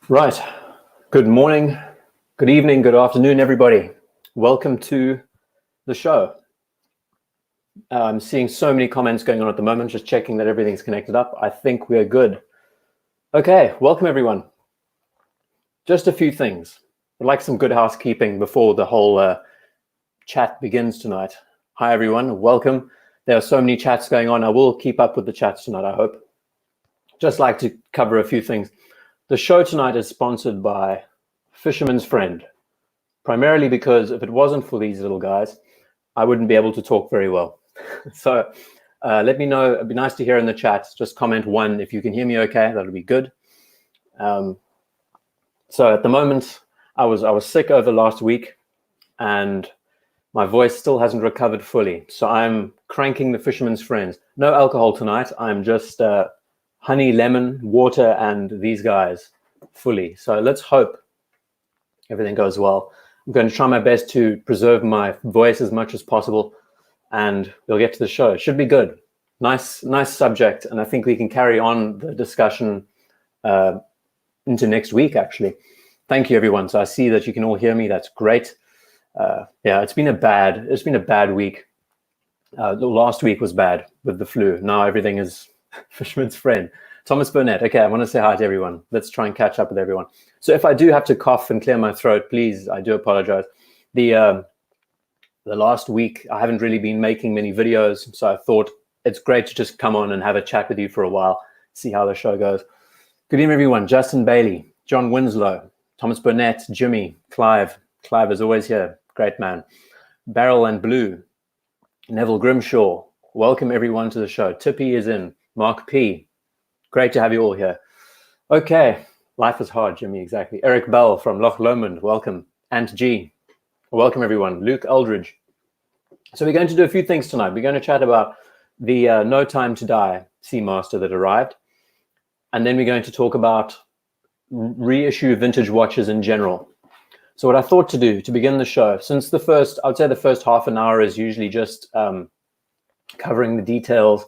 Right. Good morning, good evening, good afternoon, everybody. Welcome to the show. I'm seeing so many comments going on at the moment, just checking that everything's connected up. I think we're good. Okay, welcome everyone. Just a few things. I'd like some good housekeeping before the whole chat begins tonight. Hi everyone, welcome. There are so many chats going on. I will keep up with the chats tonight, I hope. Just like to cover a few things. The show tonight is sponsored by Fisherman's Friend, primarily because if it wasn't for these little guys, I wouldn't be able to talk very well. So let me know. It'd be nice to hear in the chat. Just comment one if you can hear me okay. That'll be good. So at the moment, I was sick over last week, and my voice still hasn't recovered fully. So I'm cranking the Fisherman's Friends. No alcohol tonight. I'm just honey, lemon, water, and these guys fully. So let's hope everything goes well. I'm going to try my best to preserve my voice as much as possible, and we'll get to the show. It should be good. Nice subject, and I think we can carry on the discussion into next week, actually. Thank you, everyone. So I see that you can all hear me. That's great. Yeah, it's been a bad week. The last week was bad with the flu. Now everything is Fisherman's Friend. Thomas Burnett. Okay, I want to say hi to everyone. Let's try and catch up with everyone. So if I do have to cough and clear my throat, please, I do apologize. The last week, I haven't really been making many videos, so I thought it's great to just come on and have a chat with you for a while, see how the show goes. Good evening, everyone. Justin Bailey, John Winslow, Thomas Burnett, Jimmy, Clive. Clive is always here. Great man. Beryl and Blue, Neville Grimshaw. Welcome, everyone, to the show. Tippy is in. Mark P. Great to have you all here. Okay. Life is hard, Jimmy, exactly. Eric Bell from Loch Lomond, welcome. Ant G, welcome everyone. Luke Eldridge. So we're going to do a few things tonight. We're going to chat about the No Time to Die Seamaster that arrived. And then we're going to talk about reissue vintage watches in general. So what I thought to do to begin the show, since I would say the first half an hour is usually just covering the details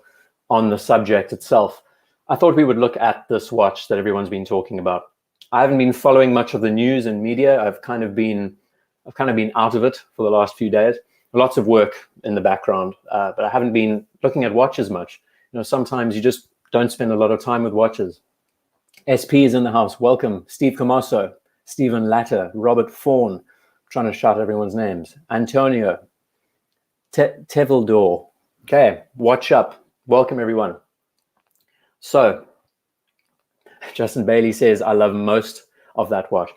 on the subject itself, I thought we would look at this watch that everyone's been talking about. I haven't been following much of the news and media. I've kind of been out of it for the last few days. Lots of work in the background, but I haven't been looking at watches much. You know, sometimes you just don't spend a lot of time with watches. SP is in the house. Welcome. Steve Comosso, Stephen Latter, Robert Fawn. I'm trying to shout everyone's names. Antonio, Tevildor. Okay, watch up. Welcome, everyone. So, Justin Bailey says, I love most of that watch.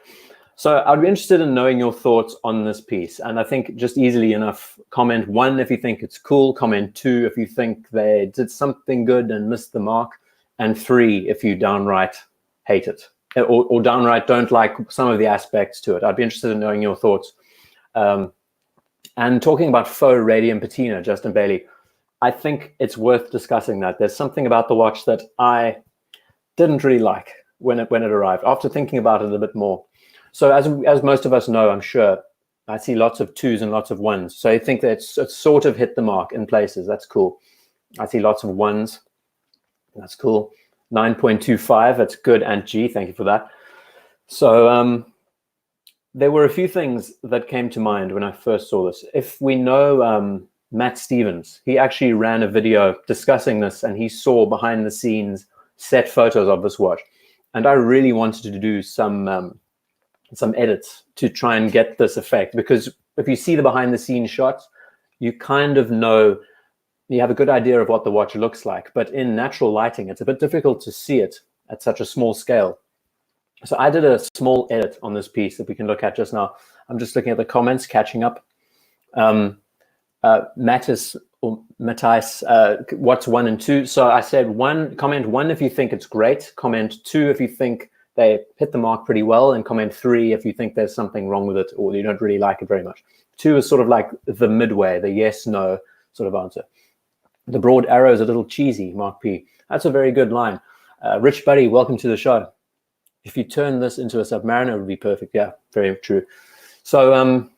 So I'd be interested in knowing your thoughts on this piece. And I think just easily enough, comment one if you think it's cool, comment two if you think they did something good and missed the mark, and three if you downright hate it, or downright don't like some of the aspects to it. I'd be interested in knowing your thoughts. And talking about faux radium patina, Justin Bailey, I think it's worth discussing that. There's something about the watch that I didn't really like when it arrived, after thinking about it a bit more. So as most of us know, I'm sure, I see lots of twos and lots of ones. So I think that it's sort of hit the mark in places. That's cool. I see lots of ones. That's cool. 9.25, that's good. And G, thank you for that. So there were a few things that came to mind when I first saw this. If we know Matt Stevens, he actually ran a video discussing this, and he saw behind the scenes set photos of this watch. And I really wanted to do some edits to try and get this effect, because if you see the behind the scenes shots, you kind of know, you have a good idea of what the watch looks like, but in natural lighting, it's a bit difficult to see it at such a small scale. So I did a small edit on this piece that we can look at just now. I'm just looking at the comments, catching up. Matthias, what's 1 and 2? So I said comment one if you think it's great, comment 2 if you think they hit the mark pretty well, and comment 3 if you think there's something wrong with it or you don't really like it very much. 2 is sort of like the midway, the yes, no sort of answer. The broad arrow is a little cheesy, Mark P. That's a very good line. Rich Buddy, welcome to the show. If you turn this into a Submariner, it would be perfect. Yeah, very true. So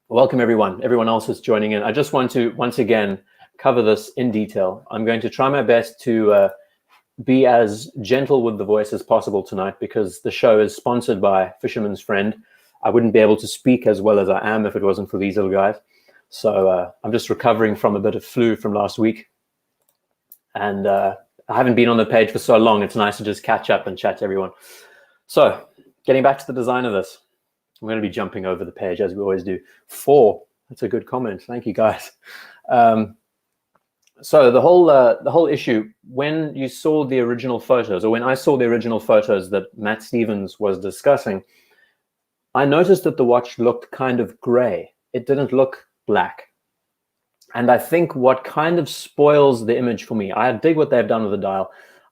welcome, everyone. Everyone else is joining in. I just want to, once again, cover this in detail. I'm going to try my best to be as gentle with the voice as possible tonight because the show is sponsored by Fisherman's Friend. I wouldn't be able to speak as well as I am if it wasn't for these little guys. So I'm just recovering from a bit of flu from last week. And I haven't been on the page for so long. It's nice to just catch up and chat to everyone. So getting back to the design of this, I'm going to be jumping over the page as we always do. 4, that's a good comment. Thank you, guys. So the whole issue, when you saw the original photos, or when I saw the original photos that Matt Stevens was discussing, I noticed that the watch looked kind of gray. It didn't look black. And I think what kind of spoils the image for me, I dig what they've done with the dial.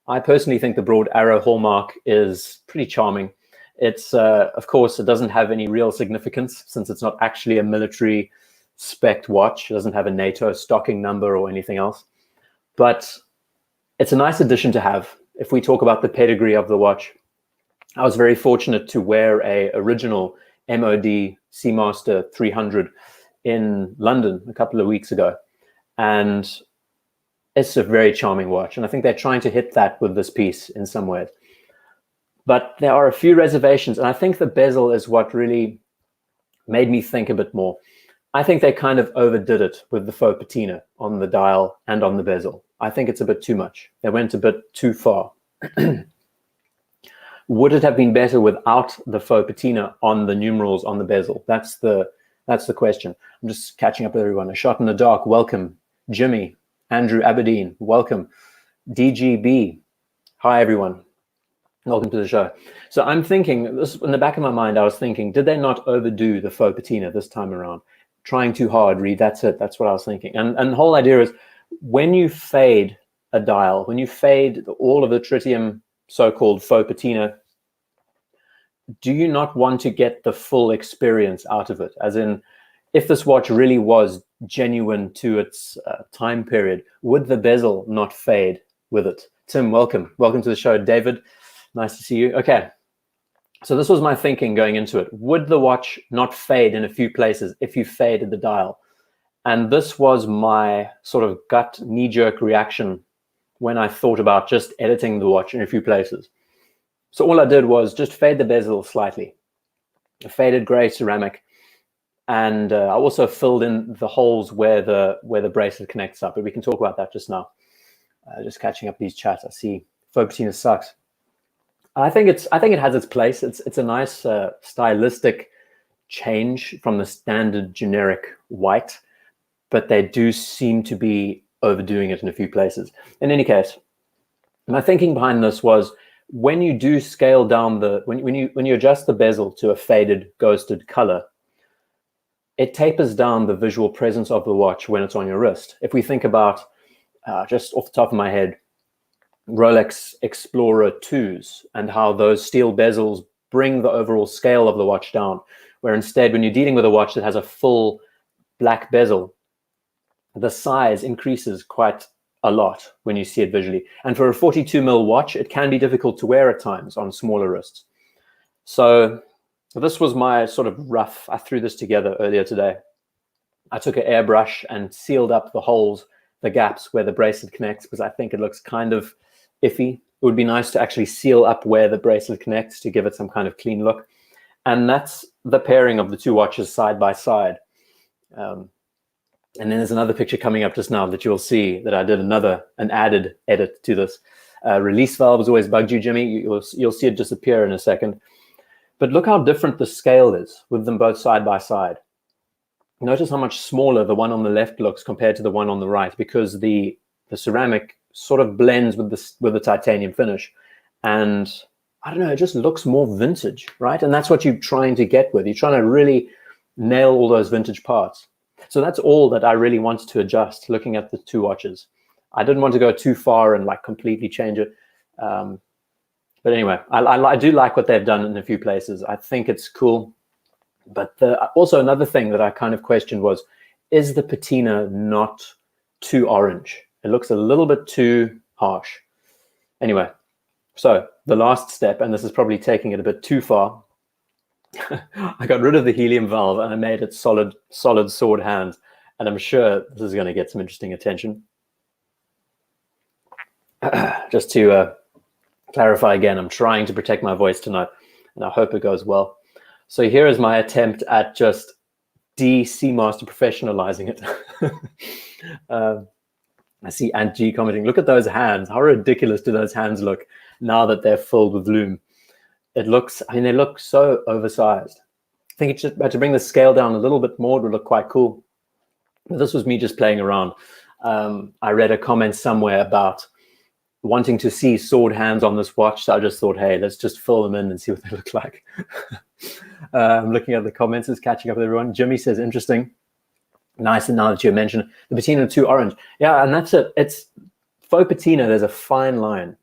I personally think the broad arrow hallmark is pretty charming. It's, of course, it doesn't have any real significance since it's not actually a military spec watch. It doesn't have a NATO stocking number or anything else. But it's a nice addition to have. If we talk about the pedigree of the watch, I was very fortunate to wear a original MOD Seamaster 300 in London a couple of weeks ago. And it's a very charming watch. And I think they're trying to hit that with this piece in some ways. But there are a few reservations. And I think the bezel is what really made me think a bit more. I think they kind of overdid it with the faux patina on the dial and on the bezel. I think it's a bit too much. They went a bit too far. Would it have been better without the faux patina on the numerals on the bezel? That's the question. I'm just catching up with everyone. A Shot in the Dark, welcome. Jimmy, Andrew Aberdeen, welcome. DGB, hi everyone. Welcome to the show. So I'm thinking, this in the back of my mind, I was thinking, did they not overdo the faux patina this time around? Trying too hard, Reed, that's it. That's what I was thinking. And the whole idea is when you fade a dial, when you fade all of the tritium so-called faux patina, do you not want to get the full experience out of it? As in, if this watch really was genuine to its time period, would the bezel not fade with it? Tim, welcome. Welcome to the show. David, nice to see you. Okay. So this was my thinking going into it. Would the watch not fade in a few places if you faded the dial? And this was my sort of gut knee-jerk reaction when I thought about just editing the watch in a few places. So all I did was just fade the bezel slightly. A faded gray ceramic. And I also filled in the holes where the bracelet connects up. But we can talk about that just now. Just catching up these chats. I see faux patina sucks. I think it has its place. It's a nice stylistic change from the standard generic white, but they do seem to be overdoing it in a few places. In any case, my thinking behind this was when you do scale down when you adjust the bezel to a faded ghosted color, it tapers down the visual presence of the watch when it's on your wrist. If we think about just off the top of my head, Rolex Explorer 2s and how those steel bezels bring the overall scale of the watch down, where instead when you're dealing with a watch that has a full black bezel, the size increases quite a lot when you see it visually. And for a 42mm watch, it can be difficult to wear at times on smaller wrists. So this was my sort of rough, I threw this together earlier today. I took an airbrush and sealed up the holes, the gaps where the bracelet connects, because I think it looks kind of iffy. It would be nice to actually seal up where the bracelet connects to give it some kind of clean look. And that's the pairing of the two watches side by side. And then there's another picture coming up just now that you'll see that I did an added edit to this. Release valve has always bugged you, Jimmy. You'll see it disappear in a second. But look how different the scale is with them both side by side. Notice how much smaller the one on the left looks compared to the one on the right, because the ceramic sort of blends with the titanium finish. And I don't know, it just looks more vintage, right? And that's what you're trying to get with. You're trying to really nail all those vintage parts. So that's all that I really wanted to adjust looking at the two watches. I didn't want to go too far and like completely change it. But anyway, I do like what they've done in a few places. I think it's cool. But also another thing that I kind of questioned was, is the patina not too orange? It looks a little bit too harsh. Anyway, so the last step, and this is probably taking it a bit too far, I got rid of the helium valve and I made it solid sword hands. And I'm sure this is going to get some interesting attention. just to clarify again, I'm trying to protect my voice tonight, and I hope it goes well. So here is my attempt at just Seamaster professionalizing it. I see Ant G commenting, look at those hands. How ridiculous do those hands look now that they're filled with lume? It looks, I mean, they look so oversized. I think it's just had to bring the scale down a little bit more. It would look quite cool. But this was me just playing around. I read a comment somewhere about wanting to see sword hands on this watch. So I just thought, hey, let's just fill them in and see what they look like. I'm looking at the comments, it's catching up with everyone. Jimmy says, interesting. Nice, and now that you mentioned the patina 2 orange. Yeah, and that's it. It's faux patina. There's a fine line.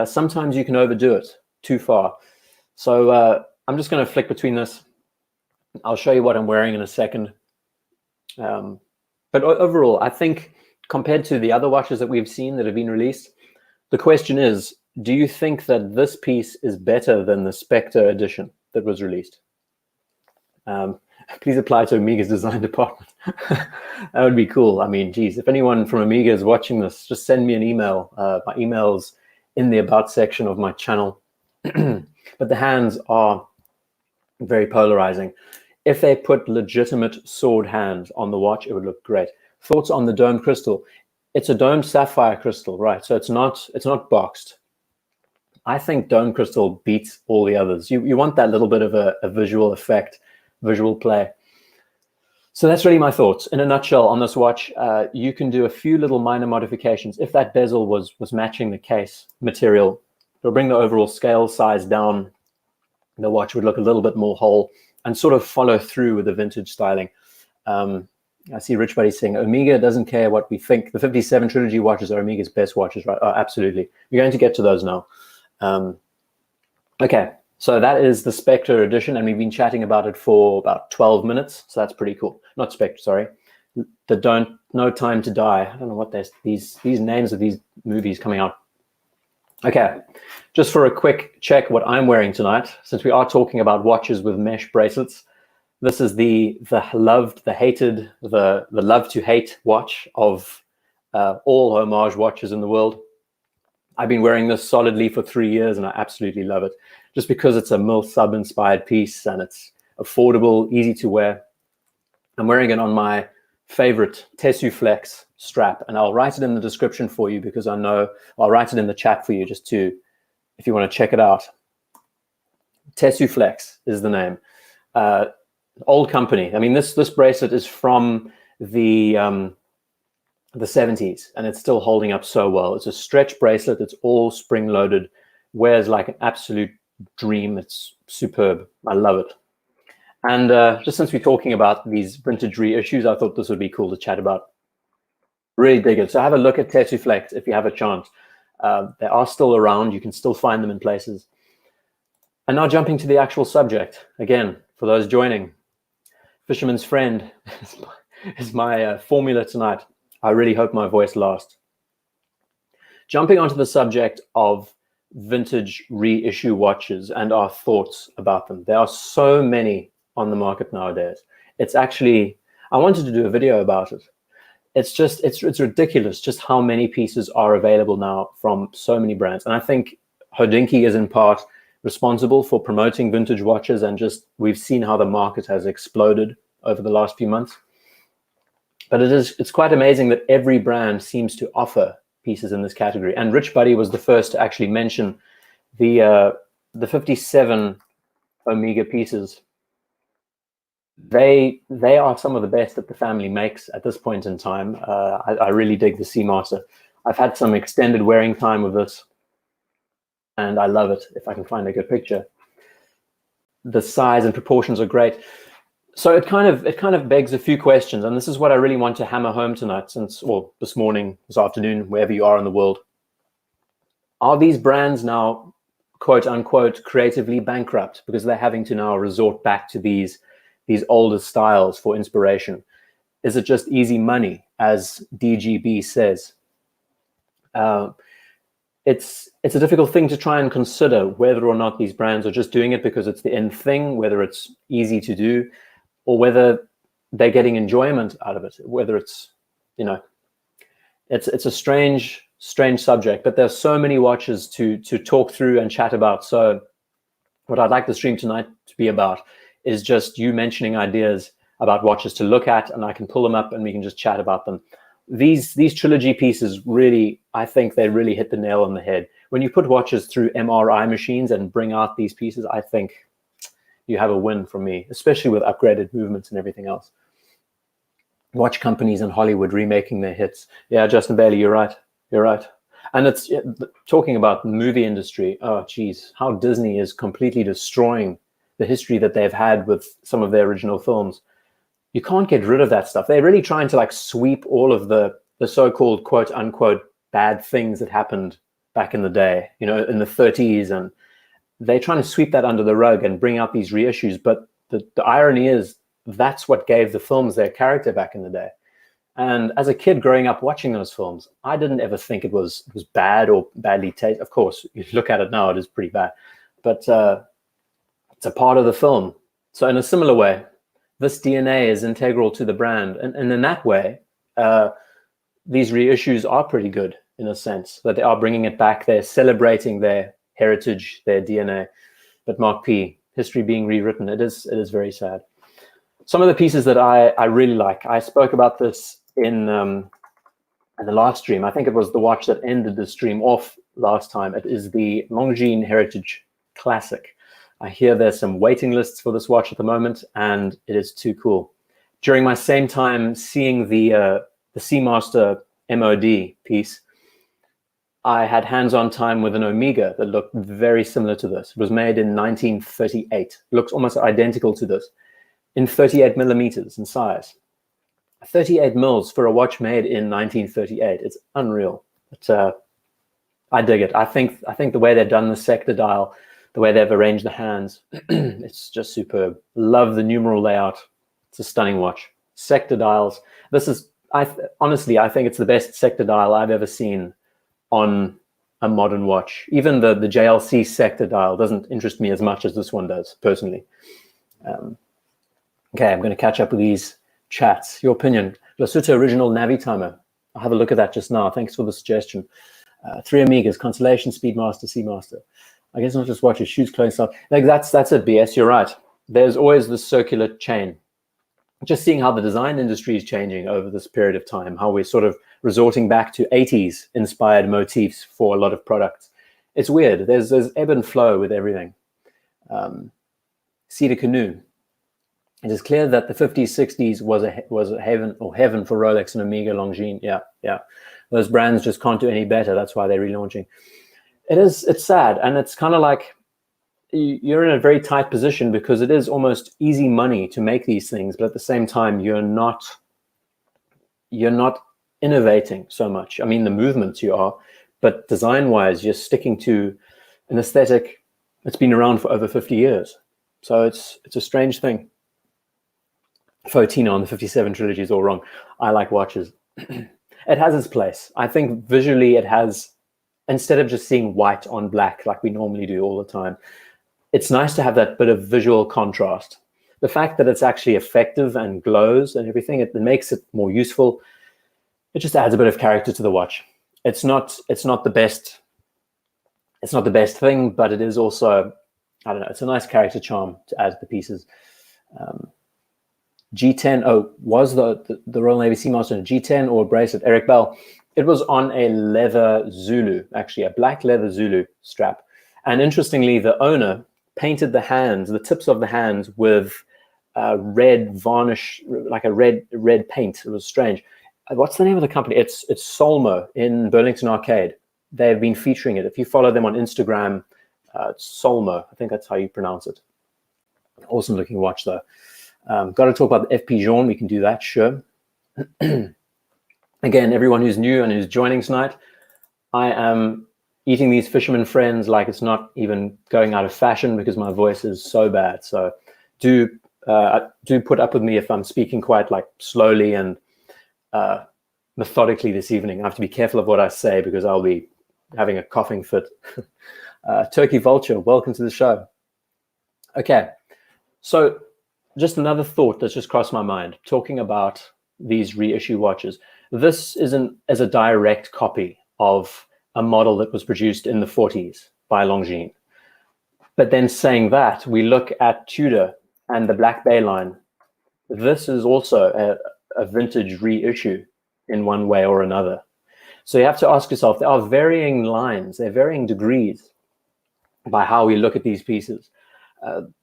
Sometimes you can overdo it too far. So I'm just going to flick between this. I'll show you what I'm wearing in a second. But overall, I think compared to the other watches that we've seen that have been released, the question is, do you think that this piece is better than the Spectre edition that was released? Please apply to Omega's design department. That would be cool. I mean, geez, if anyone from Omega is watching this, just send me an email. My email's in the About section of my channel. But the hands are very polarizing. If they put legitimate sword hands on the watch, it would look great. Thoughts on the domed crystal? It's a domed sapphire crystal, right? So it's not boxed. I think domed crystal beats all the others. You want that little bit of a visual effect, visual play. So that's really my thoughts. In a nutshell, on this watch, you can do a few little minor modifications. If that bezel was matching the case material, it'll bring the overall scale size down. The watch would look a little bit more whole and sort of follow through with the vintage styling. I see Rich Buddy saying, Omega doesn't care what we think. The 57 Trilogy watches are Omega's best watches, right? Oh, absolutely. We're going to get to those now. Okay, so that is the Spectre edition, and we've been chatting about it for about 12 minutes, so that's pretty cool. Not Spectre, sorry. The No Time to Die. I don't know what these names of these movies coming out. Okay, just for a quick check what I'm wearing tonight, since we are talking about watches with mesh bracelets. This is the loved, the hated, the love to hate watch of all Homage watches in the world. I've been wearing this solidly for 3 years, and I absolutely love it. Just because it's a Mill Sub inspired piece and it's affordable, easy to wear. I'm wearing it on my favorite Tesuflex strap, and I'll write it in the description for you because I know I'll write it in the chat for you just to, if you want to check it out. Tesuflex is the name. Old company. I mean, this bracelet is from the 70s, and it's still holding up so well. It's a stretch bracelet. It's all spring loaded, wears like an absolute dream. It's superb. I love it. And just since we're talking about these vintage reissues, I thought this would be cool to chat about. Really dig it. So have a look at Tesuflex if you have a chance. They are still around. You can still find them in places. And now jumping to the actual subject. Again, for those joining, Fisherman's Friend is my formula tonight. I really hope my voice lasts. Jumping onto the subject of vintage reissue watches and our thoughts about them. There are so many on the market nowadays. It's actually, I wanted to do a video about it. It's ridiculous just how many pieces are available now from so many brands. And I think Hodinkee is in part responsible for promoting vintage watches, and just we've seen how the market has exploded over the last few months. But it's quite amazing that every brand seems to offer pieces in this category. And Rich Buddy was the first to actually mention the 57 Omega pieces. They are some of the best that the family makes at this point in time. I really dig the Seamaster. I've had some extended wearing time with this, and I love it. If I can find a good picture, the size and proportions are great. So it kind of begs a few questions, and this is what I really want to hammer home tonight, this morning, this afternoon, wherever you are in the world. Are these brands now, quote unquote, creatively bankrupt because they're having to now resort back to these older styles for inspiration? Is it just easy money, as DGB says? It's a difficult thing to try and consider whether or not these brands are just doing it because it's the in thing, whether it's easy to do, or whether they're getting enjoyment out of it, whether it's, it's a strange strange subject, but there's so many watches to talk through and chat about. So what I'd like the stream tonight to be about is just you mentioning ideas about watches to look at, and I can pull them up and we can just chat about them. These trilogy pieces really, I think they really hit the nail on the head. When you put watches through MRI machines and bring out these pieces, I think you have a win from me, especially with upgraded movements and everything else. Watch companies in Hollywood remaking their hits. Yeah, Justin Bailey, you're right. You're right. And it's talking about the movie industry. Oh, geez, how Disney is completely destroying the history that they've had with some of their original films. You can't get rid of that stuff. They're really trying to like sweep all of the so-called quote unquote bad things that happened back in the day, you know, in the 30s, and they're trying to sweep that under the rug and bring out these reissues. But the irony is that's what gave the films their character back in the day. And as a kid growing up watching those films, I didn't ever think it was bad or badly tasted. Of course, you look at it now, it is pretty bad, but it's a part of the film. So in a similar way, this DNA is integral to the brand. And in that way, these reissues are pretty good in a sense, that they are bringing it back. They're celebrating their heritage, their DNA. But Mark P, history being rewritten, it is very sad. Some of the pieces that I really like, I spoke about this in the last stream. I think it was the watch that ended the stream off last time. It is the Longines Heritage Classic. I hear there's some waiting lists for this watch at the moment, and it is too cool. During my same time seeing the Seamaster MOD piece, I had hands-on time with an Omega that looked very similar to this. It was made in 1938. It looks almost identical to this, in 38 millimeters in size. 38 mils for a watch made in 1938. It's unreal. But, I dig it. I think the way they've done the sector dial, the way they've arranged the hands, it's just superb. Love the numeral layout. It's a stunning watch. Sector dials. This is, honestly, I think it's the best sector dial I've ever seen on a modern watch. Even the JLC sector dial doesn't interest me as much as this one does, personally. Okay, I'm going to catch up with these chats. Your opinion. Glashütte original Navi timer. I'll have a look at that just now. Thanks for the suggestion. 3 Omegas, Constellation, Speedmaster, Seamaster. I guess not just watches, shoes, clothing stuff. Like that's it, BS. You're right. There's always this circular chain. Just seeing how the design industry is changing over this period of time, how we're sort of resorting back to 80s inspired motifs for a lot of products. It's weird. There's ebb and flow with everything. Cedar Canoe. It is clear that the 50s, 60s was a heaven for Rolex and Omega, Longines. Yeah. Those brands just can't do any better. That's why they're relaunching. It's sad, and it's kind of like you're in a very tight position because it is almost easy money to make these things, but at the same time, you're not innovating so much. I mean, the movements you are, but design-wise, you're sticking to an aesthetic that's been around for over 50 years. So it's a strange thing. Patina on the 57 trilogy is all wrong. I like watches. It has its place. I think visually it has, instead of just seeing white on black like we normally do all the time, it's nice to have that bit of visual contrast. The fact that it's actually effective and glows and everything, it makes it more useful. It just adds a bit of character to the watch. It's not the best. It's not the best thing, but it is also, I don't know, it's a nice character charm to add to the pieces. G10, was the Royal Navy Seamaster a G10 or a bracelet? Eric Bell. It was on a leather Zulu, actually, a black leather Zulu strap. And interestingly, the owner painted the hands, the tips of the hands, with red varnish, like a red paint. It was strange. What's the name of the company? It's Solmo in Burlington Arcade. They've been featuring it. If you follow them on Instagram, it's Solmo. I think that's how you pronounce it. Awesome looking watch, though. Got to talk about the FP Jaune. We can do that, sure. Again, everyone who's new and who's joining tonight, I am eating these Fisherman Friends like it's not even going out of fashion because my voice is so bad. So do put up with me if I'm speaking quite like slowly and methodically this evening. I have to be careful of what I say because I'll be having a coughing fit. Turkey Vulture, welcome to the show. Okay, so just another thought that's just crossed my mind, talking about these reissue watches. This isn't as a direct copy of a model that was produced in the 40s by Longines. But then saying that, we look at Tudor and the Black Bay line. This is also a vintage reissue in one way or another. So you have to ask yourself, there are varying lines, there are varying degrees by how we look at these pieces.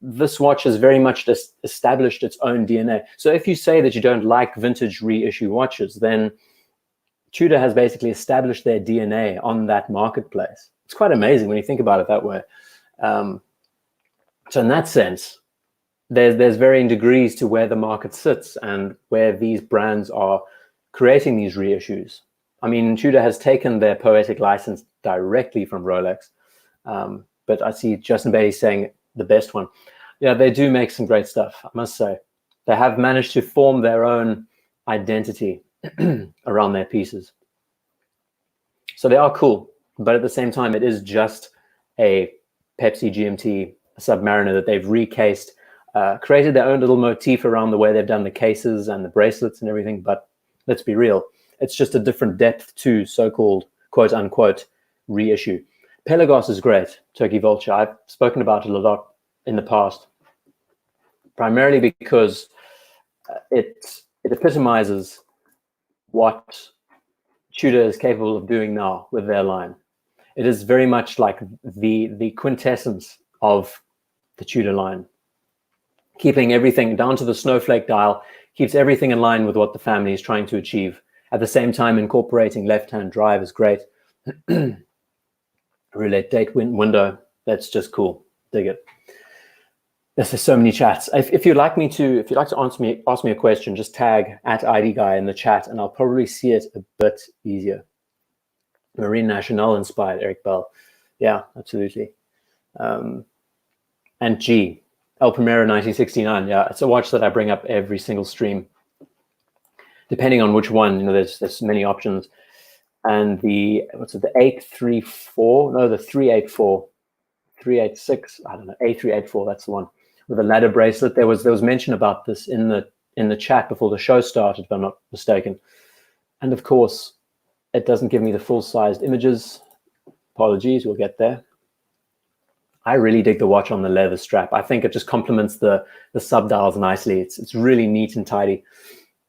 This watch has very much established its own DNA. So if you say that you don't like vintage reissue watches, then Tudor has basically established their DNA on that marketplace. It's quite amazing when you think about it that way. So in that sense, there's varying degrees to where the market sits and where these brands are creating these reissues. I mean, Tudor has taken their poetic license directly from Rolex, but I see Justin Bailey saying the best one. Yeah, they do make some great stuff, I must say. They have managed to form their own identity around their pieces. So they are cool, but at the same time, it is just a Pepsi GMT Submariner that they've recased, created their own little motif around the way they've done the cases and the bracelets and everything. But let's be real, it's just a different depth to so-called quote unquote reissue. Pelagos is great, Turkey Vulture. I've spoken about it a lot in the past, primarily because it epitomizes what Tudor is capable of doing now with their line. It is very much like the quintessence of the Tudor line, keeping everything down to the snowflake dial, keeps everything in line with what the family is trying to achieve. At the same time, incorporating left-hand drive is great. Roulette date window, that's just cool. Dig it. There's so many chats. If you'd like to ask me a question, just tag @IDGuy in the chat, and I'll probably see it a bit easier. Marine Nationale inspired, Eric Bell. Yeah, absolutely. And G, El Primero 1969. Yeah, it's a watch that I bring up every single stream. Depending on which one, you know, there's many options. And the 834? No, the 384, 386. I don't know, A384. That's the one with a ladder bracelet. There was mention about this in the chat before the show started, if I'm not mistaken. And of course, it doesn't give me the full-sized images. Apologies, we'll get there. I really dig the watch on the leather strap. I think it just complements the sub dials nicely. It's really neat and tidy.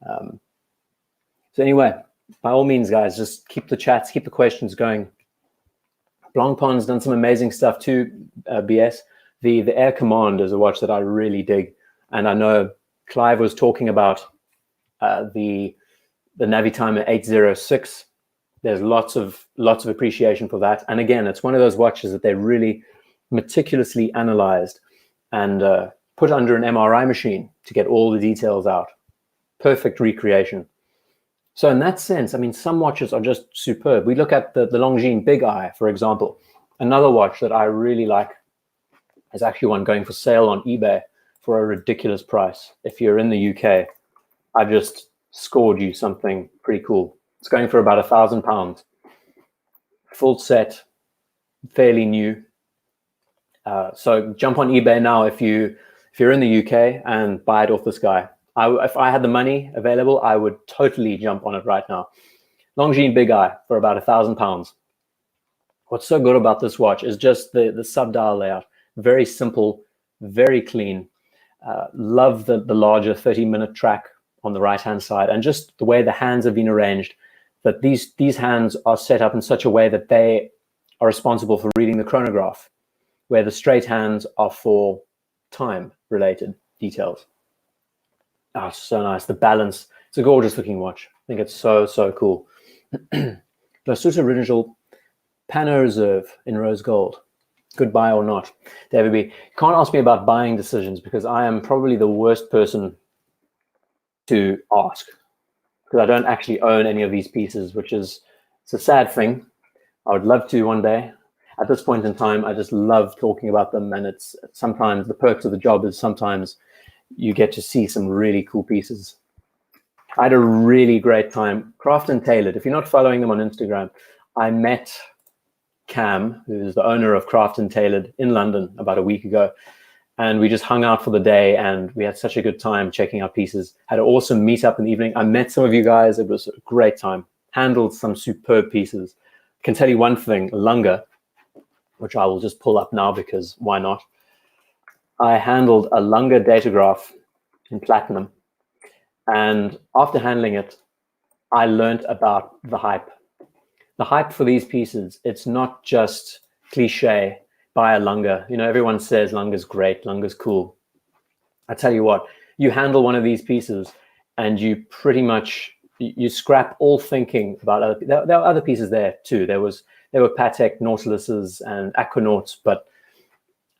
So anyway, by all means, guys, just keep the chats, keep the questions going. Blancpain's done some amazing stuff too, BS. The Air Command is a watch that I really dig. And I know Clive was talking about the Navitimer 806. There's lots of appreciation for that. And again, it's one of those watches that they really meticulously analyzed and put under an MRI machine to get all the details out. Perfect recreation. So in that sense, I mean, some watches are just superb. We look at the Longines Big Eye, for example. Another watch that I really like is actually one going for sale on eBay for a ridiculous price. If you're in the UK, I've just scored you something pretty cool. It's going for about £1,000. Full set, fairly new. So jump on eBay now if you're in the UK and buy it off this guy. If I had the money available, I would totally jump on it right now. Longines Big Eye for about £1,000. What's so good about this watch is just the sub-dial layout. Very simple, very clean. Love the larger 30-minute track on the right-hand side, and just the way the hands have been arranged, that these hands are set up in such a way that they are responsible for reading the chronograph, where the straight hands are for time-related details. Oh, so nice. The balance. It's a gorgeous looking watch. I think it's so, so cool. Glashütte Original Pano Reserve in rose gold. Good buy or not? David B. You can't ask me about buying decisions because I am probably the worst person to ask, because I don't actually own any of these pieces, which is, it's a sad thing. I would love to one day. At this point in time, I just love talking about them, and it's sometimes the perks of the job is sometimes you get to see some really cool pieces. I had a really great time. Craft and Tailored. If you're not following them on Instagram, I met Cam, who's the owner of Craft and Tailored, in London about a week ago. And we just hung out for the day, and we had such a good time checking out pieces. Had an awesome meetup in the evening. I met some of you guys. It was a great time. Handled some superb pieces can tell you one thing, Lange, which I will just pull up now because why not? I handled a Lange datograph in platinum. And after handling it, I learned about the hype. The hype for these pieces, it's not just cliche, buy a Lange. You know, everyone says Lange's great, Lange's cool. I tell you what, you handle one of these pieces and you pretty much, you scrap all thinking about other. There were other pieces there too. There were Patek Nautiluses and Aquanauts, but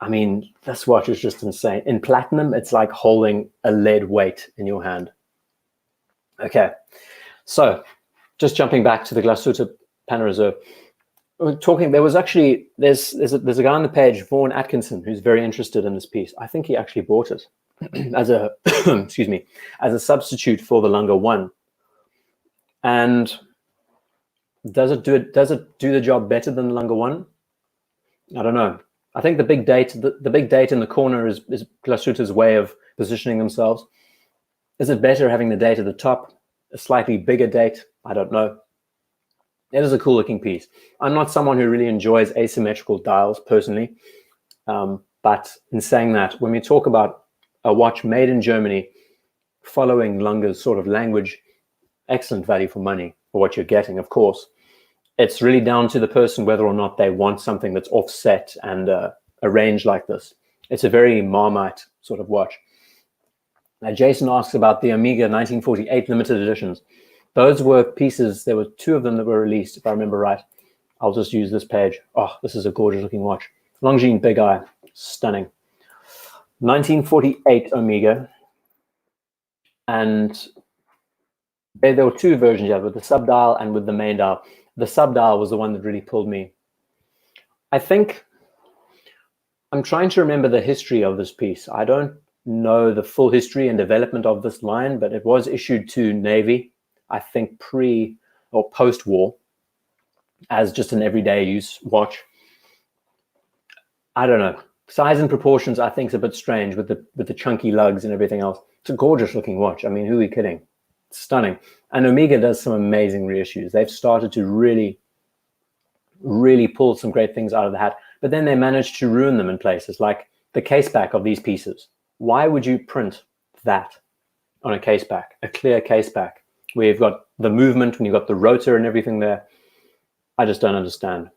I mean, this watch is just insane. In platinum, it's like holding a lead weight in your hand. Okay, so just jumping back to the Glashütte Pana Reserve. We're talking. There was actually there's a guy on the page, Vaughan Atkinson, who's very interested in this piece. I think he actually bought it as a excuse me, as a substitute for the Lange 1. And does it do the job better than the Lange 1? I don't know. I think the big date in the corner is Glashütte's way of positioning themselves. Is it better having the date at the top, a slightly bigger date? I don't know. It is a cool looking piece. I'm not someone who really enjoys asymmetrical dials personally. But in saying that, when we talk about a watch made in Germany, following Lange's sort of language, excellent value for money for what you're getting, of course. It's really down to the person whether or not they want something that's offset and arranged like this. It's a very Marmite sort of watch. Now, Jason asks about the Omega 1948 limited editions. Those were pieces, there were 2 of them that were released, if I remember right. I'll just use this page. Oh, this is a gorgeous looking watch. Longines Big Eye, stunning. 1948 Omega. And there were 2 versions, yeah, with the sub dial and with the main dial. The sub dial was the one that really pulled me. I think I'm trying to remember the history of this piece. I don't know the full history and development of this line, but it was issued to Navy, I think pre or post-war, as just an everyday use watch. I don't know. Size and proportions, I think, is a bit strange with the chunky lugs and everything else. It's a gorgeous looking watch. I mean, who are we kidding? It's stunning. And Omega does some amazing reissues. They've started to really, really pull some great things out of the hat, but then they managed to ruin them in places like the case back of these pieces. Why would you print that on a case back, a clear case back, where you've got the movement, when you've got the rotor and everything there? I just don't understand.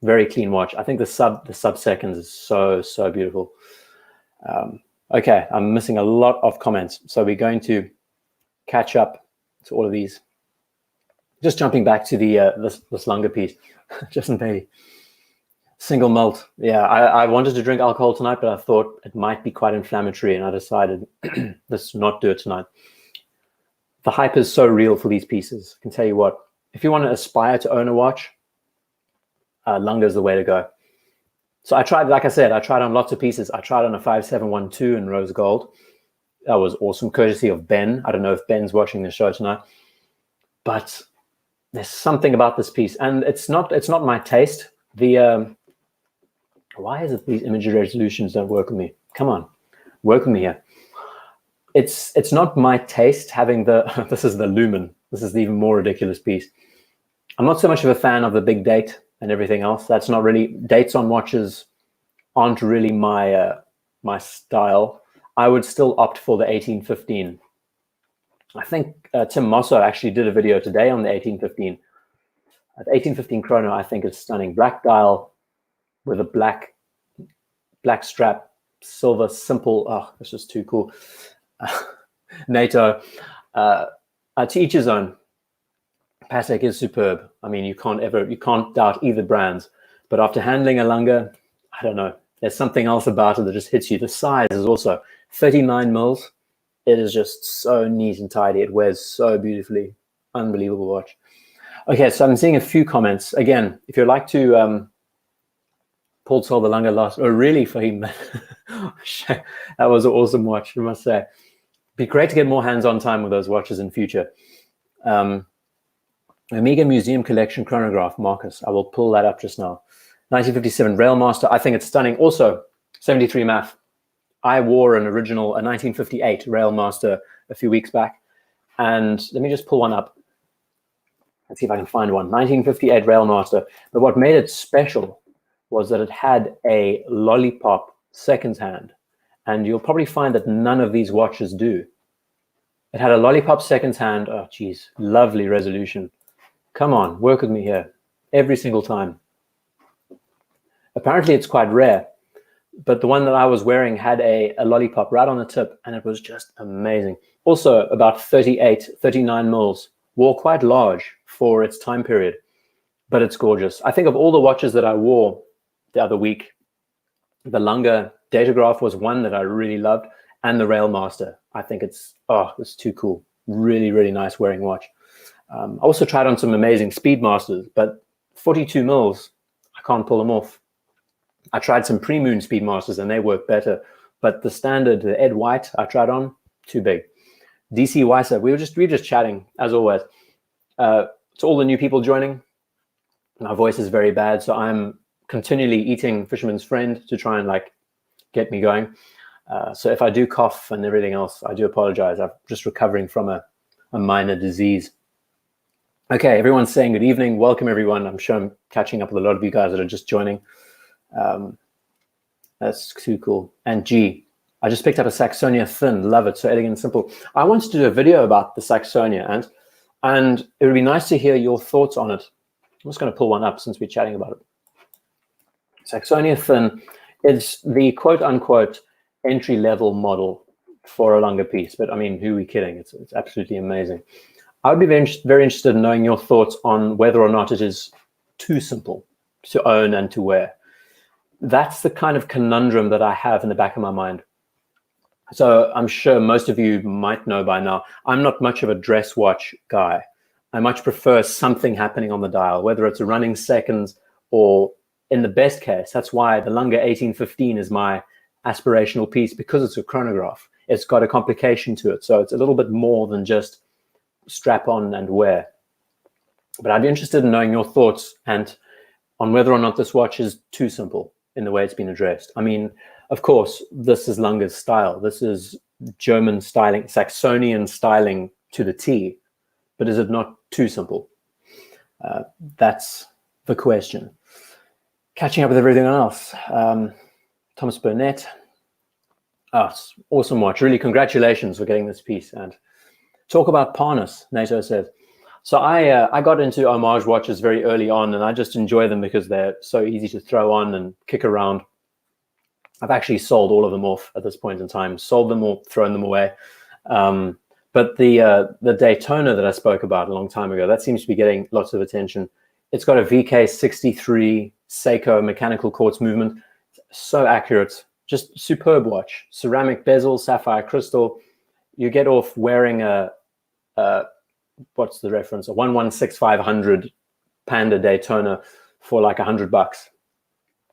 Very clean watch. I think the sub seconds is so beautiful. Okay, I'm missing a lot of comments, so we're going to catch up to all of these. Just jumping back to the this Lange piece, Justin Bailey. Single malt. Yeah, I wanted to drink alcohol tonight, but I thought it might be quite inflammatory, and I decided let's not do it tonight. The hype is so real for these pieces. I can tell you what, if you want to aspire to own a watch, Lange is the way to go. So I tried, like I said, I tried on lots of pieces. I tried on a 5712 in rose gold. That was awesome, courtesy of Ben. I don't know if Ben's watching the show tonight, but there's something about this piece, and it's not my taste. The why is it these imagery resolutions don't work with me? Come on, work with me here. It's not my taste having the this is the Lumen. This is the even more ridiculous piece. I'm not so much of a fan of the big date and everything else. That's not really, dates on watches aren't really my my style. I would still opt for the 1815. I think Tim Mosso actually did a video today on the 1815. The 1815 chrono, I think, is stunning. Black dial with a black strap, silver, simple. Oh, that's just too cool. NATO, to each his own. Patek is superb. I mean, you can't doubt either brands. But after handling a Lange, I don't know. There's something else about it that just hits you. The size is also 39 mils. It is just so neat and tidy. It wears so beautifully. Unbelievable watch. Okay, so I'm seeing a few comments. Again, if you'd like to, Paul sold the Lange last. Oh, really, for him? That was an awesome watch, I must say. Be great to get more hands-on time with those watches in future. Omega Museum Collection chronograph, Marcus. I will pull that up just now. 1957 Railmaster. I think it's stunning. Also, 73 MAF. I wore an original, a 1958 Railmaster a few weeks back. And let me just pull one up. Let's see if I can find one. 1958 Railmaster. But what made it special was that it had a lollipop seconds hand. And you'll probably find that none of these watches do. It had a lollipop seconds hand. Oh, geez, lovely resolution. Come on, work with me here. Every single time. Apparently it's quite rare, but the one that I was wearing had a lollipop right on the tip, and it was just amazing. Also about 38, 39 mils, wore quite large for its time period, but it's gorgeous. I think of all the watches that I wore the other week, the Lange Datograph was one that I really loved, and the Railmaster. I think it's too cool. Really, really nice wearing watch. I also tried on some amazing Speedmasters, but 42 mils, I can't pull them off. I tried some pre-moon Speedmasters and they work better, but the standard, the Ed White, I tried on, too big. DC Weiser, we were just chatting as always. To all the new people joining, my voice is very bad, so I'm continually eating Fisherman's Friend to try and like get me going. So if I do cough and everything else, I do apologize. I'm just recovering from a minor disease. Okay, everyone's saying good evening. Welcome, everyone. I'm sure I'm catching up with a lot of you guys that are just joining. That's too cool. And G, I just picked up a Saxonia thin. Love it. So elegant and simple. I wanted to do a video about the Saxonia, and it would be nice to hear your thoughts on it. I'm just going to pull one up since we're chatting about it. Saxonia thin is the quote-unquote entry-level model for a longer piece. But I mean, who are we kidding? It's absolutely amazing. I would be very interested in knowing your thoughts on whether or not it is too simple to own and to wear. That's the kind of conundrum that I have in the back of my mind. So I'm sure most of you might know by now, I'm not much of a dress watch guy. I much prefer something happening on the dial, whether it's a running seconds or in the best case. That's why the Lange 1815 is my aspirational piece, because it's a chronograph. It's got a complication to it. So it's a little bit more than just strap on and wear. But I'd be interested in knowing your thoughts and on whether or not this watch is too simple in the way it's been addressed. I mean, of course, this is Lange's style. This is German styling, Saxonian styling to the T. But is it not too simple? That's the question. Catching up with everything else. Thomas Burnett. Oh, awesome watch. Really, congratulations for getting this piece. And talk about Parnas, NATO says. So I got into Homage watches very early on, and I just enjoy them because they're so easy to throw on and kick around. I've actually sold all of them off at this point in time, sold them or thrown them away. But the Daytona that I spoke about a long time ago, that seems to be getting lots of attention. It's got a VK63 Seiko mechanical quartz movement. So accurate, just superb watch. Ceramic bezel, sapphire crystal. You get off wearing what's the reference? A 116500 Panda Daytona for like $100.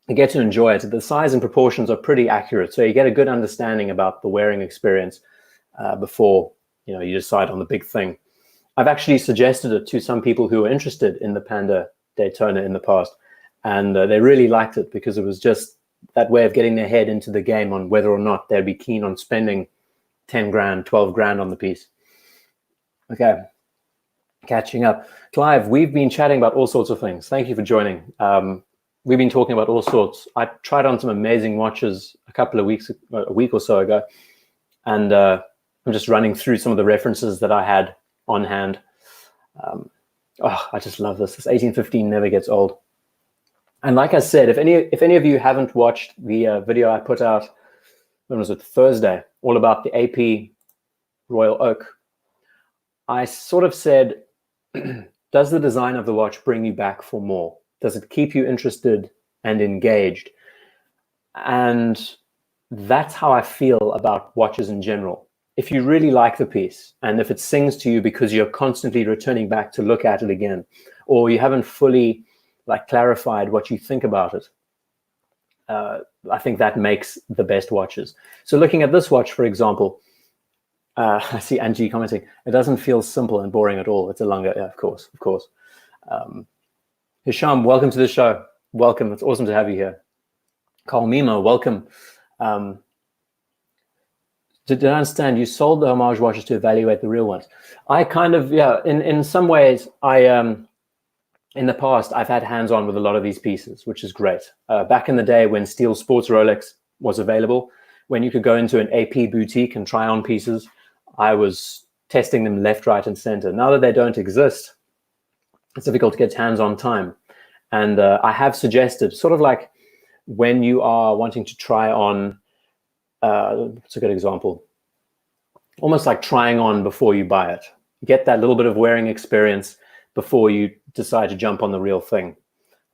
You get to enjoy it. The size and proportions are pretty accurate, so you get a good understanding about the wearing experience before you decide on the big thing. I've actually suggested it to some people who were interested in the Panda Daytona in the past, and they really liked it because it was just that way of getting their head into the game on whether or not they'd be keen on spending 10 grand, 12 grand on the piece. Okay. Catching up. Clive, we've been chatting about all sorts of things. Thank you for joining. We've been talking about all sorts. I tried on some amazing watches a week or so ago, and I'm just running through some of the references that I had on hand. I just love this. This 1815 never gets old. And like I said, if any of you haven't watched the video I put out, when was it? Thursday, all about the AP Royal Oak, I sort of said, does the design of the watch bring you back for more? Does it keep you interested and engaged? And that's how I feel about watches in general. If you really like the piece, and if it sings to you because you're constantly returning back to look at it again, or you haven't fully clarified what you think about it, I think that makes the best watches. So looking at this watch, for example, I see Angie commenting, it doesn't feel simple and boring at all. It's a longer, yeah, of course. Hisham, welcome to the show. Welcome. It's awesome to have you here. Carl Mima, welcome. Did I understand you sold the Homage watches to evaluate the real ones? I kind of, yeah, in some ways, I in the past, I've had hands-on with a lot of these pieces, which is great. Back in the day when Steel Sports Rolex was available, when you could go into an AP boutique and try on pieces, I was testing them left, right, and center. Now that they don't exist, it's difficult to get hands-on time. And I have suggested, sort of like when you are wanting to try on, what's a good example? Almost like trying on before you buy it. Get that little bit of wearing experience before you decide to jump on the real thing.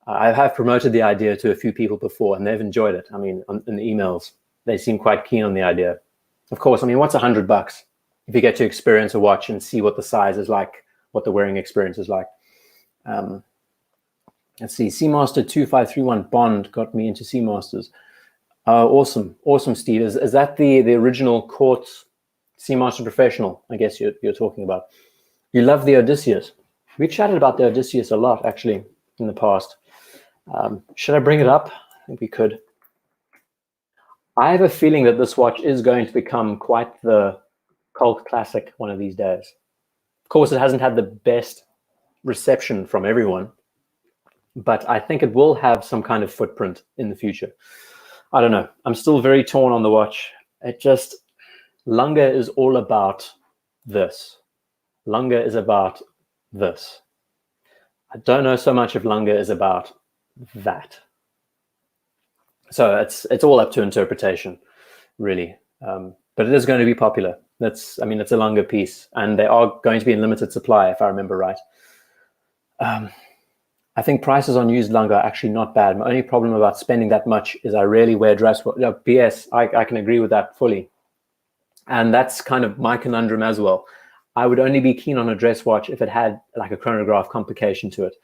I have promoted the idea to a few people before, and they've enjoyed it. I mean, in the emails, they seem quite keen on the idea. Of course, I mean, what's $100 if you get to experience a watch and see what the size is like, what the wearing experience is like? Let's see, Seamaster 2531 Bond got me into Seamasters. Awesome, awesome, Steve. Is that the original Quartz Seamaster Professional, I guess you're talking about? You love the Odysseus. We chatted about the Odysseus a lot, actually, in the past. Should I bring it up? I think we could. I have a feeling that this watch is going to become quite the cult classic one of these days. Of course, it hasn't had the best reception from everyone, but I think it will have some kind of footprint in the future. I don't know. I'm still very torn on the watch. Lange is all about this. Lange is about this. I don't know so much if Lange is about that. So it's all up to interpretation, really. But it is going to be popular. It's a Lange piece, and they are going to be in limited supply, if I remember right. I think prices on used Lange are actually not bad. My only problem about spending that much is I rarely wear dress watch. BS, I can agree with that fully. And that's kind of my conundrum as well. I would only be keen on a dress watch if it had like a chronograph complication to it.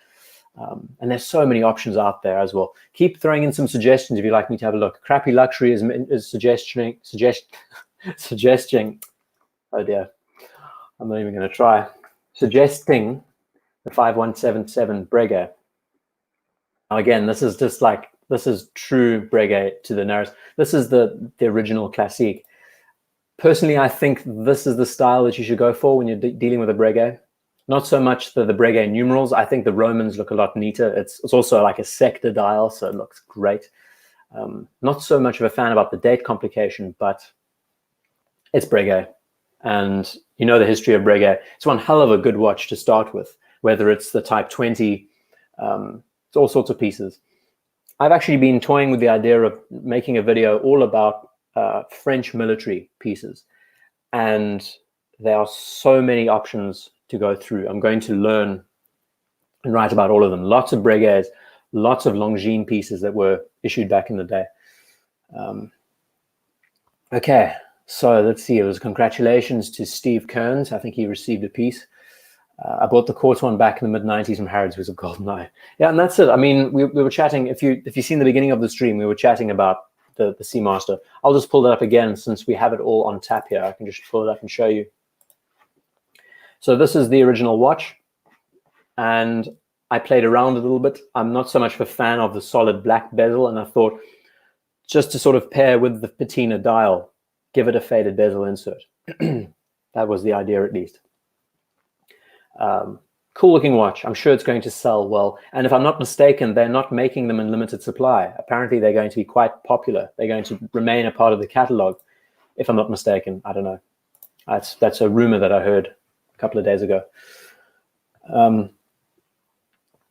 And there's so many options out there as well. Keep throwing in some suggestions if you'd like me to have a look. Crappy Luxury is suggesting, oh dear, I'm not even going to try. Suggesting the 5177 Breguet. Now again, this is true Breguet to the narrows. This is the original Classique. Personally, I think this is the style that you should go for when you're dealing with a Breguet. Not so much the Breguet numerals. I think the Romans look a lot neater. It's also like a sector dial, so it looks great. Not so much of a fan about the date complication, but it's Breguet. And you know the history of Breguet. It's one hell of a good watch to start with, whether it's the Type 20, it's all sorts of pieces. I've actually been toying with the idea of making a video all about French military pieces, and there are so many options to go through. I'm going to learn and write about all of them. Lots of Breguets, lots of Longines pieces that were issued back in the day. Okay, so let's see. It was congratulations to Steve Kearns. I think he received a piece. I bought the Quartz one back in the mid-90s from Harrods with a golden eye. Yeah, and that's it. I mean, we were chatting. If you've seen the beginning of the stream, we were chatting about the Seamaster. I'll just pull that up again since we have it all on tap here. I can just pull it up and show you. So this is the original watch, and I played around a little bit. I'm not so much of a fan of the solid black bezel, and I thought just to sort of pair with the patina dial, give it a faded bezel insert. That was the idea, at least. Cool looking watch. I'm sure it's going to sell well. And if I'm not mistaken, they're not making them in limited supply. Apparently, they're going to be quite popular. They're going to remain a part of the catalog, if I'm not mistaken. I don't know. That's a rumor that I heard a couple of days ago.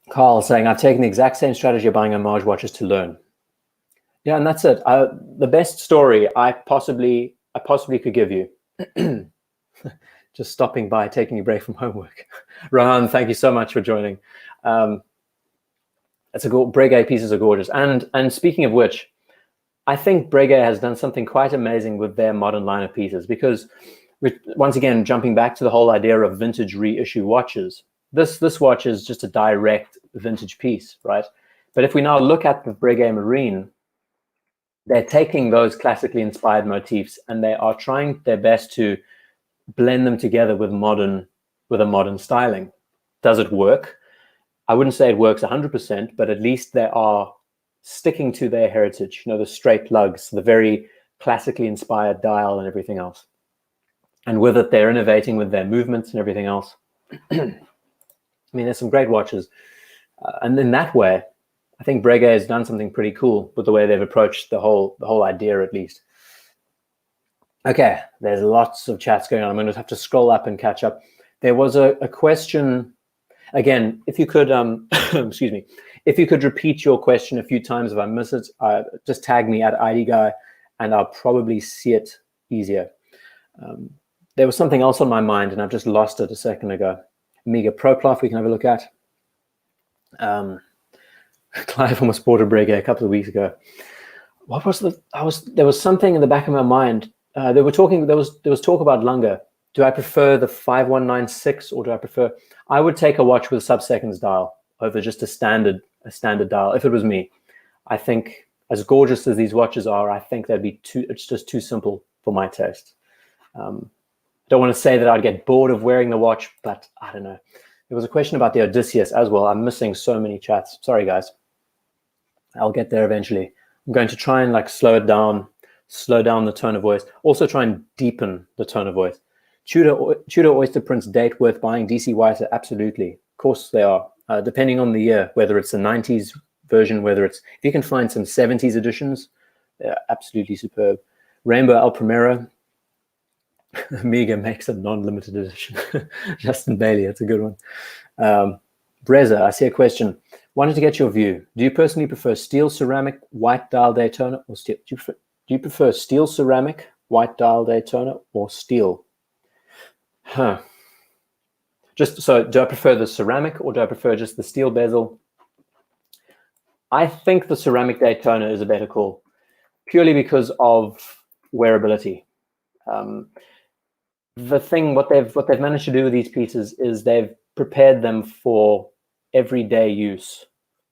Carl saying, I've taken the exact same strategy of buying Homage watches to learn. Yeah, and that's it. The best story I possibly could give you. Just stopping by, taking a break from homework. Rohan, thank you so much for joining. Breguet pieces are gorgeous. And speaking of which, I think Breguet has done something quite amazing with their modern line of pieces, because once again, jumping back to the whole idea of vintage reissue watches, this watch is just a direct vintage piece, right? But if we now look at the Breguet Marine, they're taking those classically inspired motifs and they are trying their best to blend them together with a modern styling. Does it work? I wouldn't say it works 100%, but at least they are sticking to their heritage. You know, the straight lugs, the very classically inspired dial and everything else. And with it, they're innovating with their movements and everything else. I mean, there's some great watches. And in that way, I think Breguet has done something pretty cool with the way they've approached the whole idea, at least. Okay, there's lots of chats going on. I'm going to have to scroll up and catch up. There was a question, again, if you could, excuse me, if you could repeat your question a few times if I miss it, just tag me at IDGuy and I'll probably see it easier. There was something else on my mind and I've just lost it a second ago. Omega Proploff we can have a look at. Clive almost bought a Breguet a couple of weeks ago. What was there was something in the back of my mind. There was talk about Lange. Do I prefer the 5196 or do I prefer? I would take a watch with a sub-seconds dial over just a standard dial. If it was me, I think as gorgeous as these watches are, I think that'd be it's just too simple for my taste. I don't want to say that I'd get bored of wearing the watch, but I don't know. There was a question about the Odysseus as well. I'm missing so many chats. Sorry, guys. I'll get there eventually. I'm going to try and like slow down the tone of voice. Also try and deepen the tone of voice. Tudor Oyster prints date worth buying DC White? Absolutely. Of course they are. Depending on the year, whether it's the 90s version, whether it's, if you can find some 70s editions, they're absolutely superb. Rainbow El Primero. Omega makes a non-limited edition. Justin Bailey, that's a good one. Breza, I see a question. Wanted to get your view. Do you personally prefer steel ceramic white dial Daytona or steel? Do you prefer steel ceramic white dial Daytona or steel? Just so, do I prefer the ceramic or do I prefer just the steel bezel? I think the ceramic Daytona is a better call, purely because of wearability. What they've managed to do with these pieces is they've prepared them for everyday use,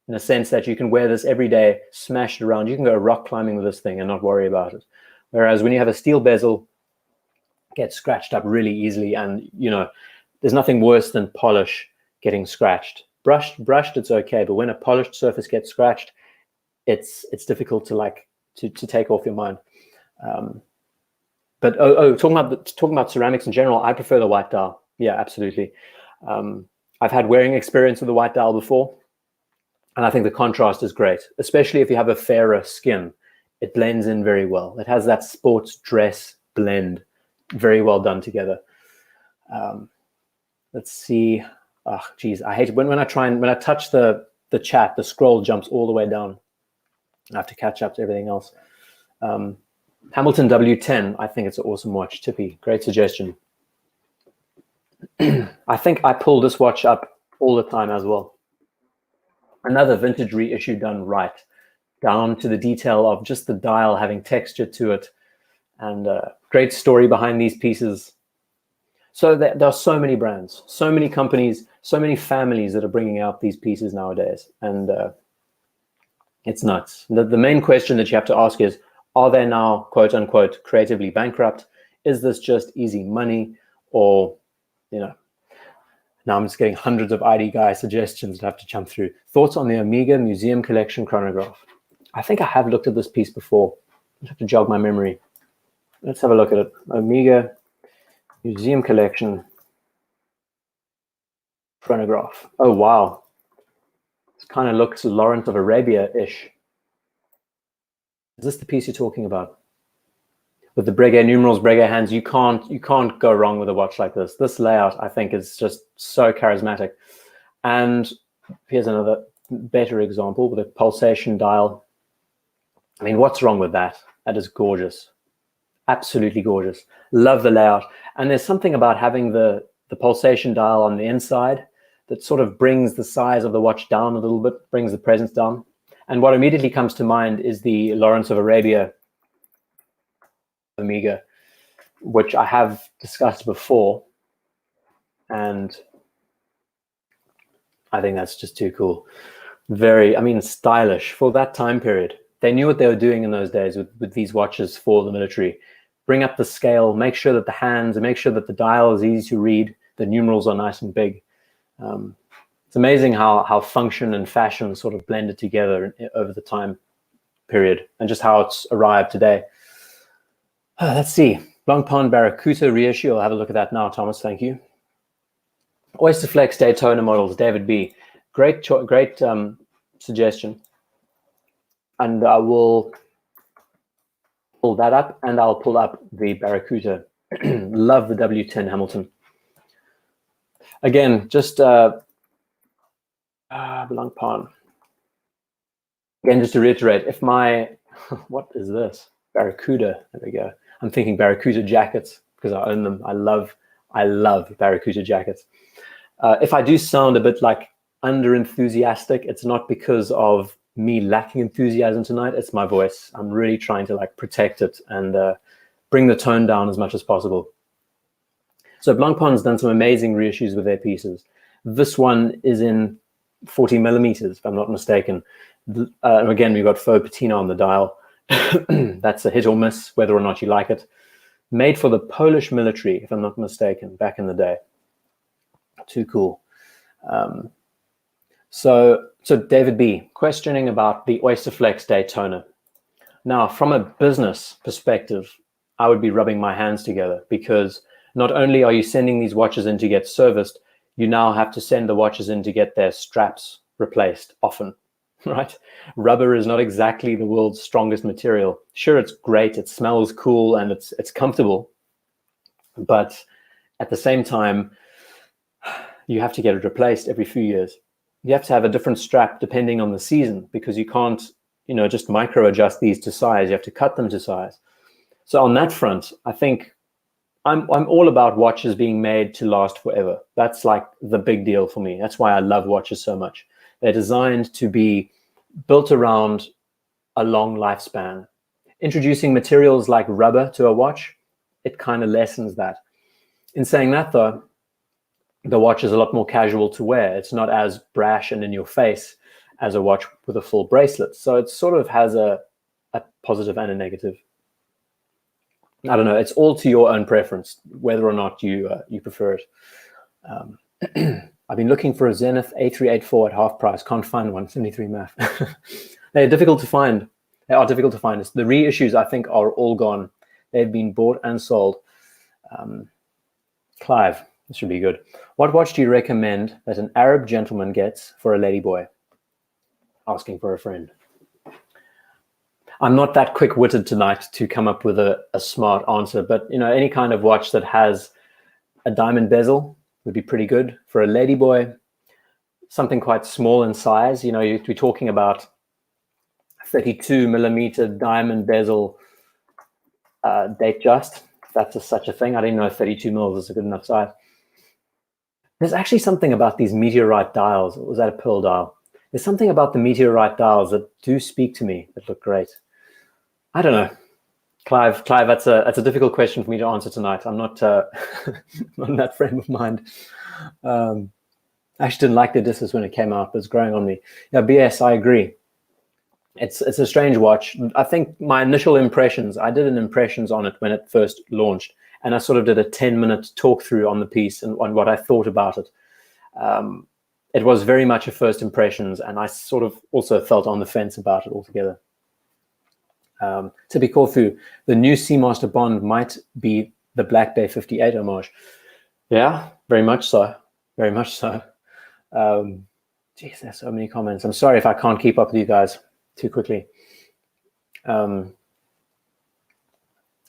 in a sense that you can wear this every day, smash it around. You can go rock climbing with this thing and not worry about it. Whereas when you have a steel bezel, it gets scratched up really easily, and you know, there's nothing worse than polish getting scratched. Brushed, it's okay, but when a polished surface gets scratched, it's difficult to take off your mind. But talking about ceramics in general, I prefer the white dial. Yeah, absolutely. I've had wearing experience with the white dial before, and I think the contrast is great, especially if you have a fairer skin. It blends in very well. It has that sports dress blend, very well done together. Let's see. Oh, geez, I hate it when I touch the chat, the scroll jumps all the way down. I have to catch up to everything else. Hamilton W10, I think it's an awesome watch. Tippy, great suggestion. I think I pull this watch up all the time as well. Another vintage reissue done right, down to the detail of just the dial having texture to it, and great story behind these pieces. So there are so many brands, so many companies, so many families that are bringing out these pieces nowadays, and it's nuts. The main question that you have to ask is, are they now, quote unquote, creatively bankrupt? Is this just easy money? Or, you know, now I'm just getting hundreds of IDGuy suggestions that I have to jump through. Thoughts on the Omega Museum Collection chronograph? I think I have looked at this piece before. I have to jog my memory. Let's have a look at it. Omega Museum Collection chronograph. Oh, wow. This kind of looks Lawrence of Arabia-ish. Is this the piece you're talking about? With the Breguet numerals, Breguet hands, you can't go wrong with a watch like this. This layout, I think, is just so charismatic. And here's another better example with a pulsation dial. I mean, what's wrong with that? That is gorgeous. Absolutely gorgeous. Love the layout. And there's something about having the pulsation dial on the inside that sort of brings the size of the watch down a little bit, brings the presence down. And what immediately comes to mind is the Lawrence of Arabia Omega, which I have discussed before. And I think that's just too cool. Very, I mean, stylish for that time period. They knew what they were doing in those days with these watches for the military. Bring up the scale, make sure that the hands, and make sure that the dial is easy to read. The numerals are nice and big. It's amazing how function and fashion sort of blended together over the time period, and just how it's arrived today. Let's see. Long Pond Barracuda reissue. I'll have a look at that now, Thomas. Thank you. Oysterflex Daytona models, David B. great suggestion. And I will pull that up, and I'll pull up the Barracuda. Love the W10 Hamilton. Again, just Blancpain. Again, just to reiterate, if my, what is this? Barracuda, there we go. I'm thinking Barracuda jackets because I own them. I love Barracuda jackets. If I do sound a bit like under enthusiastic, it's not because of me lacking enthusiasm tonight. It's my voice. I'm really trying to like protect it and bring the tone down as much as possible. So Blancpain's done some amazing reissues with their pieces. This one is in 40 millimeters, if I'm not mistaken. Again, we've got faux patina on the dial. That's a hit or miss, whether or not you like it. Made for the Polish military, if I'm not mistaken, back in the day. Too cool. So David B, questioning about the Oysterflex Daytona. Now, from a business perspective, I would be rubbing my hands together because not only are you sending these watches in to get serviced, you now have to send the watches in to get their straps replaced often, right? Rubber is not exactly the world's strongest material. Sure, it's great, it smells cool, and it's comfortable. But at the same time, you have to get it replaced every few years. You have to have a different strap depending on the season because you can't, just micro adjust these to size. You have to cut them to size. So on that front, I think I'm all about watches being made to last forever. That's like the big deal for me. That's why I love watches so much. They're designed to be built around a long lifespan. Introducing materials like rubber to a watch, it kind of lessens that. In saying that though, the watch is a lot more casual to wear. It's not as brash and in your face as a watch with a full bracelet. So it sort of has a positive and a negative. I don't know. It's all to your own preference, whether or not you prefer it. I've been looking for a Zenith A384 at half price. Can't find one. 73 math. They're difficult to find. They are difficult to find. The reissues, I think, are all gone. They've been bought and sold. Clive, this should be good. What watch do you recommend that an Arab gentleman gets for a ladyboy? Asking for a friend. I'm not that quick-witted tonight to come up with a smart answer, but any kind of watch that has a diamond bezel would be pretty good for a ladyboy. Something quite small in size. You're talking about 32 millimeter diamond bezel date just. If that's such a thing. I didn't know 32 mils is a good enough size. There's actually something about these meteorite dials. Or was that a pearl dial? There's something about the meteorite dials that do speak to me that look great. I don't know. Clive, that's a difficult question for me to answer tonight. I'm not not in that frame of mind. I actually didn't like the Odysseus when it came out, but it's growing on me. Yeah, BS, I agree. It's a strange watch. I think my initial impressions, I did an impressions on it when it first launched, and I sort of did a 10-minute talk through on the piece and on what I thought about it. It was very much a first impressions, and I sort of also felt on the fence about it altogether. Tippy Corfu, the new Seamaster Bond might be the Black Bay 58 homage. Yeah, very much so. Very much so. Geez, there's so many comments. I'm sorry if I can't keep up with you guys too quickly. And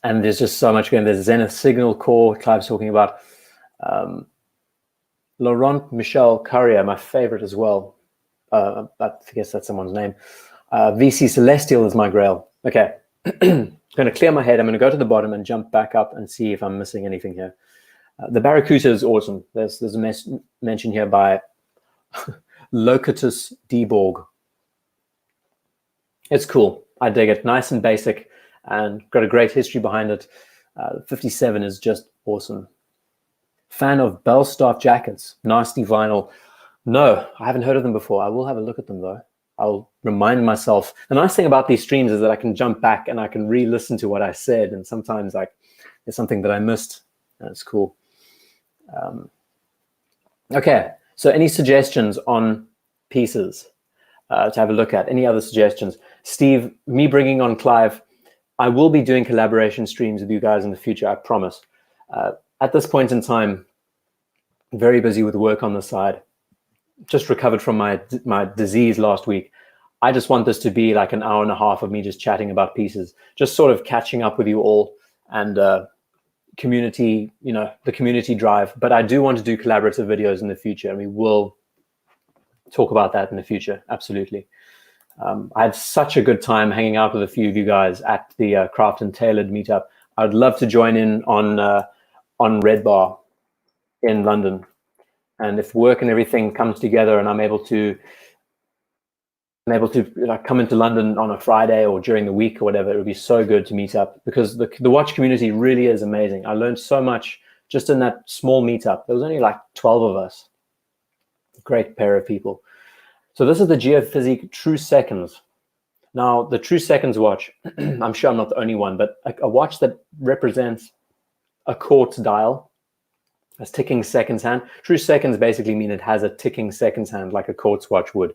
there's just so much going. There's Zenith Signal Core, Clive's talking about. Laurent Michel Carrier, my favorite as well. I guess that's someone's name. VC Celestial is my grail. Okay, I'm going to clear my head. I'm going to go to the bottom and jump back up and see if I'm missing anything here. The Barracuda is awesome. There's a mention here by Locatus Deborg. It's cool. I dig it. Nice and basic and got a great history behind it. 57 is just awesome. Fan of Bellstaff jackets. Nasty vinyl. No, I haven't heard of them before. I will have a look at them though. I'll remind myself. The nice thing about these streams is that I can jump back and I can re-listen to what I said. And sometimes there's something that I missed. That's cool. Okay, so any suggestions on pieces to have a look at? Any other suggestions? Steve, me bringing on Clive, I will be doing collaboration streams with you guys in the future, I promise. At this point in time, very busy with work on the side. just recovered from my disease last week. I just want this to be like an hour and a half of me just chatting about pieces, just sort of catching up with you all, and community, you know, the community drive. But I do want to do collaborative videos in the future, and we will talk about that in the future. Absolutely. I had such a good time hanging out with a few of you guys at the Craft and Tailored meetup. I'd love to join in on Red Bar in London. And if work and everything comes together and I'm able to like come into London on a Friday or during the week or whatever, it would be so good to meet up, because the watch community really is amazing. I learned so much just in that small meetup. There was only like 12 of us. Great pair of people. So this is the Geophysique True Seconds. Now, the True Seconds watch, I'm sure I'm not the only one, but a watch that represents a quartz dial, a ticking seconds hand. True Seconds basically mean it has a ticking seconds hand like a quartz watch would.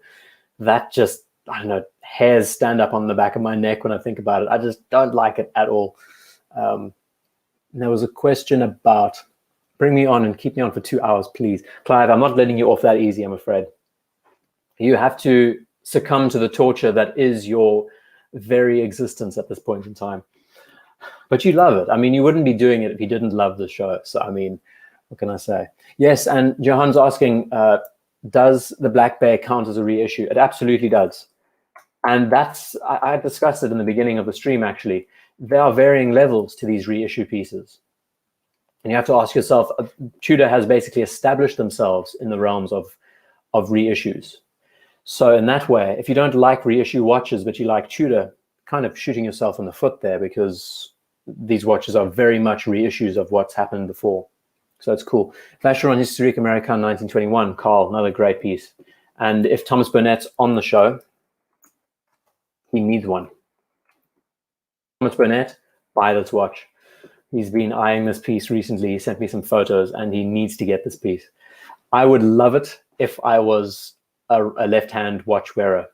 That just, I don't know, hairs stand up on the back of my neck when I think about it. I just don't like it at all. There was a question about, bring me on and keep me on for 2 hours, please. Clive, I'm not letting you off that easy, I'm afraid. You have to succumb to the torture that is your very existence at this point in time. But you love it. I mean, you wouldn't be doing it if you didn't love the show. So, I mean, what can I say? Yes, and Johan's asking, does the Black Bear count as a reissue? It absolutely does. And that's, I discussed it in the beginning of the stream, actually. There are varying levels to these reissue pieces. And you have to ask yourself, Tudor has basically established themselves in the realms of reissues. So in that way, if you don't like reissue watches, but you like Tudor, kind of shooting yourself in the foot there, because these watches are very much reissues of what's happened before. So it's cool. Vacheron Historique Americain 1921, Carl, another great piece. And if Thomas Burnett's on the show, he needs one. Thomas Burnett, buy this watch. He's been eyeing this piece recently. He sent me some photos, and he needs to get this piece. I would love it if I was a left-hand watch wearer.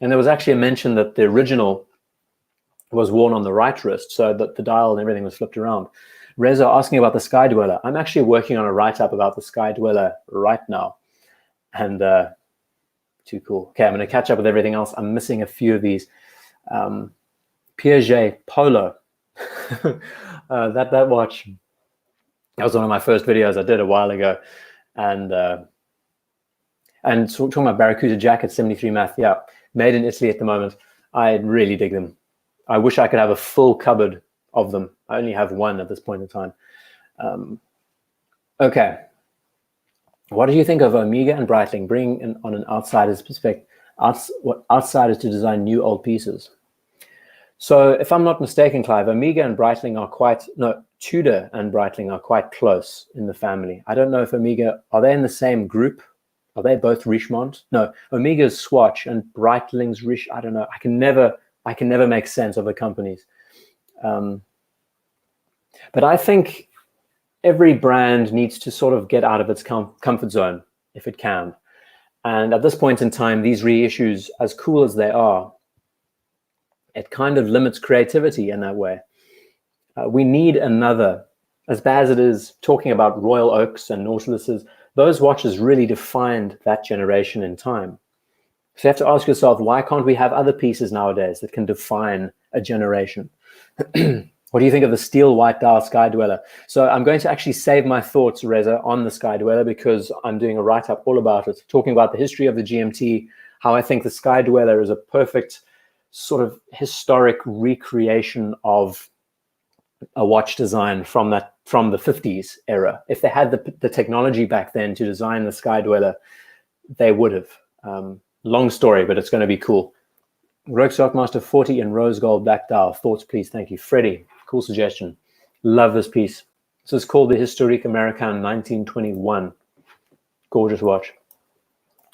And there was actually a mention that the original was worn on the right wrist, so that the dial and everything was flipped around. Reza asking about the Sea-Dweller. I'm actually working on a write-up about the Sea-Dweller right now. And too cool. Okay, I'm going to catch up with everything else. I'm missing a few of these. Piaget Polo. that watch, that was one of my first videos I did a while ago. And so talking about Barracuda jacket, 73 math, yeah, made in Italy at the moment. I really dig them. I wish I could have a full cupboard of them. I only have one at this point in time. Okay. What do you think of Omega and Breitling bringing in on an outsider's perspective, outsiders to design new old pieces? So if I'm not mistaken, Clive, Omega and Breitling are quite, no, Tudor and Breitling are quite close in the family. I don't know if Omega, are they in the same group? Are they both Richemont? No, Omega's Swatch and Breitling's Rich. I don't know. I can never make sense of the companies. But I think every brand needs to sort of get out of its comfort zone if it can. And at this point in time, these reissues, as cool as they are, it kind of limits creativity in that way. We need another, as bad as it is talking about Royal Oaks and Nautiluses, those watches really defined that generation in time. So you have to ask yourself, why can't we have other pieces nowadays that can define a generation? What do you think of the steel white dial Sea-Dweller? So I'm going to actually save my thoughts, Reza, on the Sea-Dweller, because I'm doing a write-up all about it, talking about the history of the GMT, how I think the Sea-Dweller is a perfect sort of historic recreation of a watch design from the 50s era. If they had the technology back then to design the Sea-Dweller, they would have. Long story, but it's going to be cool. Rolex Yachtmaster 40 in rose gold black dial. Thoughts, please. Thank you. Freddie, cool suggestion. Love this piece. This is called the Historique Americain 1921. Gorgeous watch.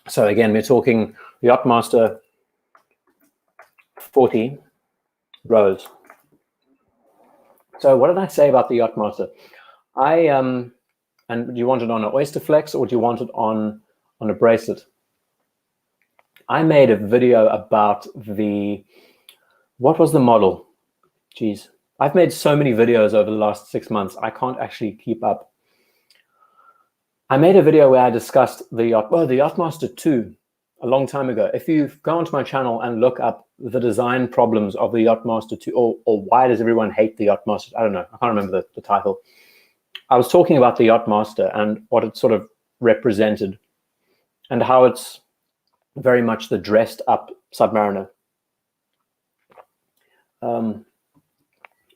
So again, we're talking Yachtmaster 40 rose. So what did I say about the Yachtmaster? And do you want it on an Oysterflex or do you want it on a bracelet? I made a video about what was the model? Geez, I've made so many videos over the last 6 months. I can't actually keep up. I made a video where I discussed the Yachtmaster 2 a long time ago. If you go onto my channel and look up the design problems of the Yachtmaster 2, or why does everyone hate the Yachtmaster? I don't know. I can't remember the title. I was talking about the Yachtmaster and what it sort of represented and how it's very much the dressed up Submariner.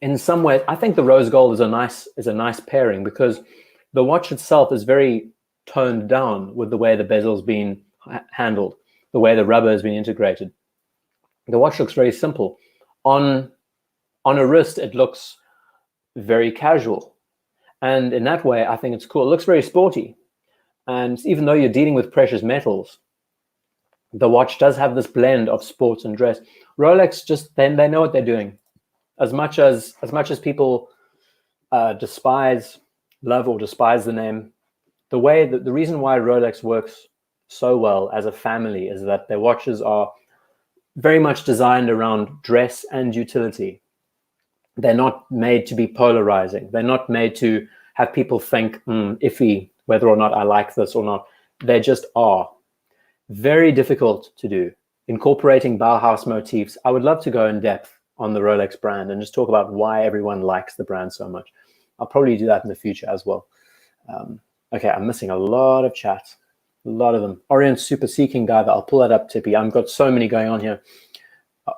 In some ways, I think the rose gold is a nice pairing because the watch itself is very toned down with the way the bezel's been handled, the way the rubber has been integrated. The watch looks very simple. On a wrist, it looks very casual. And in that way, I think it's cool. It looks very sporty. And even though you're dealing with precious metals, the watch does have this blend of sports and dress. Rolex just, they know what they're doing. As much as people love or despise the name, the reason why Rolex works so well as a family is that their watches are very much designed around dress and utility. They're not made to be polarizing. They're not made to have people think iffy whether or not I like this or not. They just are. Very difficult to do. Incorporating Bauhaus motifs. I would love to go in depth on the Rolex brand and just talk about why everyone likes the brand so much. I'll probably do that in the future as well. Okay, I'm missing a lot of chat. A lot of them. Orient Super Seeking Diver. I'll pull that up, Tippy. I've got so many going on here.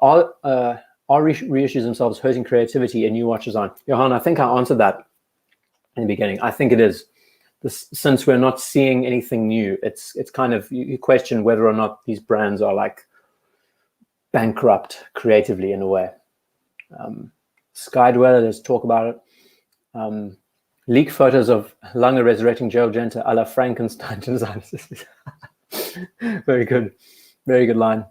Are reissues themselves hurting creativity in new watch design? Johan, I think I answered that in the beginning. I think it is. Since we're not seeing anything new, it's kind of, you question whether or not these brands are like bankrupt creatively in a way. Sea-Dweller, let's talk about it. Leak photos of Lange resurrecting Jaeger-LeCoultre a la Frankenstein design. Very good. Very good line.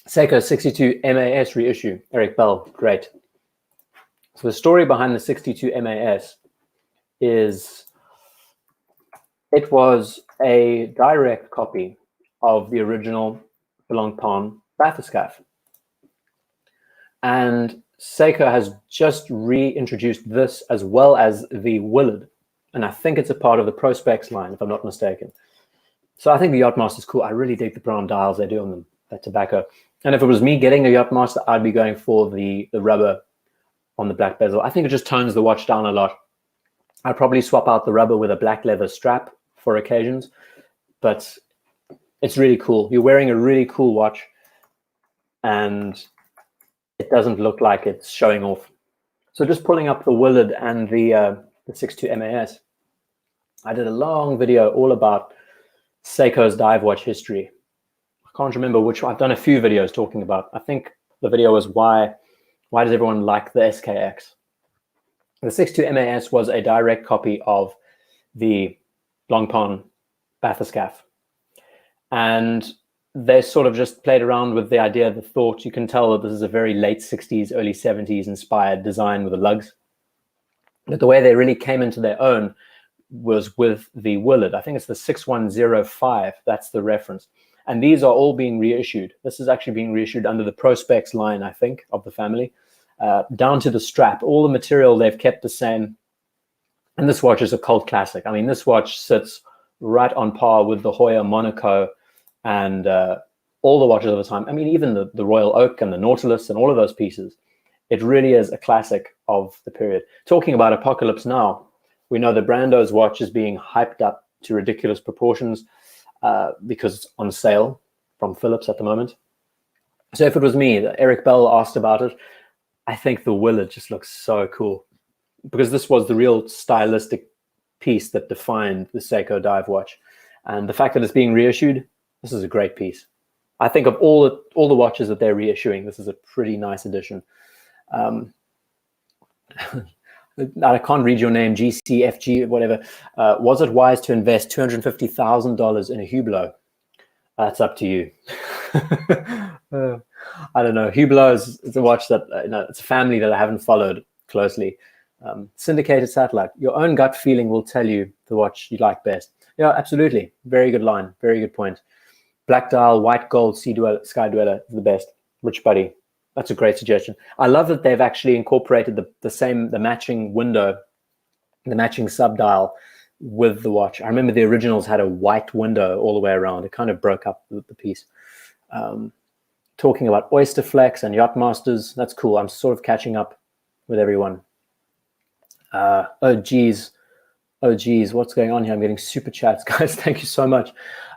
Seiko 62 MAS reissue. Eric Bell, great. So the story behind the 62 MAS is it was a direct copy of the original Blancpain bathyscaphe. And Seiko has just reintroduced this as well as the Willard. And I think it's a part of the Prospex line, if I'm not mistaken. So I think the Yachtmaster is cool. I really dig the brown dials they do on them, that tobacco. And if it was me getting a Yachtmaster, I'd be going for the rubber on the black bezel. I think it just tones the watch down a lot. I'd probably swap out the rubber with a black leather strap for occasions, but it's really cool. You're wearing a really cool watch and it doesn't look like it's showing off. So just pulling up the Willard and the 62 MAS, I did a long video all about Seiko's dive watch history. I can't remember which one. I've done a few videos talking about. I think the video was why does everyone like the SKX? The 62 MAS was a direct copy of the Blancpain bathyscaphe. And they sort of just played around with the idea, the thought. You can tell that this is a very late 60s, early 70s inspired design with the lugs. But the way they really came into their own was with the Willard. I think it's the 6105. That's the reference. And these are all being reissued. This is actually being reissued under the Prospex line, I think, of the family, down to the strap. All the material they've kept the same. And this watch is a cult classic. I mean, this watch sits right on par with the Hoya Monaco and all the watches of the time. I mean, even the Royal Oak and the Nautilus and all of those pieces. It really is a classic of the period. Talking about Apocalypse Now, we know the Brando's watch is being hyped up to ridiculous proportions because it's on sale from Philips at the moment. So if it was me, Eric Bell asked about it, I think the Willard just looks so cool because this was the real stylistic piece that defined the Seiko dive watch. And the fact that it's being reissued, this is a great piece. I think of all the watches that they're reissuing, this is a pretty nice addition. I can't read your name, GCFG, whatever. Was it wise to invest $250,000 in a Hublot? That's up to you. I don't know. Hublot is a watch that, it's a family that I haven't followed closely. Syndicated satellite. Your own gut feeling will tell you the watch you like best. Yeah, absolutely. Very good line. Very good point. Black dial, white gold, Sea-Dweller is the best. Rich Buddy. That's a great suggestion. I love that they've actually incorporated the matching window, the matching sub dial with the watch. I remember the originals had a white window all the way around. It kind of broke up the piece. Talking about Oysterflex and Yachtmasters. That's cool. I'm sort of catching up with everyone. Oh geez, what's going on here? I'm getting super chats, guys. Thank you so much.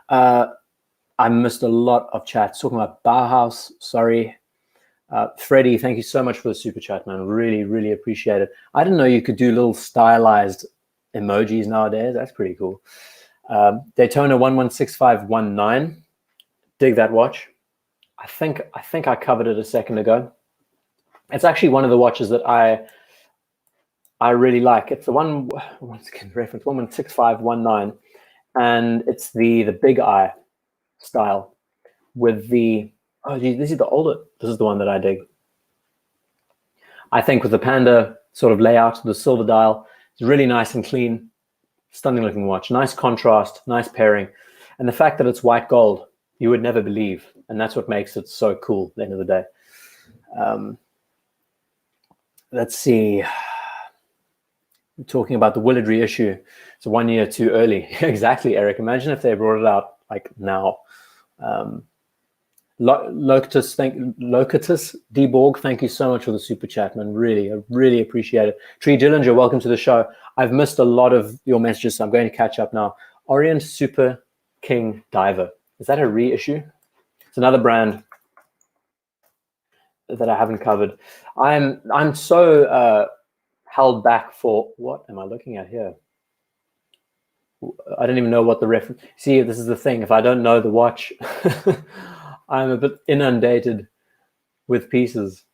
I missed a lot of chats. Talking about Bauhaus, sorry. Freddie, thank you so much for the super chat, man. Really, really appreciate it. I didn't know you could do little stylized emojis nowadays. That's pretty cool. Daytona 116519. Dig that watch. I think I covered it a second ago. It's actually one of the watches that I really like. It's the one, once again, reference 116519, and it's the big eye style with the, oh geez, this is the older, this is the one that I dig. I think with the panda sort of layout, the silver dial, it's really nice and clean, stunning looking watch, nice contrast, nice pairing, and the fact that it's white gold, you would never believe, and that's what makes it so cool at the end of the day. Let's see. We're talking about the Willard reissue. It's 1 year too early. Exactly, Eric. Imagine if they brought it out like now. Locatus D. Borg, thank you so much for the super chat, man. Really, I really appreciate it. Tree Dillinger, welcome to the show. I've missed a lot of your messages, so I'm going to catch up now. Orient Super King Diver. Is that a reissue? It's another brand that I haven't covered. I'm so held back for, what am I looking at here? I don't even know what the reference. See, this is the thing. If I don't know the watch, I'm a bit inundated with pieces.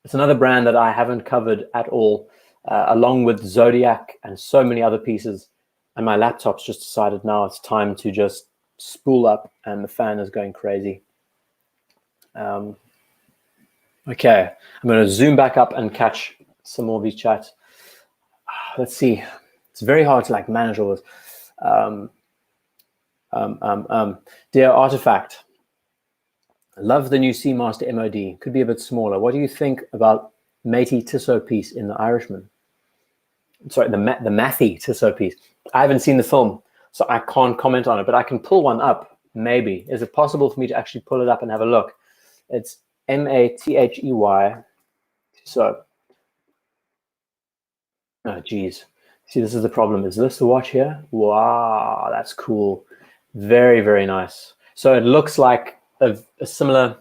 It's another brand that I haven't covered at all, along with Zodiac and so many other pieces. And my laptop's just decided now it's time to just spool up, and the fan is going crazy. Okay, I'm going to zoom back up and catch some more of these chats. Let's see. It's very hard to like manage all this. Dear Artifact, I love the new Seamaster MOD. Could be a bit smaller. What do you think about Matey Tissot piece in The Irishman? Sorry, the Mathy Tissot piece. I haven't seen the film, so I can't comment on it, but I can pull one up, maybe. Is it possible for me to actually pull it up and have a look? It's M-A-T-H-E-Y. So, oh, geez. See, this is the problem. Is this the watch here? Wow, that's cool. Very, very nice. So it looks like a similar...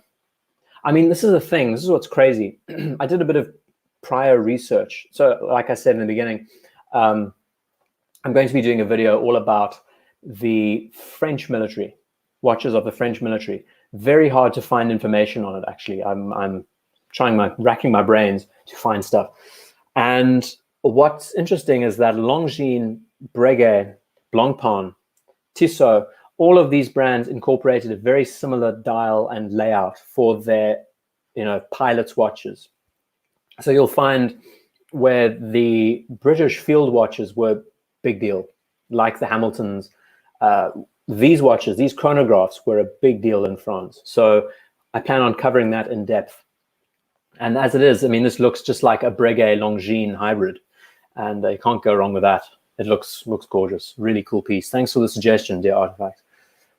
I mean, this is the thing. This is what's crazy. I did a bit of prior research. So like I said in the beginning, I'm going to be doing a video all about the French military, watches of the French military. Very hard to find information on it, actually. I'm racking my brains to find stuff. And what's interesting is that Longines, Breguet, Blancpain, Tissot, all of these brands incorporated a very similar dial and layout for their, pilots' watches. So you'll find where the British field watches were big deal, like the Hamiltons. These watches, these chronographs, were a big deal in France. So I plan on covering that in depth. And as it is, I mean, this looks just like a Breguet Longines hybrid, and you can't go wrong with that. It looks gorgeous. Really cool piece. Thanks for the suggestion, dear Artifact.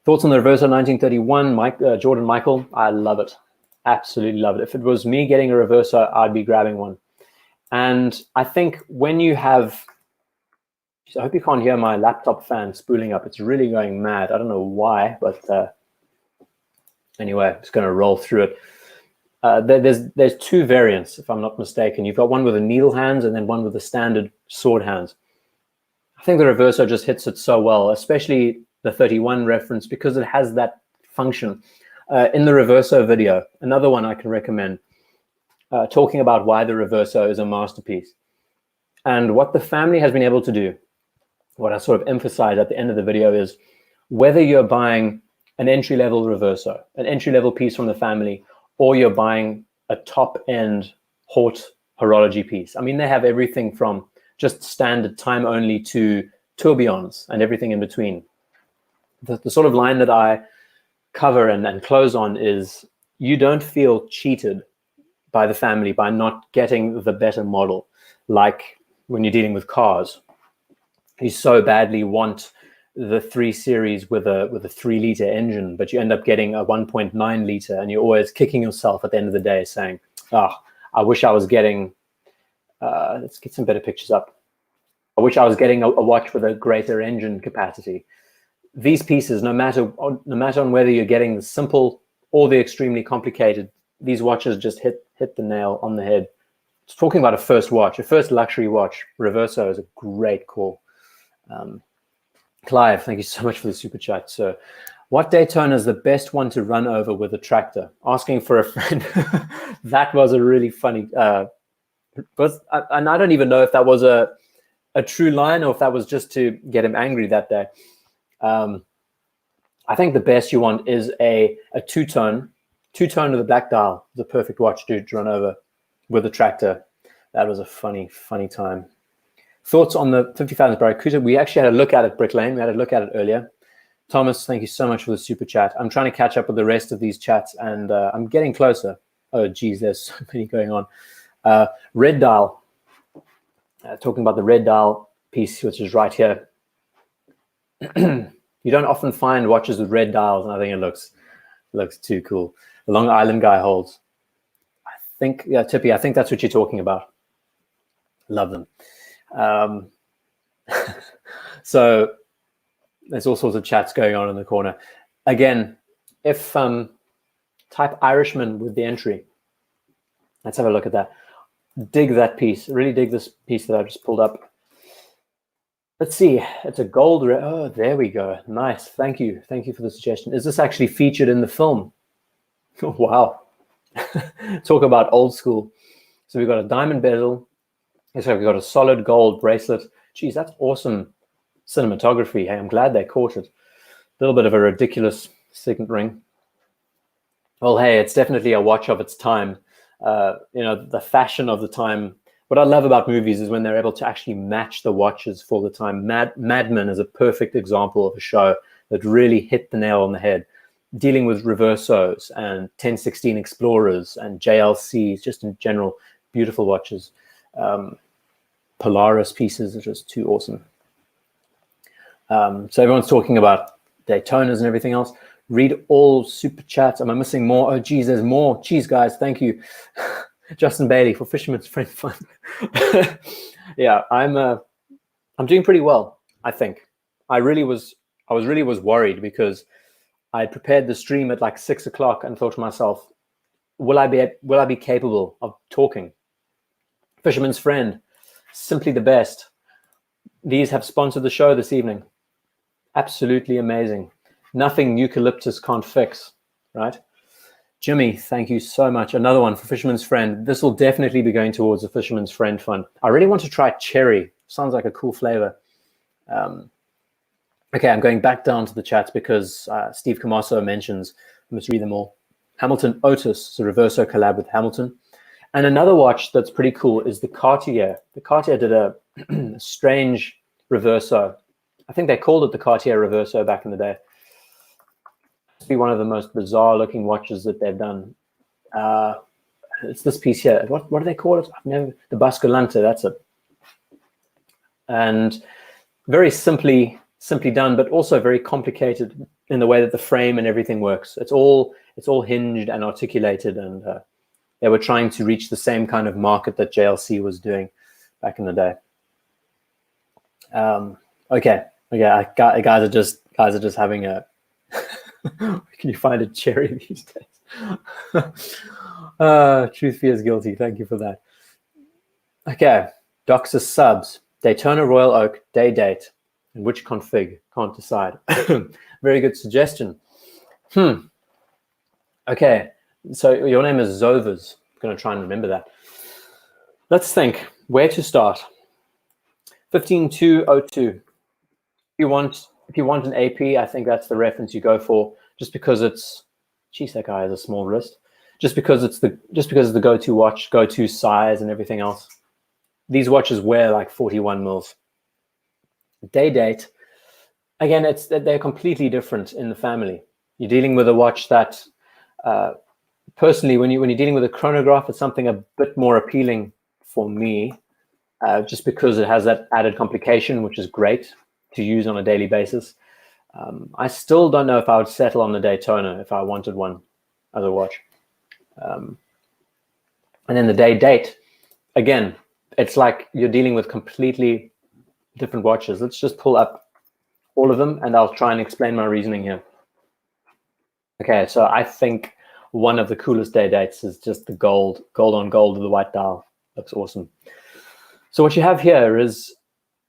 Thoughts on the Reverso 1931, Jordan Michael? I love it. Absolutely love it. If it was me getting a Reverso, I'd be grabbing one. And I think when you have... I hope you can't hear my laptop fan spooling up. It's really going mad. I don't know why, but anyway, I'm just going to roll through it. There's two variants, if I'm not mistaken. You've got one with the needle hands and then one with the standard sword hands. I think the Reverso just hits it so well, especially the 31 reference, because it has that function. In the Reverso video, another one I can recommend, talking about why the Reverso is a masterpiece. And what the family has been able to do, what I sort of emphasize at the end of the video, is whether you're buying an entry-level Reverso, an entry-level piece from the family, or you're buying a top-end Haute horology piece. I mean, they have everything from just standard time only to tourbillons and everything in between. The sort of line that I cover and close on is you don't feel cheated by the family by not getting the better model, like when you're dealing with cars. you so badly want the 3 Series with a 3-liter engine, but you end up getting a 1.9 liter, and you're always kicking yourself at the end of the day saying, oh, I wish I was getting, let's get some better pictures up. I wish I was getting a watch with a greater engine capacity. These pieces, no matter on whether you're getting the simple or the extremely complicated, these watches just hit the nail on the head. Just talking about a first watch, a first luxury watch, Reverso is a great call. Clive, thank you so much for the super chat. So, what Daytona is the best one to run over with a tractor? Asking for a friend. That was a really funny. And I don't even know if that was a true line or if that was just to get him angry that day. I think the best you want is a two-tone with a black dial. The perfect watch to run over with a tractor. That was a funny time. Thoughts on the 50,000 Barracuda? We actually had a look at it, Brick Lane. We had a look at it earlier. Thomas, thank you so much for the super chat. I'm trying to catch up with the rest of these chats, and I'm getting closer. Oh, geez, there's so many going on. Red dial. Talking about the red dial piece, which is right here. You don't often find watches with red dials, and I think it looks too cool. The Long Island guy holds. I think, yeah, Tippy, I think that's what you're talking about. Love them. So there's all sorts of chats going on in the corner. Again, if type Irishman with the entry. Let's have a look at that. Dig that piece. Really dig this piece that I just pulled up. Let's see. It's a gold. Oh, there we go. Nice. Thank you. Thank you for the suggestion. Is this actually featured in the film? Oh, wow. Talk about old school. So we've got a diamond bezel. So we've got a solid gold bracelet. Geez, that's awesome cinematography. Hey, I'm glad they caught it. A little bit of a ridiculous signet ring. Well, hey, it's definitely a watch of its time. You know, the fashion of the time. What I love about movies is when they're able to actually match the watches for the time. Mad Men is a perfect example of a show that really hit the nail on the head. Dealing with Reversos and 1016 Explorers and JLCs, just in general, beautiful watches. Polaris pieces are just too awesome. So everyone's talking about Daytonas and everything else. Read all super chats. Am I missing more? Oh, geez, there's more. Geez, guys, thank you. Justin Bailey for Fisherman's Friend Fund. Yeah, I'm doing pretty well, I think. I was really worried because I prepared the stream at like 6 o'clock and thought to myself, will I be capable of talking? Fisherman's Friend, simply the best. These have sponsored the show this evening. Absolutely amazing. Nothing eucalyptus can't fix, right? Jimmy, thank you so much. Another one for Fisherman's Friend. This will definitely be going towards the Fisherman's Friend Fund. I really want to try cherry. Sounds like a cool flavor. Okay, I'm going back down to the chats because Steve Camasso mentions, I must read them all. Hamilton Otis, it's a Reverso collab with Hamilton. And another watch that's pretty cool is the Cartier. The Cartier did a strange Reverso. I think they called it the Cartier Reverso back in the day. It's be one of the most bizarre looking watches that they've done. It's this piece here. What do they call it? The Basculante, that's it. And very simply done, but also very complicated in the way that the frame and everything works. It's all hinged and articulated, and they were trying to reach the same kind of market that JLC was doing back in the day. Okay, guys are just having a. Can you find a cherry these days? Truth fears guilty. Thank you for that. Okay, Doxa Subs, Daytona Royal Oak, day date, and which config? Can't decide. Very good suggestion. Okay, so your name is Zovers. I'm going to try and remember that. Let's think where to start. 15202. If you want an AP, I think that's the reference you go for. Just because it's, geez, that guy has a small wrist. Just because it's the go-to watch, go-to size, and everything else. These watches wear like 41 mils. Day date, again, they're completely different in the family. You're dealing with a watch that, personally, when you're dealing with a chronograph, it's something a bit more appealing for me. just because it has that added complication, which is great to use on a daily basis. I still don't know if I would settle on the Daytona if I wanted one as a watch. And then the day date, again, it's like you're dealing with completely different watches. Let's just pull up all of them and I'll try and explain my reasoning here. Okay, so I think one of the coolest day dates is just the gold on gold of the white dial. Looks awesome. So what you have here is,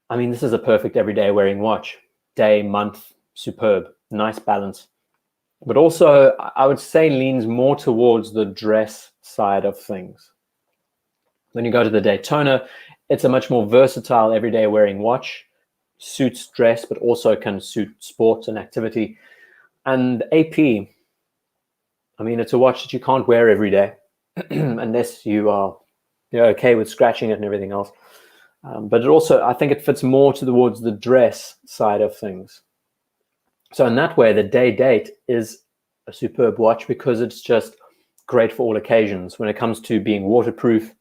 I mean, this is a perfect everyday wearing watch. Day, month, superb, nice balance. But also, I would say leans more towards the dress side of things. When you go to the Daytona, it's a much more versatile everyday wearing watch. Suits dress, but also can suit sports and activity. And AP, I mean, it's a watch that you can't wear every day unless you're okay with scratching it and everything else. But it also, I think it fits more towards the dress side of things. So in that way, the day date is a superb watch because it's just great for all occasions. When it comes to being waterproof,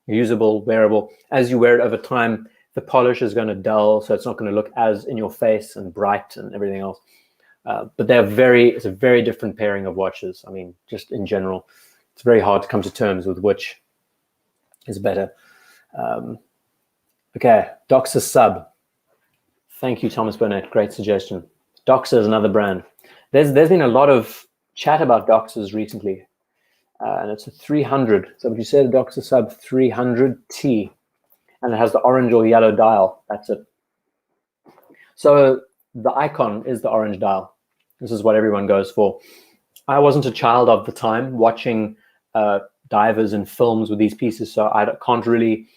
usable, wearable, as you wear it over time, the polish is going to dull, so it's not going to look as in your face and bright and everything else. But it's a very different pairing of watches. I mean, just in general, it's very hard to come to terms with which is better. Okay, Doxa Sub. Thank you, Thomas Burnett. Great suggestion. Doxa is another brand. There's been a lot of chat about Doxas recently, and it's a 300. So would you say the Doxa Sub 300T, and it has the orange or yellow dial. That's it. So the icon is the orange dial. This is what everyone goes for. I wasn't a child of the time watching divers and films with these pieces, so I can't really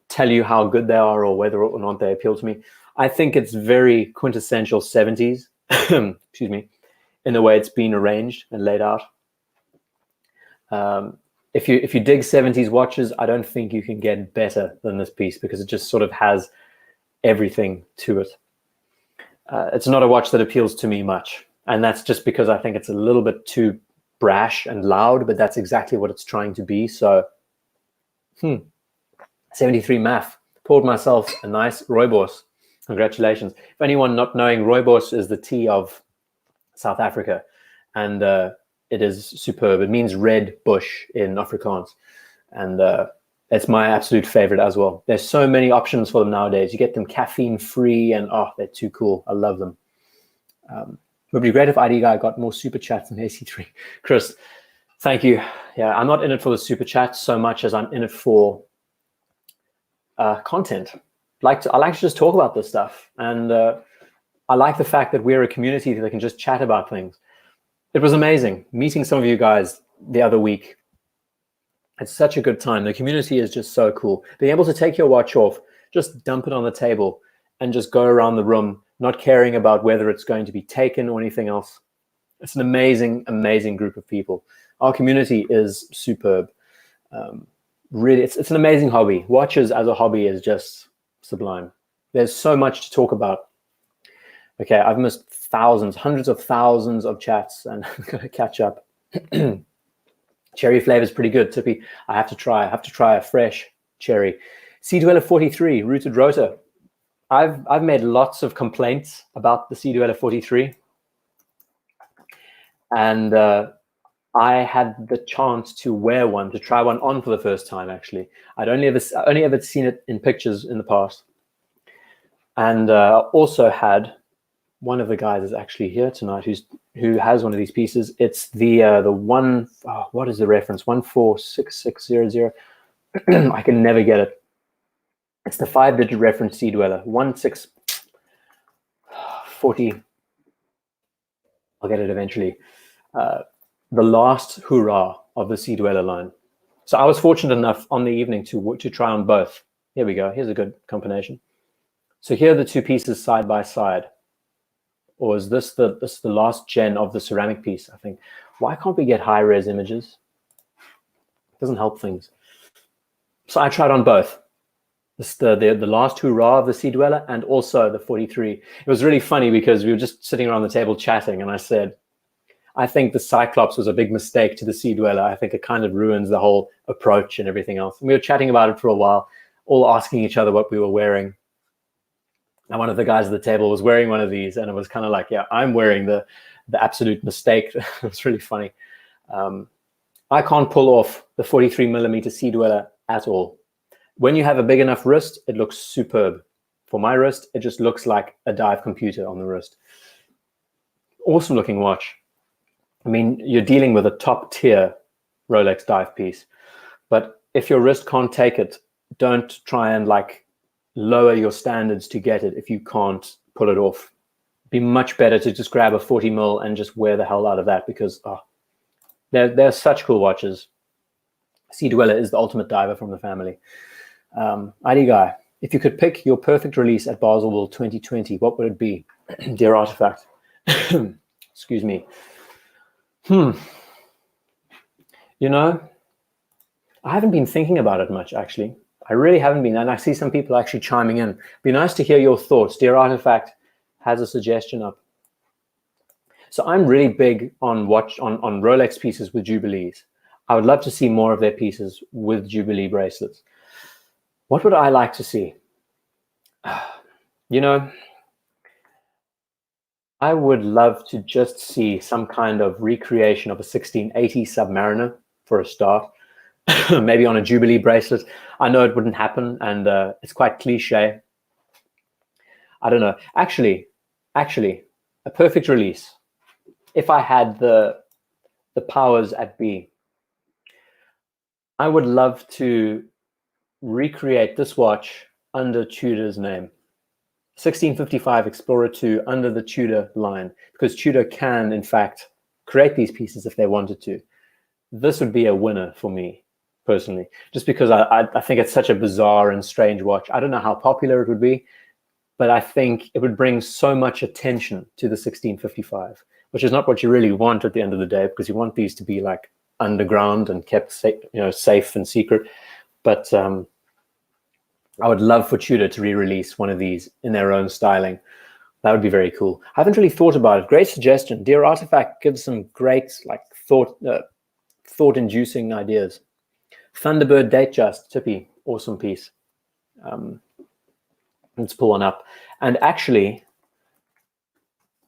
tell you how good they are or whether or not they appeal to me. I think it's very quintessential 70s, excuse me, in the way it's been arranged and laid out. If you dig 70s watches, I don't think you can get better than this piece because it just sort of has everything to it. It's not a watch that appeals to me much, and that's just because I think it's a little bit too brash and loud, but that's exactly what it's trying to be. So 73 MAF. Poured myself a nice rooibos. Congratulations. If anyone not knowing, rooibos is the tea of South Africa, and it is superb. It means red bush in Afrikaans, and it's my absolute favorite as well. There's so many options for them nowadays. You get them caffeine free, and they're too cool. I love them. It would be great if IDGuy got more super chats than AC3. Chris, thank you. Yeah, I'm not in it for the super chats so much as I'm in it for content. I like to just talk about this stuff, and I like the fact that we're a community that can just chat about things. It was amazing meeting some of you guys the other week. It's such a good time. The community is just so cool. Being able to take your watch off, just dump it on the table, and just go around the room, not caring about whether it's going to be taken or anything else. It's an amazing, amazing group of people. Our community is superb. Really, it's an amazing hobby. Watches as a hobby is just sublime. There's so much to talk about. Okay, I've missed thousands, hundreds of thousands of chats, and I'm going to catch up. Cherry flavor is pretty good, Tippy. I have to try a fresh cherry. Sea-Dweller 43, rooted rotor. I've made lots of complaints about the Sea-Dweller 43, and I had the chance to wear one, to try one on for the first time. Actually, I'd only ever seen it in pictures in the past, and also had one of the guys is actually here tonight who has one of these pieces. It's the one. Oh, what is the reference? 146600. I can never get it. It's the 5-digit reference Sea-Dweller 1640. I'll get it eventually. The last hurrah of the Sea-Dweller line. So I was fortunate enough on the evening to try on both. Here we go. Here's a good combination. So here are the two pieces side by side. Or is this the last gen of the ceramic piece? I think. Why can't we get high-res images? It doesn't help things. So I tried on both. This the last hurrah of the Sea-Dweller and also the 43. It was really funny because we were just sitting around the table chatting, and I said, I think the Cyclops was a big mistake to the Sea-Dweller. I think it kind of ruins the whole approach and everything else. And we were chatting about it for a while. all asking each other what we were wearing. And one of the guys at the table was wearing one of these, and it was kind of like, yeah, I'm wearing the absolute mistake. It was really funny. I can't pull off the 43mm Sea-Dweller at all. When you have a big enough wrist, it looks superb. For my wrist, it just looks like a dive computer on the wrist. Awesome looking watch. I mean, you're dealing with a top tier Rolex dive piece, but if your wrist can't take it, don't try and like lower your standards to get it if you can't pull it off. Be much better to just grab a 40mm and just wear the hell out of that, because they're such cool watches. Sea-Dweller is the ultimate diver from the family. IDGuy, if you could pick your perfect release at Baselworld 2020, what would it be? Dear Artifact. Excuse me. You know, I haven't been thinking about it much, actually. I really haven't been, and I see some people actually chiming in. Be nice to hear your thoughts. Dear Artifact has a suggestion up. So I'm really big on Rolex pieces with Jubilees. I would love to see more of their pieces with Jubilee bracelets. What would I like to see? You know, I would love to just see some kind of recreation of a 1680 Submariner for a start. Maybe on a Jubilee bracelet. I know it wouldn't happen, and it's quite cliche. I don't know. Actually, a perfect release. If I had the powers at B, I would love to recreate this watch under Tudor's name. 1655 Explorer 2 under the Tudor line, because Tudor can, in fact, create these pieces if they wanted to. This would be a winner for me, personally, just because I think it's such a bizarre and strange watch. I don't know how popular it would be, but I think it would bring so much attention to the 1655, which is not what you really want at the end of the day, because you want these to be like underground and kept safe, safe and secret. But I would love for Tudor to re-release one of these in their own styling. That would be very cool. I haven't really thought about it. Great suggestion. Dear Artifact gives some great thought-inducing ideas. Thunderbird Datejust, Tippy, awesome piece. Let's pull one up. And actually,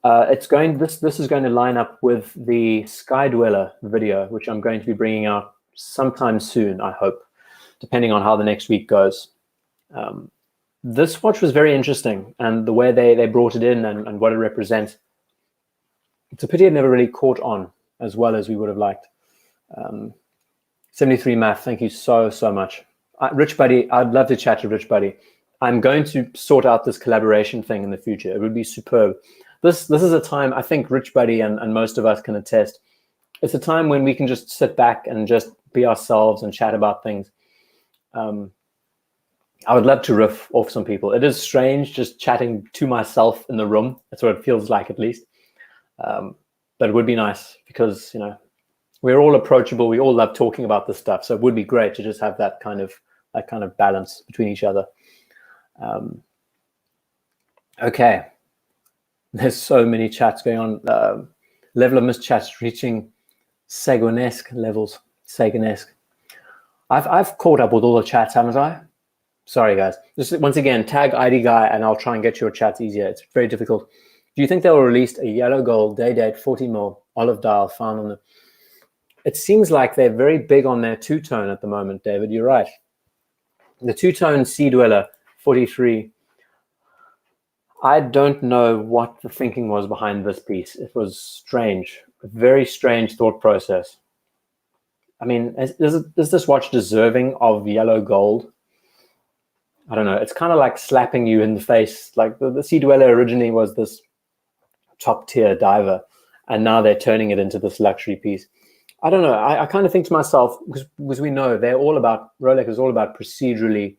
this is going to line up with the Skydweller video, which I'm going to be bringing out sometime soon, I hope, depending on how the next week goes. This watch was very interesting, and the way they brought it in and what it represents. It's a pity it never really caught on as well as we would have liked. 73 Math, thank you so much. Rich Buddy, I'd love to chat to Rich Buddy. I'm going to sort out this collaboration thing in the future. It would be superb. This is a time, I think Rich Buddy and most of us can attest. It's a time when we can just sit back and just be ourselves and chat about things. I would love to riff off some people. It is strange just chatting to myself in the room. That's what it feels like, at least. But it would be nice because, we're all approachable. We all love talking about this stuff. So it would be great to just have that kind of balance between each other. Okay. There's so many chats going on. Level of mischats reaching Sagonesque levels. Sagonesque. I've caught up with all the chats, haven't I? Sorry, guys. Just once again, tag IDGuy and I'll try and get your chats easier. It's very difficult. Do you think they'll release a yellow gold day-date 40mm olive dial found on the... It seems like they're very big on their two-tone at the moment, David. You're right. The two-tone Sea-Dweller 43. I don't know what the thinking was behind this piece. It was strange. A very strange thought process. I mean, is this watch deserving of yellow gold? I don't know. It's kind of like slapping you in the face. Like the Sea-Dweller originally was this top-tier diver, and now they're turning it into this luxury piece. I don't know. I kind of think to myself, because we know Rolex is all about procedurally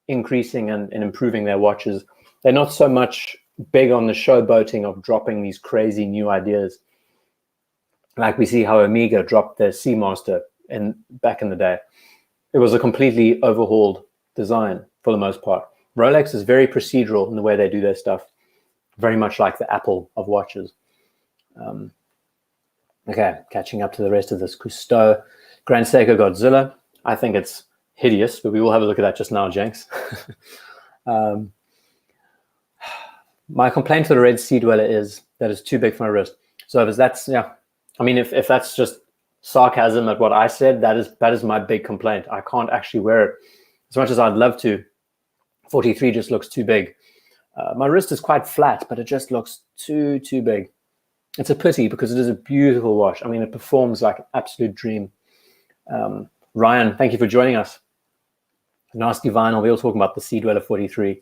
increasing and improving their watches. They're not so much big on the showboating of dropping these crazy new ideas. Like we see how Omega dropped their Seamaster back in the day. It was a completely overhauled design for the most part. Rolex is very procedural in the way they do their stuff, very much like the Apple of watches. Okay, catching up to the rest of this. Cousteau, Grand Seiko Godzilla. I think it's hideous, but we will have a look at that just now, Jenks. My complaint to the red Sea-Dweller is that it's too big for my wrist. So if that's, yeah, I mean, if that's just sarcasm at what I said, that is my big complaint. I can't actually wear it as much as I'd love to. 43 just looks too big. My wrist is quite flat, but it just looks too big. It's a pity because it is a beautiful watch. I mean, it performs like an absolute dream. Ryan, thank you for joining us. Nasty Vinyl, we were talking about the Sea-Dweller 43.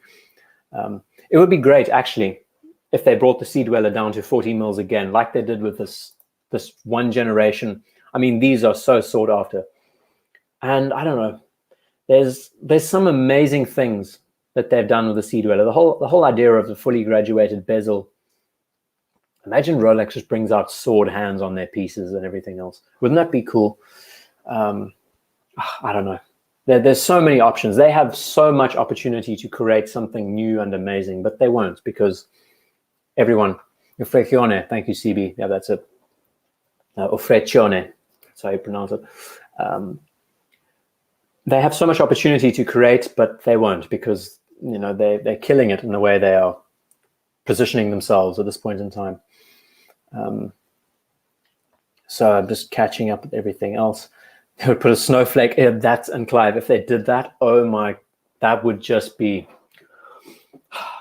It would be great, actually, if they brought the Sea-Dweller down to 40 mils again, like they did with this one generation. I mean, these are so sought after. And I don't know, there's some amazing things that they've done with the Sea-Dweller. The whole idea of the fully graduated bezel. Imagine Rolex just brings out sword hands on their pieces and everything else. Wouldn't that be cool? I don't know. There's so many options. They have so much opportunity to create something new and amazing, but they won't because everyone, Vacheron, thank you, CB. Yeah, that's it. Vacheron, that's how you pronounce it. They have so much opportunity to create, but they won't because, you know, they're killing it in the way they are positioning themselves at this point in time. So I'm just catching up with everything else. They would put a snowflake, that and Clive, if they did that, oh my, that would just be,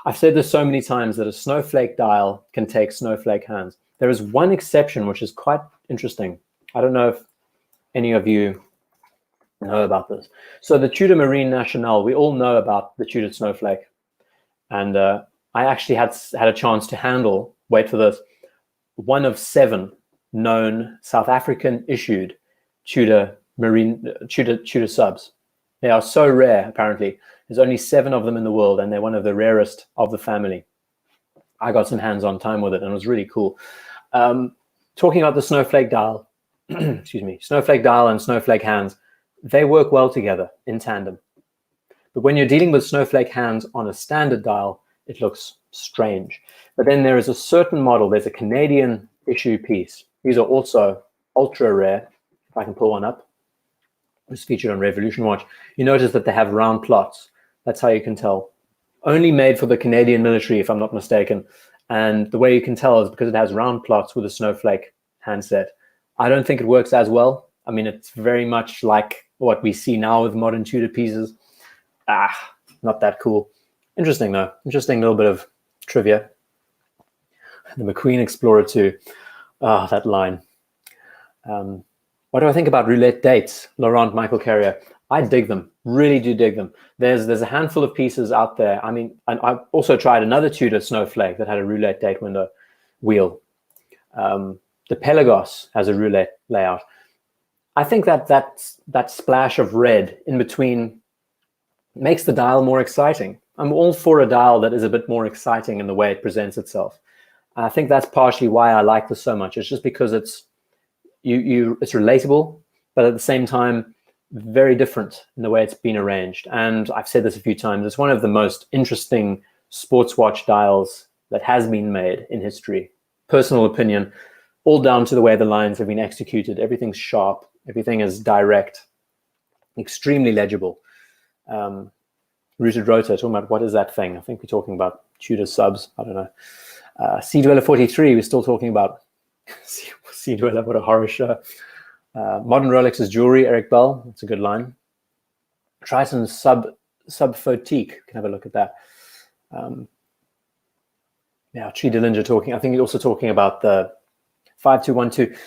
I've said this so many times that a snowflake dial can take snowflake hands. There is one exception, which is quite interesting. I don't know if any of you know about this. So the Tudor Marine Nationale, we all know about the Tudor snowflake. And I actually had a chance to handle, wait for this, one of 7 known South African issued Tudor subs. They are so rare, apparently. There's only 7 of them in the world, and they're one of the rarest of the family. I got some hands-on time with it, and it was really cool. Talking about the snowflake dial, excuse me, snowflake dial and snowflake hands, they work well together in tandem. But when you're dealing with snowflake hands on a standard dial, it looks strange. But then there is a certain model, there's a Canadian issue piece. These are also ultra rare. If I can pull one up, it's featured on Revolution Watch. You notice that they have round plots. That's how you can tell. Only made for the Canadian military, if I'm not mistaken. And the way you can tell is because it has round plots with a snowflake handset. I don't think it works as well. I mean, it's very much like what we see now with modern Tudor pieces. Not that cool. Interesting, though. Interesting little bit of trivia. The McQueen Explorer 2. That line. What do I think about roulette dates? Laurent Michael Carrier. I dig them. Really do dig them. There's a handful of pieces out there. I mean, and I've also tried another Tudor snowflake that had a roulette date window wheel. The Pelagos has a roulette layout. I think that splash of red in between makes the dial more exciting. I'm all for a dial that is a bit more exciting in the way it presents itself. I think that's partially why I like this so much. It's just because it's relatable, but at the same time, very different in the way it's been arranged. And I've said this a few times, it's one of the most interesting sports watch dials that has been made in history. Personal opinion, all down to the way the lines have been executed. Everything's sharp, everything is direct, extremely legible. Rooted rotor, talking about what is that thing? I think we're talking about Tudor subs. I don't know. Sea-Dweller 43, we're still talking about Sea-Dweller, what a horror show. Modern Rolex's jewelry, Eric Bell, that's a good line. Triton Sub Photique, can have a look at that. Yeah, Chi Dillinger talking, I think he's also talking about the 5212.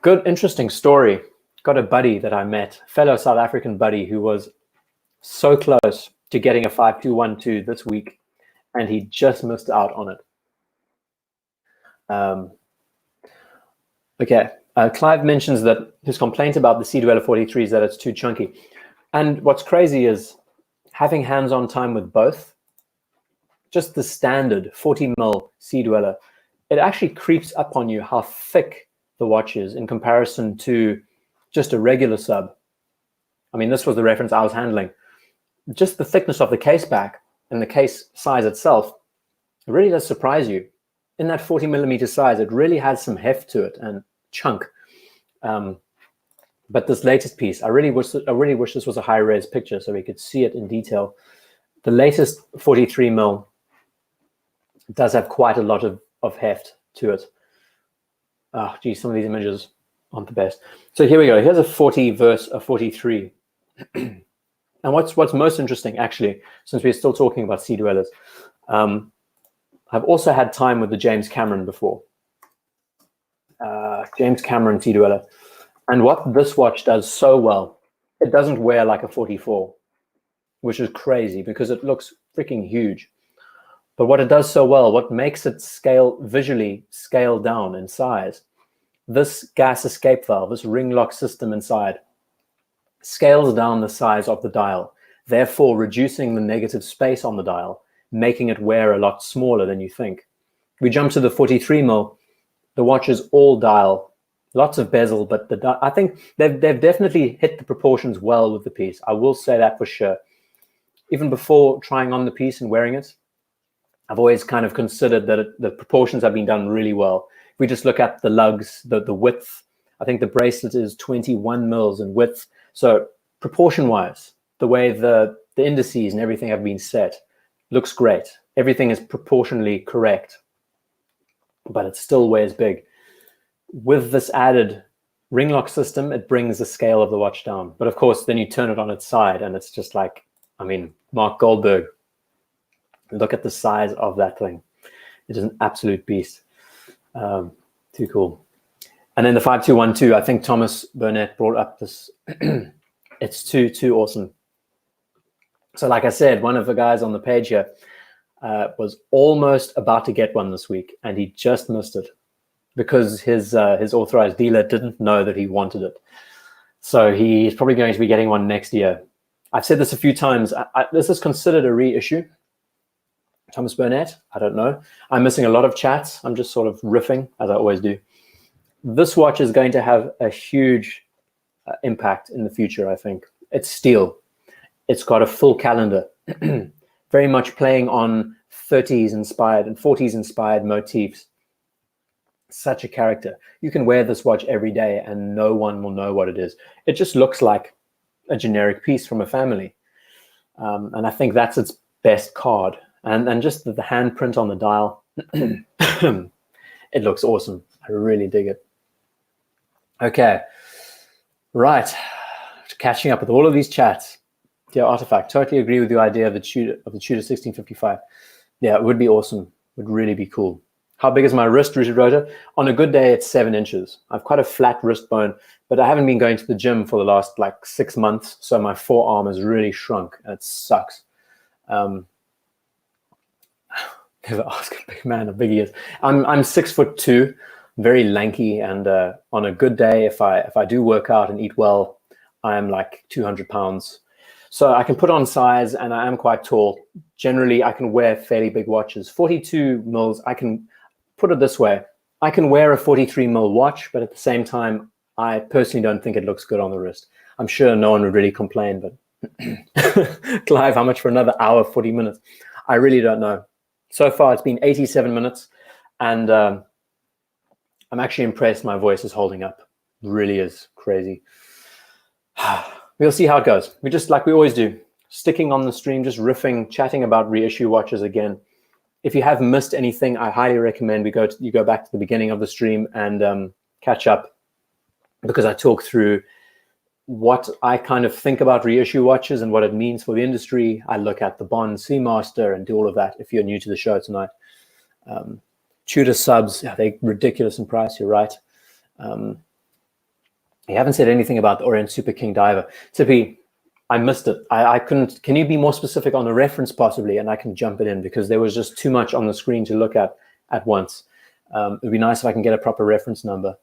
Good, interesting story. Got a buddy that I met, fellow South African buddy, who was so close to getting a 5212 this week, and he just missed out on it. Okay, Clive mentions that his complaint about the Sea-Dweller 43 is that it's too chunky. And what's crazy is having hands-on time with both, just the standard 40 mil Sea-Dweller, it actually creeps up on you how thick the watch is in comparison to just a regular sub. I mean, this was the reference I was handling. Just the thickness of the case back and the case size itself, it really does surprise you. In that 40 millimeter size, it really has some heft to it and chunk. But this latest piece, I really wish this was a high-res picture so we could see it in detail. The latest 43 mil does have quite a lot of heft to it. Oh, geez, some of these images aren't the best. So here we go. Here's a 40 versus a 43. And what's most interesting, actually, since we're still talking about Sea-Dwellers, I've also had time with the James Cameron before. James Cameron Sea-Dweller. And what this watch does so well, it doesn't wear like a 44, which is crazy because it looks freaking huge. But what it does so well, what makes it visually scale down in size, this gas escape valve, this ring lock system inside, scales down the size of the dial, therefore reducing the negative space on the dial, making it wear a lot smaller than you think. We jump to the 43 mil, the watch is all dial, lots of bezel, but I think they've definitely hit the proportions well with the piece. I will say that for sure. Even before trying on the piece and wearing it, I've always kind of considered that the proportions have been done really well. If we just look at the lugs, the width, I think the bracelet is 21 mils in width. So proportion-wise, the way the indices and everything have been set, looks great. Everything is proportionally correct, but it still weighs big. With this added ring lock system, it brings the scale of the watch down. But of course, then you turn it on its side and it's just like, I mean, Mark Goldberg. Look at the size of that thing. It is an absolute beast. Too cool. And then the 5212, I think Thomas Burnett brought up this. It's too awesome. So like I said, one of the guys on the page here was almost about to get one this week, and he just missed it because his authorized dealer didn't know that he wanted it. So he's probably going to be getting one next year. I've said this a few times. This is considered a reissue. Thomas Burnett, I don't know. I'm missing a lot of chats. I'm just sort of riffing, as I always do. This watch is going to have a huge impact in the future, I think. It's steel. It's got a full calendar. Very much playing on 30s inspired and 40s inspired motifs. Such a character. You can wear this watch every day and no one will know what it is. It just looks like a generic piece from a family. And I think that's its best card. And just the handprint on the dial, it looks awesome. I really dig it. Okay, right. Catching up with all of these chats. Dear Artifact, totally agree with the idea of the Tudor 1655. Yeah, it would be awesome. Would really be cool. How big is my wrist, Richard Rota? On a good day, it's 7 inches. I've quite a flat wrist bone, but I haven't been going to the gym for the last like 6 months, so my forearm has really shrunk, and it sucks. Never ask a big man how big he is. I'm 6'2", very lanky, and on a good day, if I do work out and eat well, I'm like 200 pounds. So I can put on size, and I am quite tall. Generally, I can wear fairly big watches. 42 mils, I can put it this way. I can wear a 43 mil watch, but at the same time, I personally don't think it looks good on the wrist. I'm sure no one would really complain, but Clive, how much for another hour, 40 minutes? I really don't know. So far, it's been 87 minutes, and I'm actually impressed my voice is holding up. It really is crazy. We'll see how it goes. We just, like we always do, sticking on the stream, just riffing, chatting about reissue watches again. If you have missed anything, I highly recommend you go back to the beginning of the stream and catch up, because I talk through what I kind of think about reissue watches and what it means for the industry. I look at the Bond Seamaster and do all of that if you're new to the show tonight. Tudor subs, yeah, they're ridiculous in price, you're right. You haven't said anything about the Orient Super King Diver. Tippy, I missed it. I couldn't. Can you be more specific on the reference possibly? And I can jump it in because there was just too much on the screen to look at once. It'd be nice if I can get a proper reference number.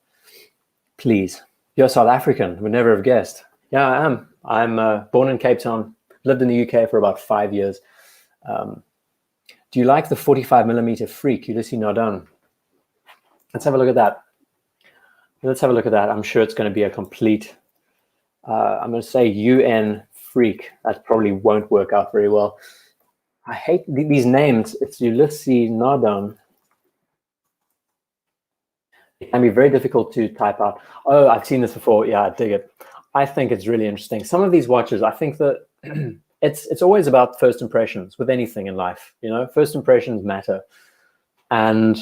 Please. You're South African. Would never have guessed. Yeah, I am. I'm born in Cape Town. Lived in the UK for about 5 years. Do you like the 45mm Freak, Ulysses Nardin? Let's have a look at that. Let's have a look at that. I'm sure it's going to be a complete, I'm going to say UN Freak. That probably won't work out very well. I hate these names. It's Ulysses Nardin. It can be very difficult to type out. Oh, I've seen this before. Yeah, I dig it. I think it's really interesting. Some of these watches, I think that it's always about first impressions with anything in life. You know, first impressions matter, and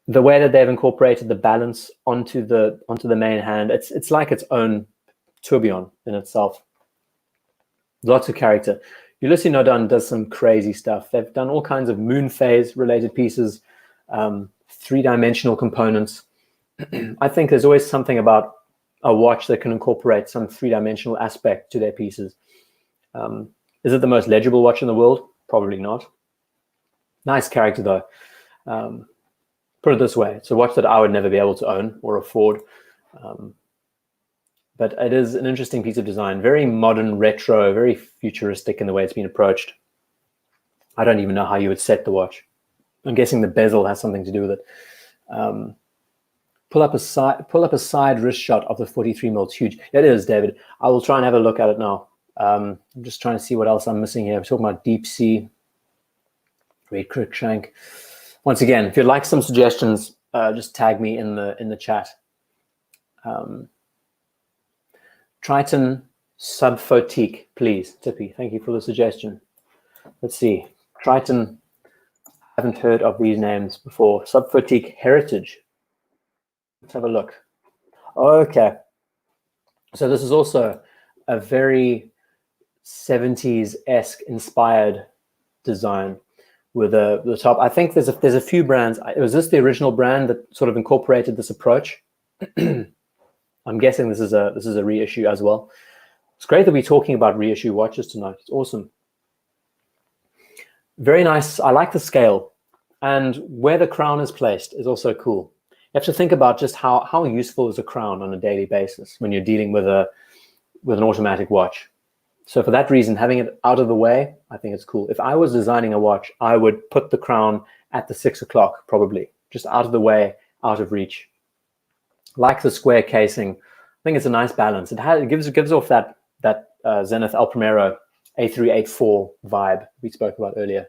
the way that they've incorporated the balance onto the main hand, it's like its own tourbillon in itself. Lots of character. Ulysses Nodon does some crazy stuff. They've done all kinds of moon phase related pieces, three-dimensional components. I think there's always something about a watch that can incorporate some three-dimensional aspect to their pieces. Is it the most legible watch in the world? Probably not. Nice character though. Put it this way, it's a watch that I would never be able to own or afford. But it is an interesting piece of design, very modern, retro, very futuristic in the way it's been approached. I don't even know how you would set the watch. I'm guessing the bezel has something to do with it. Pull up a side wrist shot of the 43mm. It's huge. It is, David. I will try and have a look at it now. I'm just trying to see what else I'm missing here. I'm talking about deep sea, red crookshank. Once again, if you'd like some suggestions, just tag me in the chat. Triton Subphotique, please, Tippy. Thank you for the suggestion. Let's see. Triton, I haven't heard of these names before. Subphotique Heritage. Let's have a look. Okay. So this is also a very 70s-esque inspired design with the top. I think there's a few brands. Was this the original brand that sort of incorporated this approach? I'm guessing this is a reissue as well. It's great that we're talking about reissue watches tonight. It's awesome. Very nice. I like the scale, and where the crown is placed is also cool. You have to think about just how useful is a crown on a daily basis when you're dealing with an automatic watch. So for that reason, having it out of the way, I think it's cool. If I was designing a watch, I would put the crown at the 6 o'clock, probably just out of the way, out of reach. Like the square casing, I think it's a nice balance. It gives off that Zenith El Primero A384 vibe we spoke about earlier.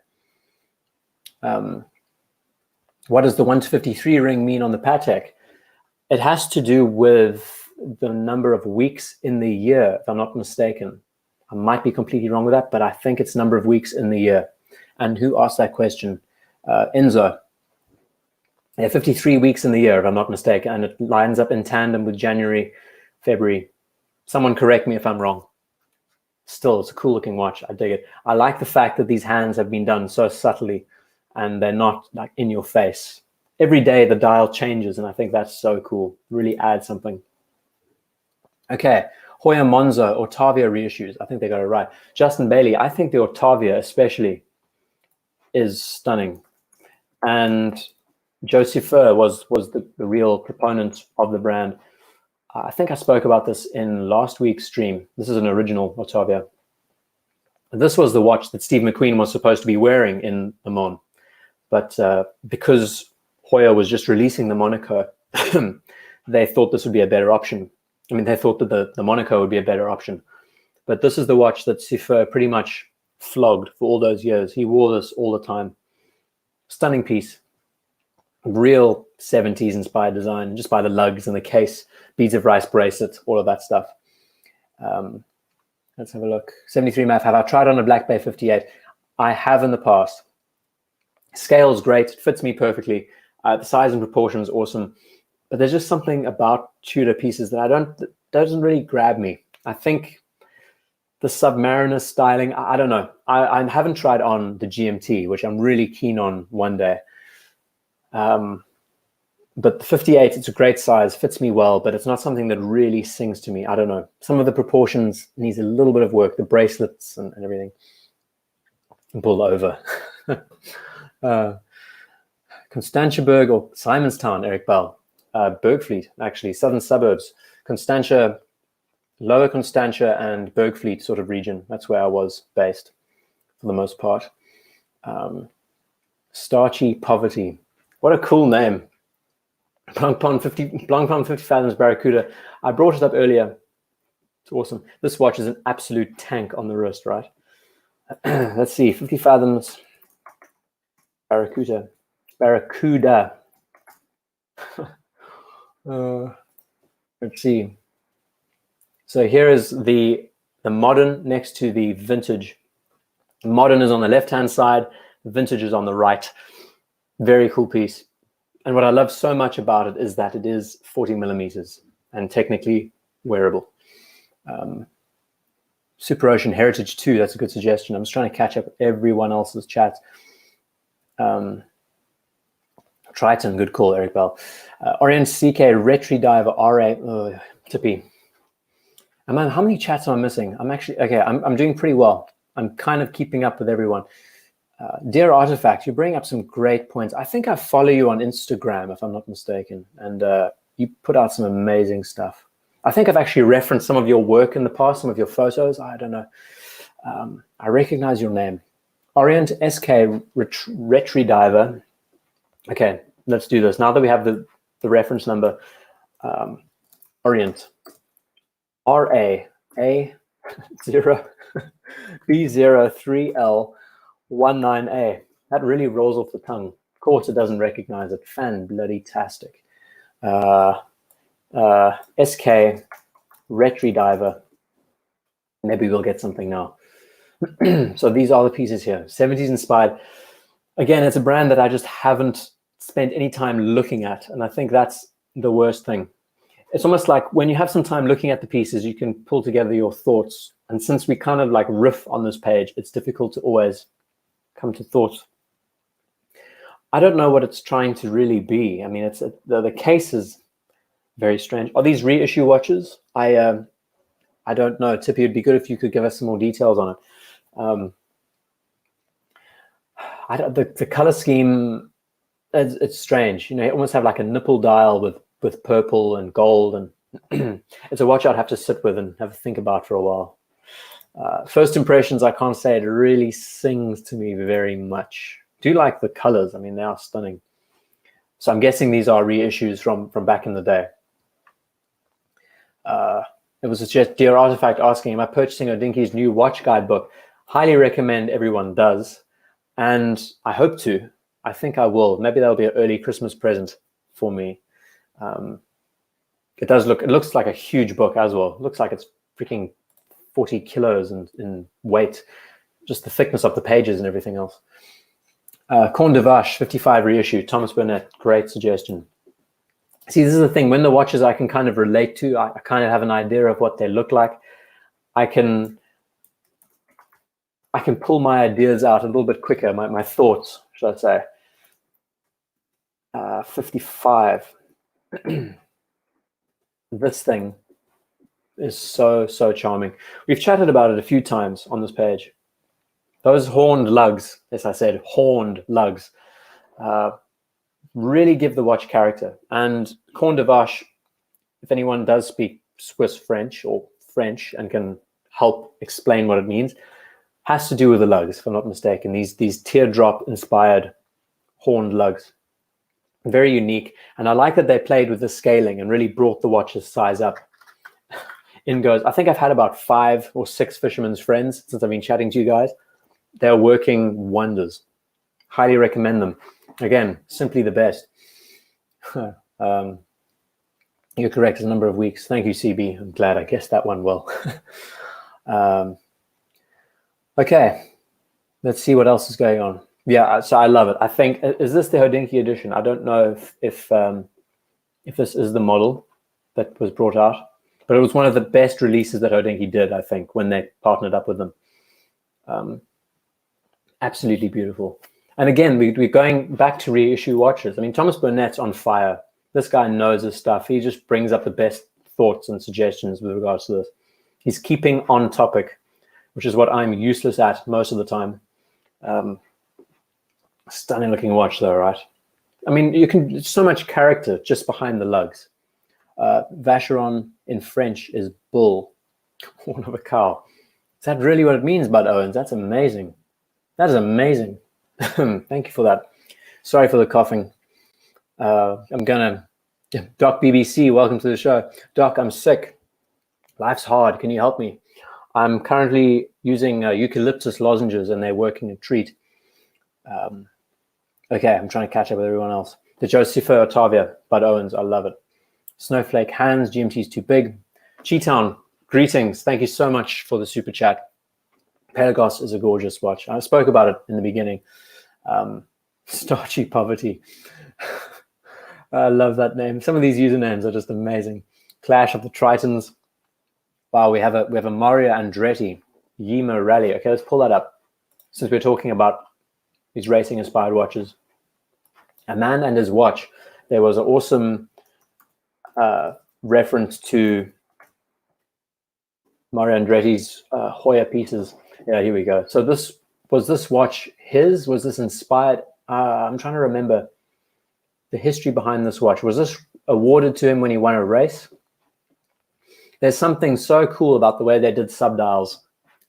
What does the 1-53 ring mean on the Patek? It has to do with the number of weeks in the year, if I'm not mistaken. I might be completely wrong with that, but I think it's number of weeks in the year. And who asked that question? Enzo. Yeah, 53 weeks in the year, if I'm not mistaken, and it lines up in tandem with January, February. Someone correct me if I'm wrong. Still, it's a cool-looking watch. I dig it. I like the fact that these hands have been done so subtly, and they're not like in your face. Every day the dial changes, and I think that's so cool. Really adds something. Okay, Hoya Monzo, Ortavia reissues. I think they got it right. Justin Bailey, I think the Ortavia especially is stunning. And Joseph was the real proponent of the brand. I think I spoke about this in last week's stream. This is an original Ortavia. This was the watch that Steve McQueen was supposed to be wearing in Le Mans. But because Hoya was just releasing the Monaco, they thought this would be a better option. I mean, they thought that the Monaco would be a better option. But this is the watch that Sifer pretty much flogged for all those years. He wore this all the time. Stunning piece. Real 70s inspired design, just by the lugs and the case, beads of rice bracelet, all of that stuff. Let's have a look. 73 MAF. Have I tried on a Black Bay 58? I have in the past. Scale's great. It fits me perfectly. The size and proportion is awesome. But there's just something about Tudor pieces that doesn't really grab me. I think the Submariner styling, I don't know. I haven't tried on the GMT, which I'm really keen on one day. But the 58, it's a great size, fits me well, but it's not something that really sings to me. I don't know. Some of the proportions needs a little bit of work, the bracelets and everything. Pull over. Constantiaberg or Simonstown, Eric Bell. Bergfleet, actually, southern suburbs. Constantia, Lower Constantia and Bergfleet sort of region. That's where I was based for the most part. Starchy Poverty. What a cool name. Blancpain 50 Fathoms Barracuda. I brought it up earlier. It's awesome. This watch is an absolute tank on the wrist, right? Let's see. 50 Fathoms Barracuda. Let's see. So here is the modern next to the vintage. Modern is on the left-hand side, vintage is on the right. Very cool piece. And what I love so much about it is that it is 40 millimeters and technically wearable. Super Ocean Heritage 2, that's a good suggestion. I'm just trying to catch up with everyone else's chat. Triton, good call, Eric Bell. Orient CK Retri Diver RA, Tippy. How many chats am I missing? I'm doing pretty well. I'm kind of keeping up with everyone. Dear Artifact, you bring up some great points. I think I follow you on Instagram, if I'm not mistaken, and you put out some amazing stuff. I think I've actually referenced some of your work in the past, some of your photos. I don't know. I recognize your name. Orient SK Retri Diver. Okay, let's do this. Now that we have the reference number, Orient RA A0 B03L19A. That really rolls off the tongue. Of course, it doesn't recognize it. Fan-bloody-tastic. SK Retri Diver. Maybe we'll get something now. So these are the pieces here. 70s inspired. Again, it's a brand that I just haven't spent any time looking at, and I think that's the worst thing. It's almost like when you have some time looking at the pieces, you can pull together your thoughts. And since we kind of like riff on this page, it's difficult to always come to thoughts. I don't know what it's trying to really be. I mean, it's the case is very strange. Are these reissue watches? I don't know. Tippy, it'd be good if you could give us some more details on it. The color scheme, it's strange. You know, you almost have like a nipple dial with purple and gold, and it's a watch I'd have to sit with and have a think about for a while. First impressions, I can't say it really sings to me very much. Do like the colors. I mean, they are stunning. So I'm guessing these are reissues from back in the day. It was just Dear Artifact asking, am I purchasing Hodinkey's new watch guide book? Highly recommend everyone does. And I hope to. I think I will. Maybe that'll be an early Christmas present for me. It looks like a huge book as well. It looks like it's freaking 40 kilos in weight. Just the thickness of the pages and everything else. Corn de Vache, 55 reissue. Thomas Burnett, great suggestion. See, this is the thing. When the watches I can kind of relate to, I kind of have an idea of what they look like. I can pull my ideas out a little bit quicker, my thoughts, should I say. 55. This thing is so charming. We've chatted about it a few times on this page. Those horned lugs, as I said, horned lugs, really give the watch character. And Corn de Vache, if anyone does speak Swiss French or French and can help explain what it means, has to do with the lugs, if I'm not mistaken. These teardrop inspired horned lugs. Very unique. And I like that they played with the scaling and really brought the watch's size up. In goes, I think I've had about 5 or 6 fisherman's friends since I've been chatting to you guys. They're working wonders. Highly recommend them. Again, simply the best. You're correct, it's a number of weeks. Thank you, CB. I'm glad I guessed that one well. Okay, let's see what else is going on. Yeah, so I love it. I think, is this the Hodinkey edition? I don't know if this is the model that was brought out, but it was one of the best releases that Hodinkey did, I think, when they partnered up with them. Absolutely beautiful. And again, we're going back to reissue watches. I mean, Thomas Burnett's on fire. This guy knows his stuff. He just brings up the best thoughts and suggestions with regards to this. He's keeping on topic, which is what I'm useless at most of the time. Stunning looking watch though, right? I mean, so much character just behind the lugs. Vacheron in French is bull, horn of a cow. Is that really what it means, Bud Owens? That's amazing. That is amazing. Thank you for that. Sorry for the coughing. Doc BBC, welcome to the show. Doc, I'm sick. Life's hard. Can you help me? I'm currently using eucalyptus lozenges and they're working a treat. Okay, I'm trying to catch up with everyone else. The Josepha Otavia, Bud Owens, I love it. Snowflake Hands, GMT's too big. Cheetown, Greetings. Thank you so much for the super chat. Pelagos is a gorgeous watch. I spoke about it in the beginning. Starchy Poverty. I love that name. Some of these usernames are just amazing. Clash of the Tritons. Wow, we have a Mario Andretti Yima Rally. Okay, let's pull that up. Since we're talking about these racing-inspired watches. A Man and His Watch. There was an awesome reference to Mario Andretti's Hoya pieces. Yeah, here we go. So was this watch his? Was this inspired? I'm trying to remember the history behind this watch. Was this awarded to him when he won a race? There's something so cool about the way they did subdials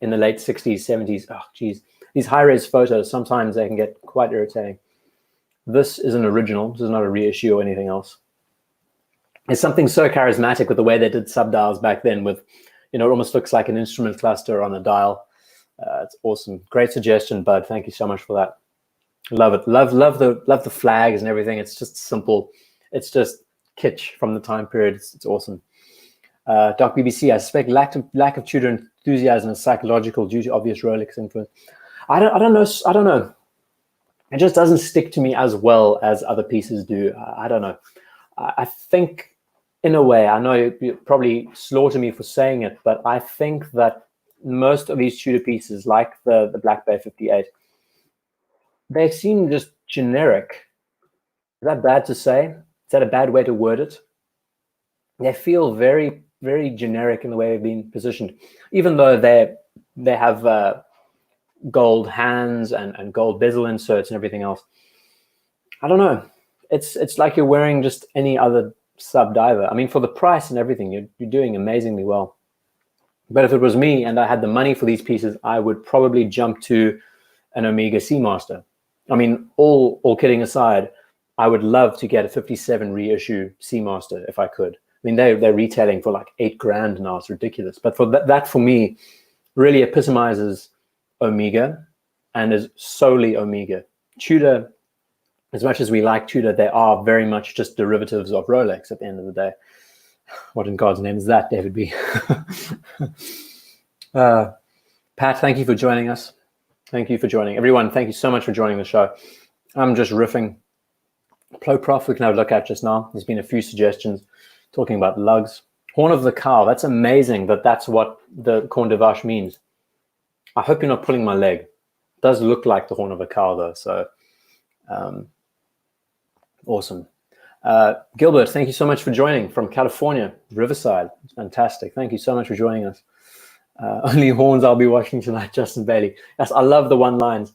in the late 60s, 70s. Oh, geez. These high-res photos, sometimes they can get quite irritating. This is an original. This is not a reissue or anything else. There's something so charismatic with the way they did subdials back then with, it almost looks like an instrument cluster on a dial. It's awesome. Great suggestion, Bud. Thank you so much for that. Love it. Love the flags and everything. It's just simple. It's just kitsch from the time period. It's awesome. Doc BBC, I suspect lack of Tudor enthusiasm is psychological due to obvious Rolex influence. I don't know. It just doesn't stick to me as well as other pieces do. I don't know. I think, in a way, I know you probably slaughter me for saying it, but I think that most of these Tudor pieces, like the Black Bay 58, they seem just generic. Is that bad to say? Is that a bad way to word it? They feel very, very generic in the way they've been positioned, even though they have gold hands and gold bezel inserts and everything else. I don't know. It's like you're wearing just any other sub diver. I mean, for the price and everything, you're doing amazingly well. But if it was me and I had the money for these pieces, I would probably jump to an Omega Seamaster. I mean, all kidding aside, I would love to get a 57 reissue Seamaster if I could. I mean, they're retailing for like $8,000 now. It's ridiculous. But for that for me, really epitomizes Omega and is solely Omega. Tudor, as much as we like Tudor, they are very much just derivatives of Rolex at the end of the day. What in God's name is that, David B? Pat, thank you for joining us. Thank you for joining. Everyone, thank you so much for joining the show. I'm just riffing. Ploprof, we can have a look at just now. There's been a few suggestions talking about lugs. Horn of the cow, that's amazing that that's what the corn de vache means. I hope you're not pulling my leg. It does look like the horn of a cow though, so awesome. Gilbert, thank you so much for joining from California, Riverside. It's fantastic. Thank you so much for joining us. Only horns I'll be watching tonight, Justin Bailey. Yes, I love the one-lines.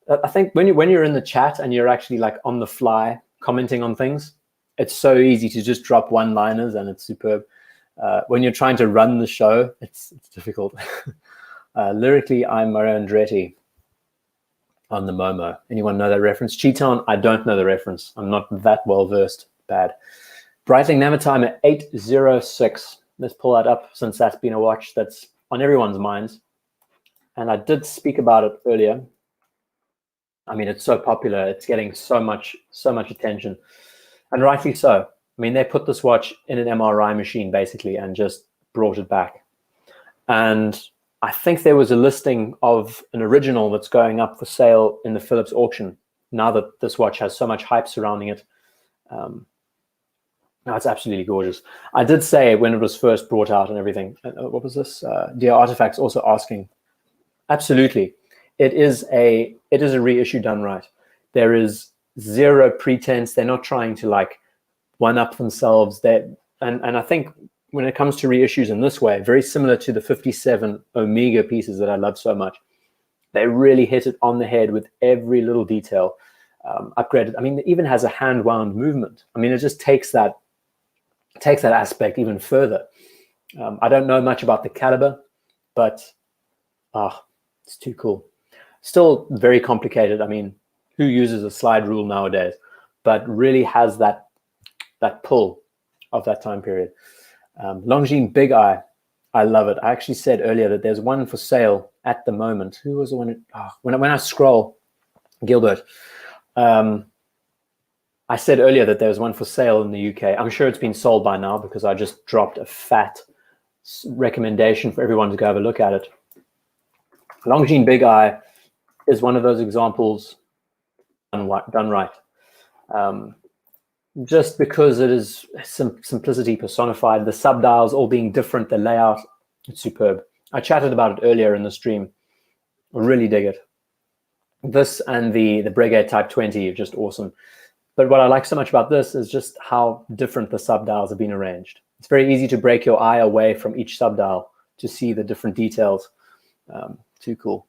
I think when you're in the chat and you're actually like on the fly commenting on things, it's so easy to just drop one-liners and it's superb. When you're trying to run the show, it's difficult. Lyrically, I'm Mario Andretti on the Momo. Anyone know that reference? Cheaton, I don't know the reference. I'm not that well-versed. Bad. Breitling Navitimer 806. Let's pull that up since that's been a watch that's on everyone's minds. And I did speak about it earlier. I mean, it's so popular. It's getting so much attention. And rightly so. I mean, they put this watch in an MRI machine, basically, and just brought it back. And I think there was a listing of an original that's going up for sale in the Phillips auction, now that this watch has so much hype surrounding it. No, it's absolutely gorgeous. I did say when it was first brought out and everything, what was this? Dear Artifacts also asking, absolutely. It is a reissue done right. There is zero pretense. They're not trying to like one up themselves. And I think when it comes to reissues in this way, very similar to the 57 Omega pieces that I love so much, they really hit it on the head with every little detail. Upgraded. I mean, it even has a hand wound movement. I mean, it just takes that aspect even further. I don't know much about the caliber, but it's too cool. Still very complicated. I mean, who uses a slide rule nowadays? But really has that pull of that time period. Longines Big Eye, I love it. I actually said earlier that there's one for sale at the moment. Who was the one? When I scroll, Gilbert. I said earlier that there's one for sale in the UK. I'm sure it's been sold by now because I just dropped a fat recommendation for everyone to go have a look at it. Longines Big Eye is one of those examples done right. Just because it is simplicity personified, the sub-dials all being different, the layout, it's superb. I chatted about it earlier in the stream. I really dig it. This and the Breguet Type 20 are just awesome. But what I like so much about this is just how different the sub-dials have been arranged. It's very easy to break your eye away from each sub-dial to see the different details. Too cool.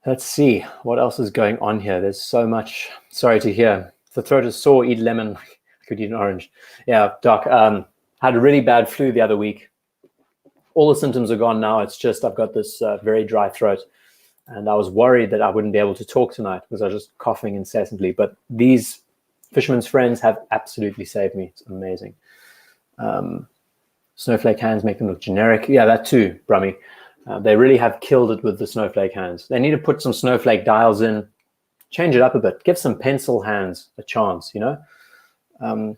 Let's see what else is going on here. There's so much. Sorry to hear. If the throat is sore, eat lemon. I could eat an orange. Yeah, Doc. Had a really bad flu the other week. All the symptoms are gone now. It's just I've got this very dry throat. And I was worried that I wouldn't be able to talk tonight because I was just coughing incessantly. But these Fisherman's Friends have absolutely saved me. It's amazing. Snowflake hands make them look generic. Yeah, that too, Brummy. They really have killed it with the snowflake hands. They need to put some snowflake dials in, change it up a bit, give some pencil hands a chance, you know.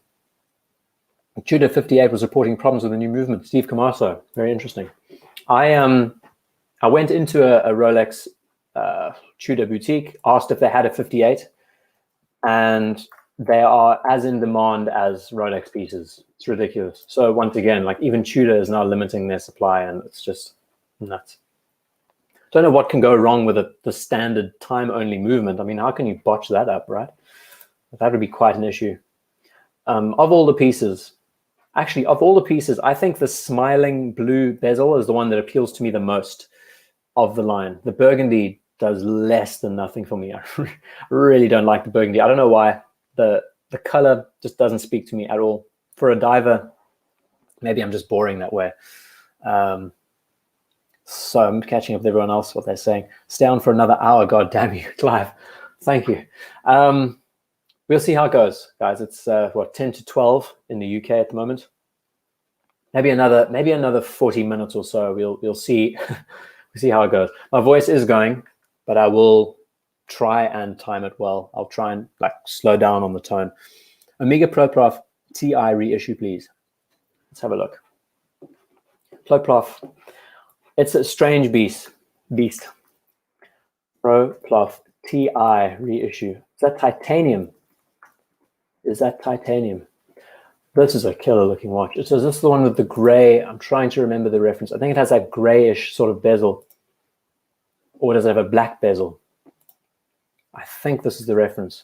Tudor 58 was reporting problems with the new movement. Steve Camaso, very interesting. I went into a Rolex Tudor boutique, asked if they had a 58, and they are as in demand as Rolex pieces. It's ridiculous. So once again, like even Tudor is now limiting their supply, and it's just nuts. Don't know what can go wrong with the standard time-only movement. I mean, how can you botch that up, right? That would be quite an issue. Of all the pieces, actually, of all the pieces, I think the smiling blue bezel is the one that appeals to me the most of the line. The burgundy does less than nothing for me. I really don't like the burgundy. I don't know why. The color just doesn't speak to me at all. For a diver, maybe I'm just boring that way. So I'm catching up with everyone else, what they're saying. Stay on for another hour. God damn you, Clive. Thank you. We'll see how it goes, guys. It's what, 10 to 12 in the UK at the moment. Maybe another 40 minutes or so. We'll see. We'll see how it goes. My voice is going, but I will try and time it well. I'll try and like slow down on the tone. Omega Proprof TI reissue, please. Let's have a look. Proprof. It's a strange beast. Proprof TI reissue. Is that titanium? Is that titanium? This is a killer looking watch. So is this the one with the gray? I'm trying to remember the reference. I think it has that grayish sort of bezel. Or does it have a black bezel? I think this is the reference.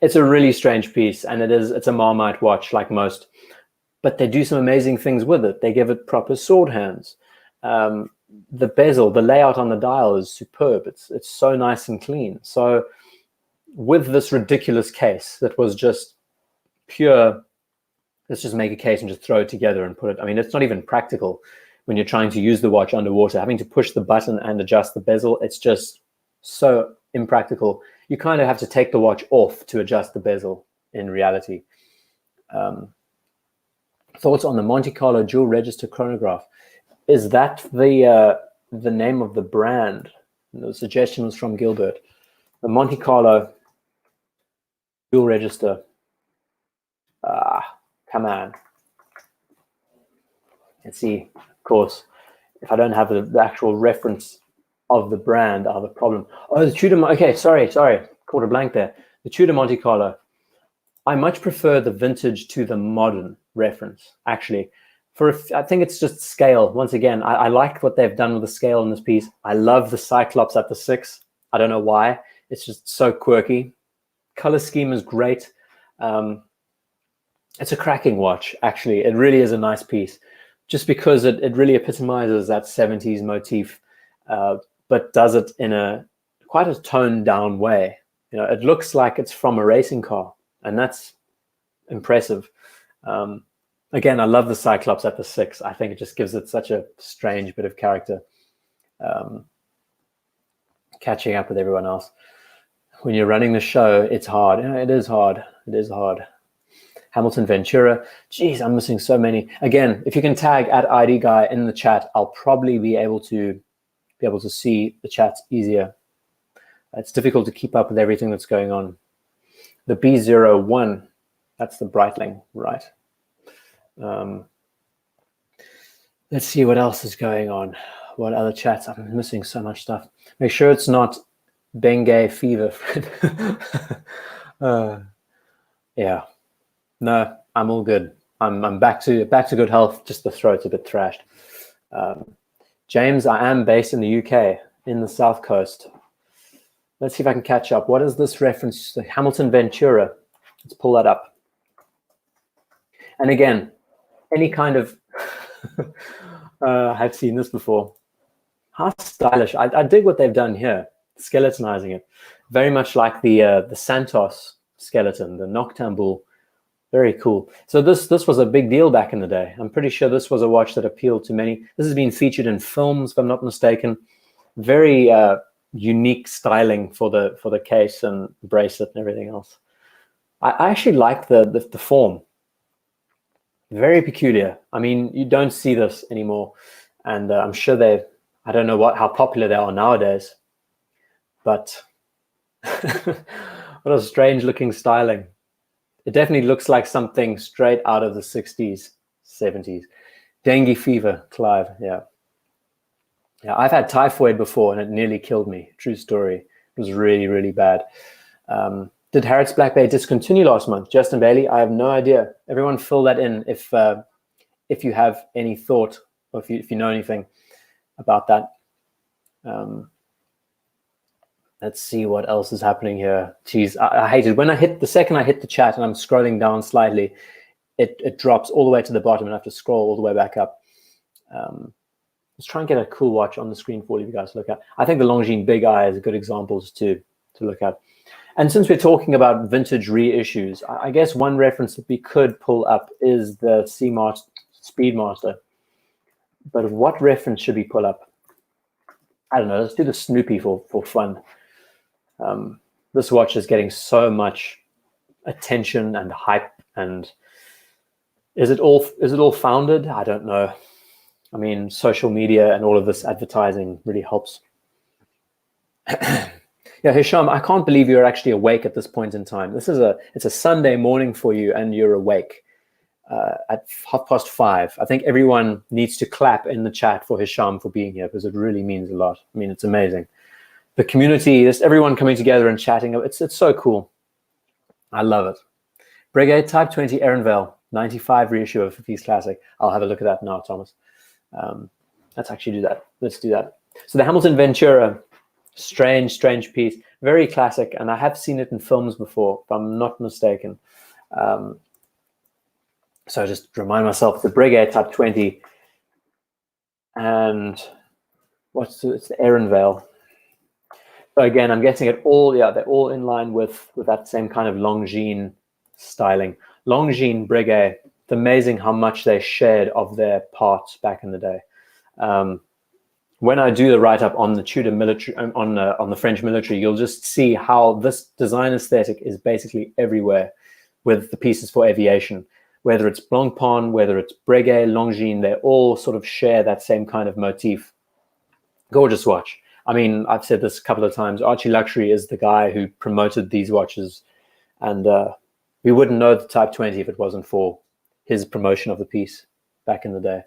It's a really strange piece, and it's a Marmite watch like most. But they do some amazing things with it. They give it proper sword hands. The bezel, the layout on the dial is superb. It's so nice and clean. So with this ridiculous case that was just pure, let's just make a case and just throw it together and put it. I mean, it's not even practical when you're trying to use the watch underwater. Having to push the button and adjust the bezel, it's just so impractical. You kind of have to take the watch off to adjust the bezel in reality. Thoughts on the Monte Carlo dual register chronograph? Is that the name of the brand? The suggestion was from Gilbert. The Monte Carlo dual register. Come on. Let's see. Of course, if I don't have the actual reference of the brand, I have a problem. Oh, the Tudor. Okay, sorry. Caught a blank there. The Tudor Monte Carlo. I much prefer the vintage to the modern reference, actually. I think it's just scale. Once again, I like what they've done with the scale in this piece. I love the Cyclops at the 6. I don't know why. It's just so quirky. Color scheme is great. It's a cracking watch, actually. It really is a nice piece, just because it really epitomizes that 70s motif, but does it in quite a toned down way. You know, it looks like it's from a racing car, and that's impressive. Again, I love the Cyclops at the 6. I think it just gives it such a strange bit of character. Catching up with everyone else. When you're running the show, it's hard. You know, it is hard. It is hard. Hamilton Ventura. Geez, I'm missing so many. Again, if you can tag at IDGuy in the chat, I'll probably be able to see the chats easier. It's difficult to keep up with everything that's going on. The B01, that's the Breitling, right? Let's see what else is going on. What other chats? I'm missing so much stuff. Make sure it's not Bengay fever, Fred. Yeah. No, I'm all good. I'm back to good health. Just the throat's a bit thrashed. James, I am based in the UK, in the South Coast. Let's see if I can catch up. What is this reference? The Hamilton Ventura. Let's pull that up. And again, any kind of I've seen this before. How stylish. I dig what they've done here, skeletonizing it. Very much like the Santos skeleton, the Noctambule. Very cool. So this was a big deal back in the day. I'm pretty sure this was a watch that appealed to many. This has been featured in films, if I'm not mistaken. Very unique styling for the case and bracelet and everything else. I actually like the form. Very peculiar. I mean, you don't see this anymore, and I'm sure I don't know how popular they are nowadays, but what a strange looking styling. It definitely looks like something straight out of the 60s, 70s. Dengue fever, Clive, yeah. Yeah, I've had typhoid before and it nearly killed me. True story. It was really, really bad. Did Harrods Black Bay discontinue last month? Justin Bailey, I have no idea. Everyone fill that in if you have any thought or if you know anything about that. Let's see what else is happening here. Jeez, I hate it. When the second I hit the chat and I'm scrolling down slightly, it drops all the way to the bottom and I have to scroll all the way back up. Let's try and get a cool watch on the screen for you guys to look at. I think the Longines Big Eye is a good example to look at. And since we're talking about vintage reissues, I guess one reference that we could pull up is the Seamaster Speedmaster. But what reference should we pull up? I don't know. Let's do the Snoopy for fun. This watch is getting so much attention and hype, and is it all founded? I don't know. I mean, social media and all of this advertising really helps. Yeah, Hisham, I can't believe you're actually awake at this point in time. It's a Sunday morning for you, and you're awake at 5:30. I think everyone needs to clap in the chat for Hisham for being here, because it really means a lot. I mean, it's amazing. The community, just everyone coming together and chatting, it's so cool. I love it. Breguet Type 20 Ehrenvale, 95 reissue of 50s Classic. I'll have a look at that now, Thomas. Let's actually do that. Let's do that. So the Hamilton Ventura, strange piece, very classic, and I have seen it in films before, if I'm not mistaken. So I just remind myself, the Breguet Type 20, and it's the Ehrenvale. So again, I'm getting it all, yeah, they're all in line with that same kind of Longines styling. Longines, Breguet, it's amazing how much they shared of their parts back in the day. When I do the write-up on the Tudor military, on the French military, you'll just see how this design aesthetic is basically everywhere with the pieces for aviation. Whether it's Blancpain, whether it's Breguet, Longines, they all sort of share that same kind of motif. Gorgeous watch. I mean, I've said this a couple of times. Archie Luxury is the guy who promoted these watches, and we wouldn't know the Type 20 if it wasn't for his promotion of the piece back in the day.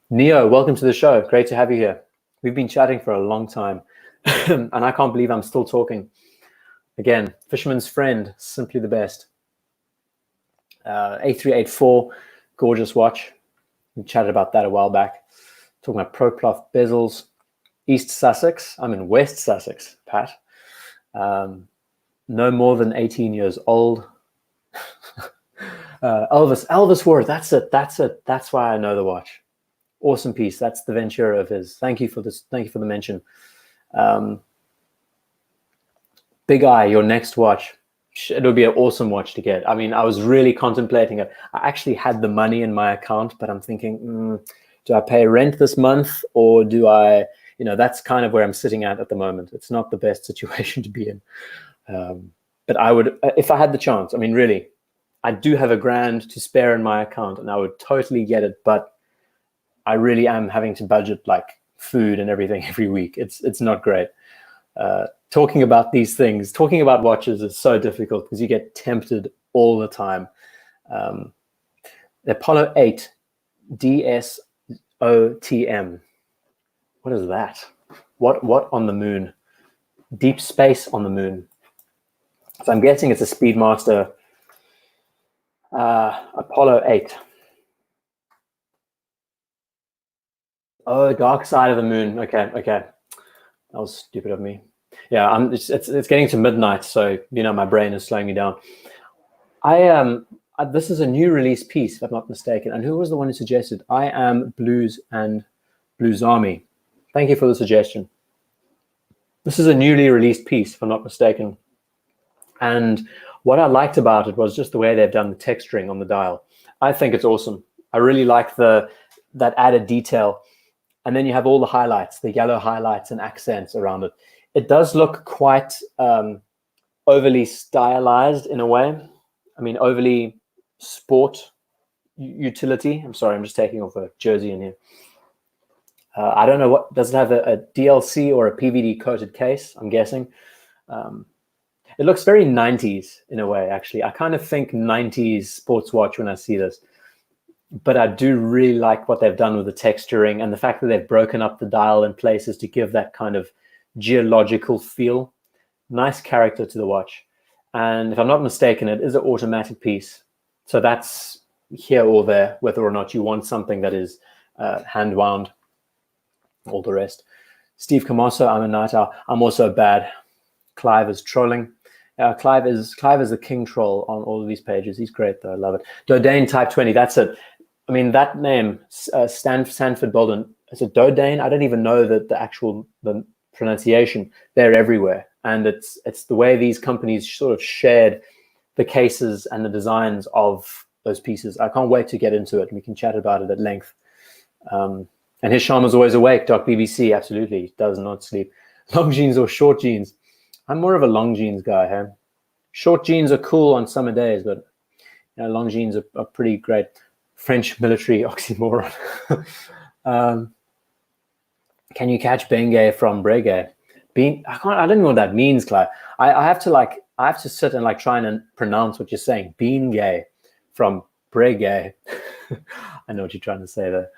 Neo, welcome to the show. Great to have you here. We've been chatting for a long time, and I can't believe I'm still talking. Again, Fisherman's Friend, simply the best. A384, gorgeous watch. We chatted about that a while back. Talking about Procloth bezels. East Sussex. I'm in West Sussex, Pat. No more than 18 years old. Elvis wore it. That's it. That's why I know the watch. Awesome piece. That's the Ventura of his. Thank you for this. Thank you for the mention. Big Eye, your next watch. It would be an awesome watch to get. I mean, I was really contemplating it. I actually had the money in my account, but I'm thinking, do I pay rent this month, or do I, that's kind of where I'm sitting at the moment. It's not the best situation to be in. But I would, if I had the chance, I mean, really, I do have $1,000 to spare in my account, and I would totally get it. But I really am having to budget like food and everything every week. It's not great. Talking about these things, talking about watches is so difficult because you get tempted all the time. The Apollo 8 DS OTM. What is that? What on the moon? Deep space on the moon. So I'm guessing it's a Speedmaster Apollo 8. Oh, dark side of the moon. Okay. That was stupid of me. Yeah, it's getting to midnight, so my brain is slowing me down. This is a new release piece, if I'm not mistaken. And who was the one who suggested? I Am Blues and Blues Army. Thank you for the suggestion. This is a newly released piece, if I'm not mistaken. And what I liked about it was just the way they've done the texturing on the dial. I think it's awesome. I really like that added detail. And then you have all the highlights, the yellow highlights and accents around it. It does look quite overly stylized in a way. I mean, overly sport utility. I'm sorry, I'm just taking off a jersey in here. I don't know what, does it have a DLC or a PVD coated case? I'm guessing. It looks very 90s in a way, actually. I kind of think 90s sports watch when I see this. But I do really like what they've done with the texturing and the fact that they've broken up the dial in places to give that kind of geological feel. Nice character to the watch. And if I'm not mistaken, it is an automatic piece. So that's here or there, whether or not you want something that is hand wound, all the rest. Steve Camasso, I'm a night owl. I'm also bad. Clive is trolling. Clive is the king troll on all of these pages. He's great though, I love it. Dodane Type 20, that's it. I mean, that name, Sanford Bolden, is it Dodane? I don't even know the pronunciation. They're everywhere. And it's the way these companies sort of shared the cases and the designs of those pieces. I can't wait to get into it. We can chat about it at length. And Hisham is always awake. Doc BBC, absolutely, does not sleep. Long jeans or short jeans? I'm more of a long jeans guy. Hey? Short jeans are cool on summer days, but long jeans are pretty great. French military oxymoron. Can you catch Bengay from Breguet? I don't know what that means, Clive. I have to sit and try and pronounce what you're saying. Beingay from Breguet. I know what you're trying to say there.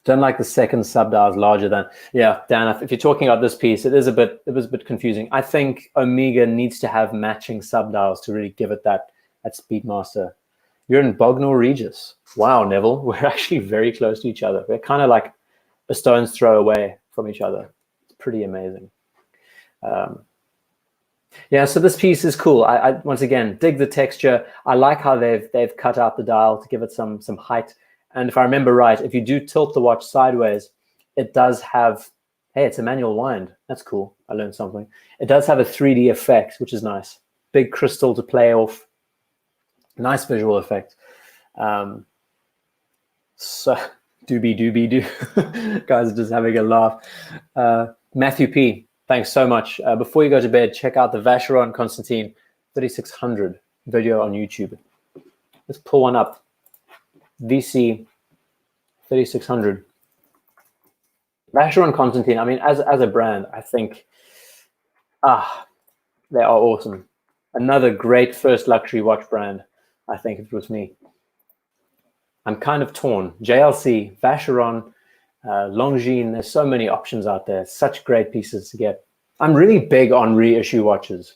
Don't like the second sub dials larger than. Yeah, Dan. If you're talking about this piece, it was a bit confusing. I think Omega needs to have matching sub dials to really give it that Speedmaster. You're in Bognor Regis. Wow, Neville. We're actually very close to each other. We're kind of like a stone's throw away from each other. It's pretty amazing. Yeah, so this piece is cool. I once again dig the texture. I like how they've cut out the dial to give it some height. And if I remember right, if you do tilt the watch sideways, it does have, hey, it's a manual wind. That's cool. I learned something. It does have a 3D effect, which is nice. Big crystal to play off. Nice visual effect. So doobie. Guys are just having a laugh. Matthew P, thanks so much. Before you go to bed, check out the Vacheron Constantin 3600 video on YouTube. Let's pull one up. VC 3600. Vacheron Constantin, I mean, as a brand, I think, they are awesome. Another great first luxury watch brand, I think, if it was me. I'm kind of torn. JLC, Vacheron, Longines, there's so many options out there. Such great pieces to get. I'm really big on reissue watches,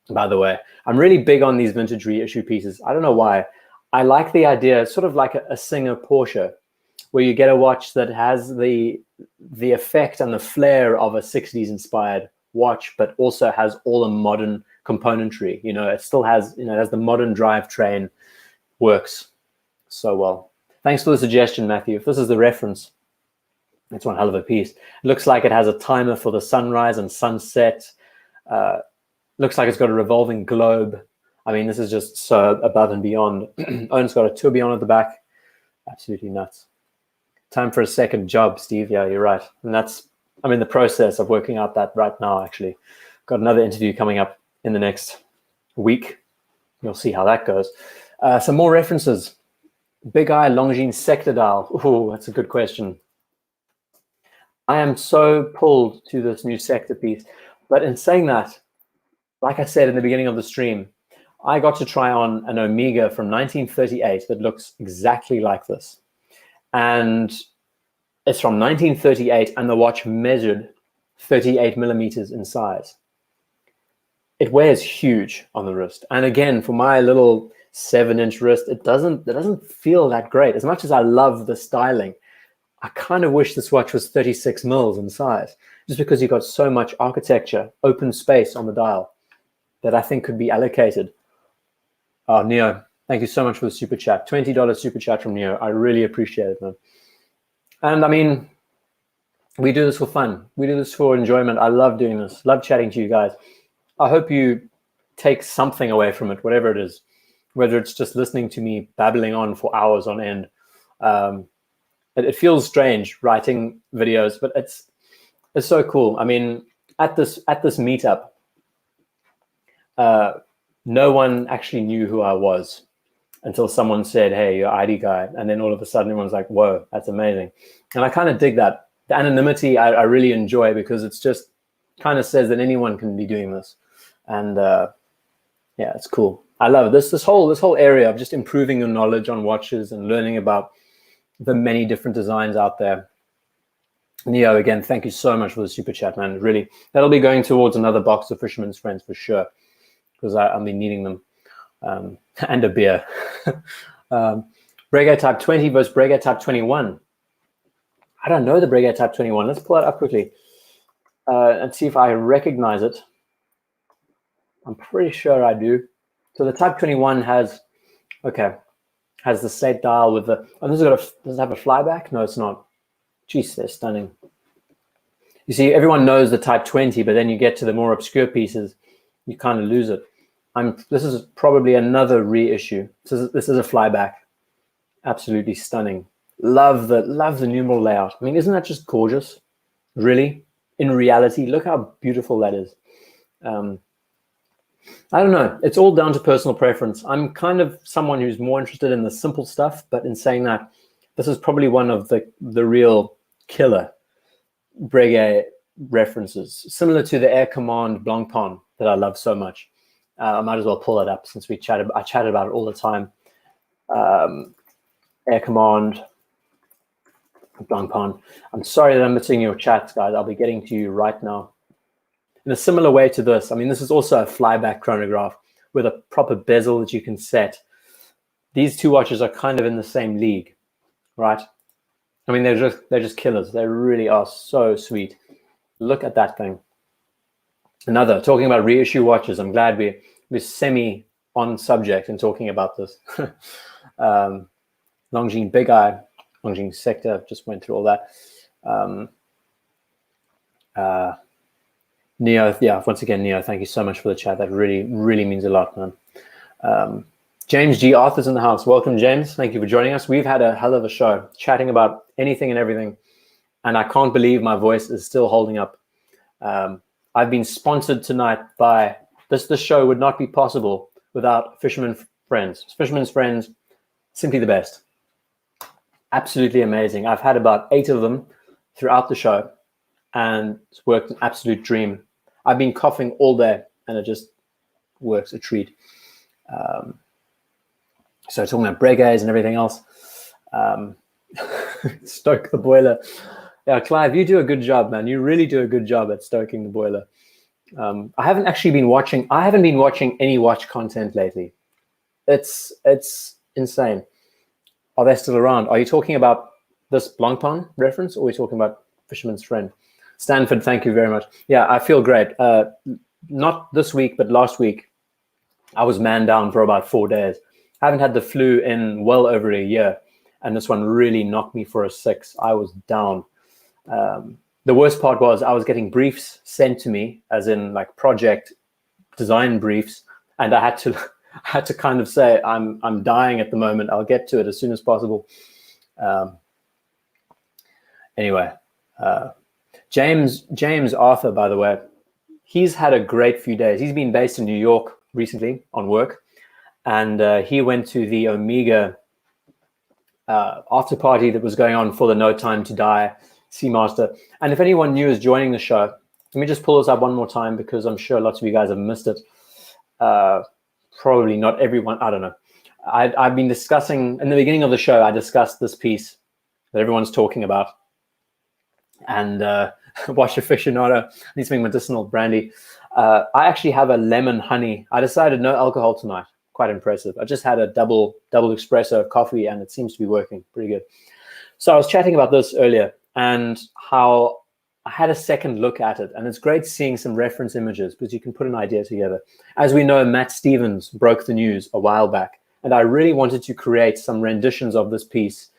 by the way. I'm really big on these vintage reissue pieces. I don't know why. I like the idea, sort of like a Singer Porsche, where you get a watch that has the effect and the flair of a 60s inspired watch, but also has all the modern componentry. It still has, has the modern drivetrain, works so well. Thanks for the suggestion, Matthew. If this is the reference, it's one hell of a piece. It looks like it has a timer for the sunrise and sunset. Looks like it's got a revolving globe. I mean, this is just so above and beyond. Oh, and it's got a tourbillon at the back. Absolutely nuts. Time for a second job, Steve. Yeah, you're right. And I'm in the process of working out that right now, actually. Got another interview coming up in the next week. You'll see how that goes. Some more references. Big Eye Longines sector dial. Oh, that's a good question. I am so pulled to this new sector piece. But in saying that, like I said in the beginning of the stream, I got to try on an Omega from 1938 that looks exactly like this. And it's from 1938, and the watch measured 38 millimeters in size. It wears huge on the wrist. And again, for my little 7-inch wrist, it doesn't feel that great. As much as I love the styling, I kind of wish this watch was 36 mils in size, just because you've got so much architecture, open space on the dial that I think could be allocated. Oh, Neo, thank you so much for the super chat. $20 super chat from Neo. I really appreciate it, man. And I mean, we do this for fun. We do this for enjoyment. I love doing this. Love chatting to you guys. I hope you take something away from it, whatever it is, whether it's just listening to me babbling on for hours on end. It feels strange writing videos, but it's so cool. I mean, at this meetup, no one actually knew who I was until someone said, "Hey, you're IDGuy," and then all of a sudden everyone's like, "Whoa, that's amazing!" And I kind of dig that. The anonymity I really enjoy, because it's just kind of says that anyone can be doing this, and yeah, it's cool. I love it. This whole area of just improving your knowledge on watches and learning about the many different designs out there. Neo, again, thank you so much for the super chat, man. Really, that'll be going towards another box of Fisherman's Friends for sure, because I'll be needing them, and a beer. Breguet Type 20 versus Breguet Type 21. I don't know the Breguet Type 21. Let's pull it up quickly and see if I recognize it. I'm pretty sure I do. So the Type 21 has the slate dial with the, oh, does it have a flyback? No, it's not. Jeez, they're stunning. You see, everyone knows the Type 20, but then you get to the more obscure pieces, you kind of lose it. This is probably another reissue. This is a flyback. Absolutely stunning. Love the numeral layout. I mean, isn't that just gorgeous? Really? In reality, look how beautiful that is. I don't know. It's all down to personal preference. I'm kind of someone who's more interested in the simple stuff, but in saying that, this is probably one of the real killer Breguet references, similar to the Air Command Blancpain that I love so much. I might as well pull it up since I chatted about it all the time. Air Command Blancpain. I'm sorry that I'm missing your chats, guys. I'll be getting to you right now. In a similar way to this, I mean, this is also a flyback chronograph with a proper bezel that you can set. These two watches are kind of in the same league, right? I mean, they're just killers. They really are so sweet. Look at that thing. Another, talking about reissue watches, I'm glad we're semi on subject and talking about this. Longines Big Eye, Longines Sector, just went through all that. Neo, yeah, once again, Neo, thank you so much for the chat. That really, really means a lot, man. James G. Arthur's in the house. Welcome, James. Thank you for joining us. We've had a hell of a show, chatting about anything and everything, and I can't believe my voice is still holding up. I've been sponsored tonight by this. This show would not be possible without Fisherman's Friends. Fisherman's Friends, simply the best. Absolutely amazing. I've had about 8 of them throughout the show, and it's worked an absolute dream. I've been coughing all day, and it just works a treat. So talking about Breguets and everything else, stoke the boiler. Yeah, Clive, you do a good job, man. You really do a good job at stoking the boiler. I haven't been watching any watch content lately. It's insane. Are they still around? Are you talking about this Blancpain reference, or are we talking about Fisherman's Friend? Stanford, thank you very much. Yeah, I feel great. Not this week, but last week, I was man down for about 4 days. I haven't had the flu in well over a year, and this one really knocked me for a 6. I was down. The worst part was I was getting briefs sent to me, as in like project design briefs, and I had to kind of say, I'm dying at the moment. I'll get to it as soon as possible. Anyway, James Arthur, by the way, he's had a great few days. He's been based in New York recently on work, and he went to the Omega after party that was going on for the No Time to Die Seamaster. And if anyone new is joining the show, let me just pull this up one more time, because I'm sure lots of you guys have missed it. Probably not everyone. I don't know. I've been discussing in the beginning of the show. I discussed this piece that everyone's talking about. And watch aficionado needs something medicinal, brandy. I actually have a lemon honey. I decided no alcohol tonight. Quite impressive. I just had a double espresso of coffee, and it seems to be working pretty good. So I was chatting about this earlier and how I had a second look at it, and it's great seeing some reference images because you can put an idea together. As we know, Matt Stevens broke the news a while back, and I really wanted to create some renditions of this piece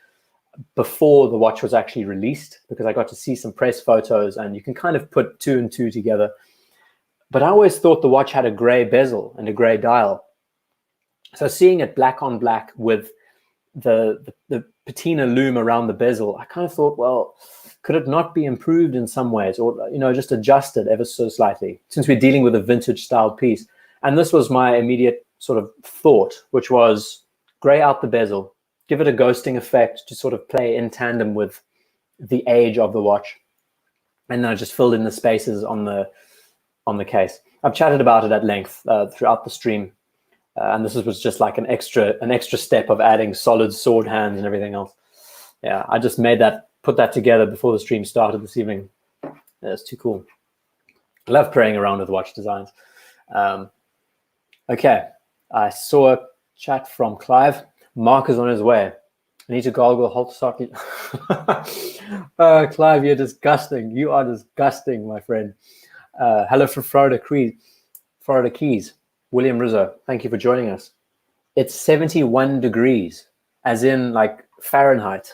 before the watch was actually released, because I got to see some press photos and you can kind of put two and two together. But I always thought the watch had a gray bezel and a gray dial. So seeing it black on black with the patina loom around the bezel, I kind of thought, well, could it not be improved in some ways, or, you know, just adjusted ever so slightly, since we're dealing with a vintage style piece? And this was my immediate sort of thought, which was gray out the bezel, give it a ghosting effect to sort of play in tandem with the age of the watch. And then I just filled in the spaces on the case. I've chatted about it at length throughout the stream. And this was just like an extra step of adding solid sword hands and everything else. Yeah, I just put that together before the stream started this evening. That's too cool. I love playing around with watch designs. Okay, I saw a chat from Clive. Mark is on his way. I need to gargle halt socket. Clive, you're disgusting. You are disgusting, my friend. Hello from Florida Keys. William Rizzo, thank you for joining us. It's 71 degrees, as in like Fahrenheit.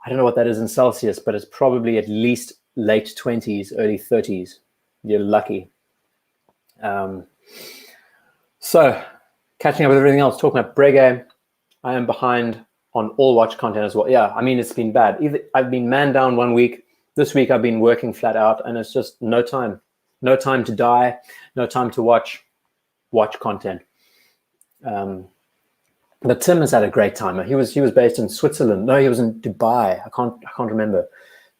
I don't know what that is in Celsius, but it's probably at least late 20s, early 30s. You're lucky. So, catching up with everything else, talking about Breguet, I am behind on all watch content as well. Yeah, I mean, it's been bad. I've been man down 1 week. This week I've been working flat out, and it's just no time. No time to die, no time to watch content. But Tim has had a great time. He was based in Switzerland. No, he was in Dubai. I can't remember.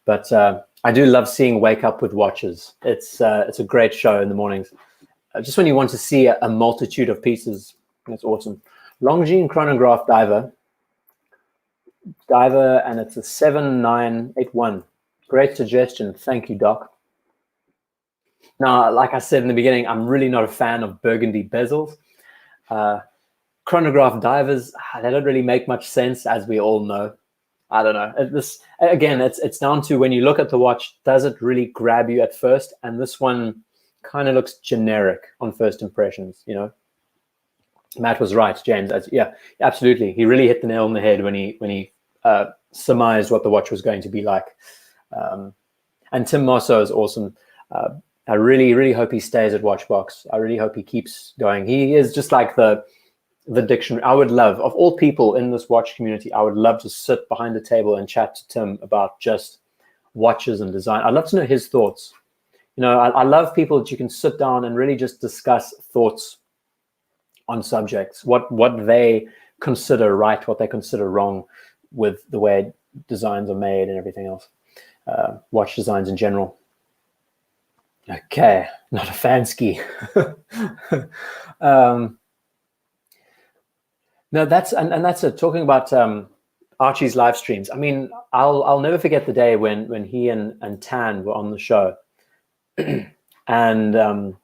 But I do love seeing Wake Up with Watches. It's a great show in the mornings. Just when you want to see a multitude of pieces, it's awesome. Longines chronograph diver, and it's a 7981. Great suggestion. Thank you, Doc. Now, like I said in the beginning, I'm really not a fan of burgundy bezels. Chronograph divers, they don't really make much sense, as we all know. I don't know. It's down to when you look at the watch, does it really grab you at first? And this one kind of looks generic on first impressions, you know. Matt was right, James. Yeah, absolutely. He really hit the nail on the head when he surmised what the watch was going to be like. And Tim Mosso is awesome. I really, really hope he stays at Watchbox. I really hope he keeps going. He is just like the dictionary. I would love, of all people in this watch community, I would love to sit behind a table and chat to Tim about just watches and design. I'd love to know his thoughts. You know, I love people that you can sit down and really just discuss thoughts on subjects, what they consider right, what they consider wrong with the way designs are made and everything else. Watch designs in general. Okay, not a fan ski. No, that's it. Talking about Archie's live streams. I mean, I'll never forget the day when he and Tan were on the show, and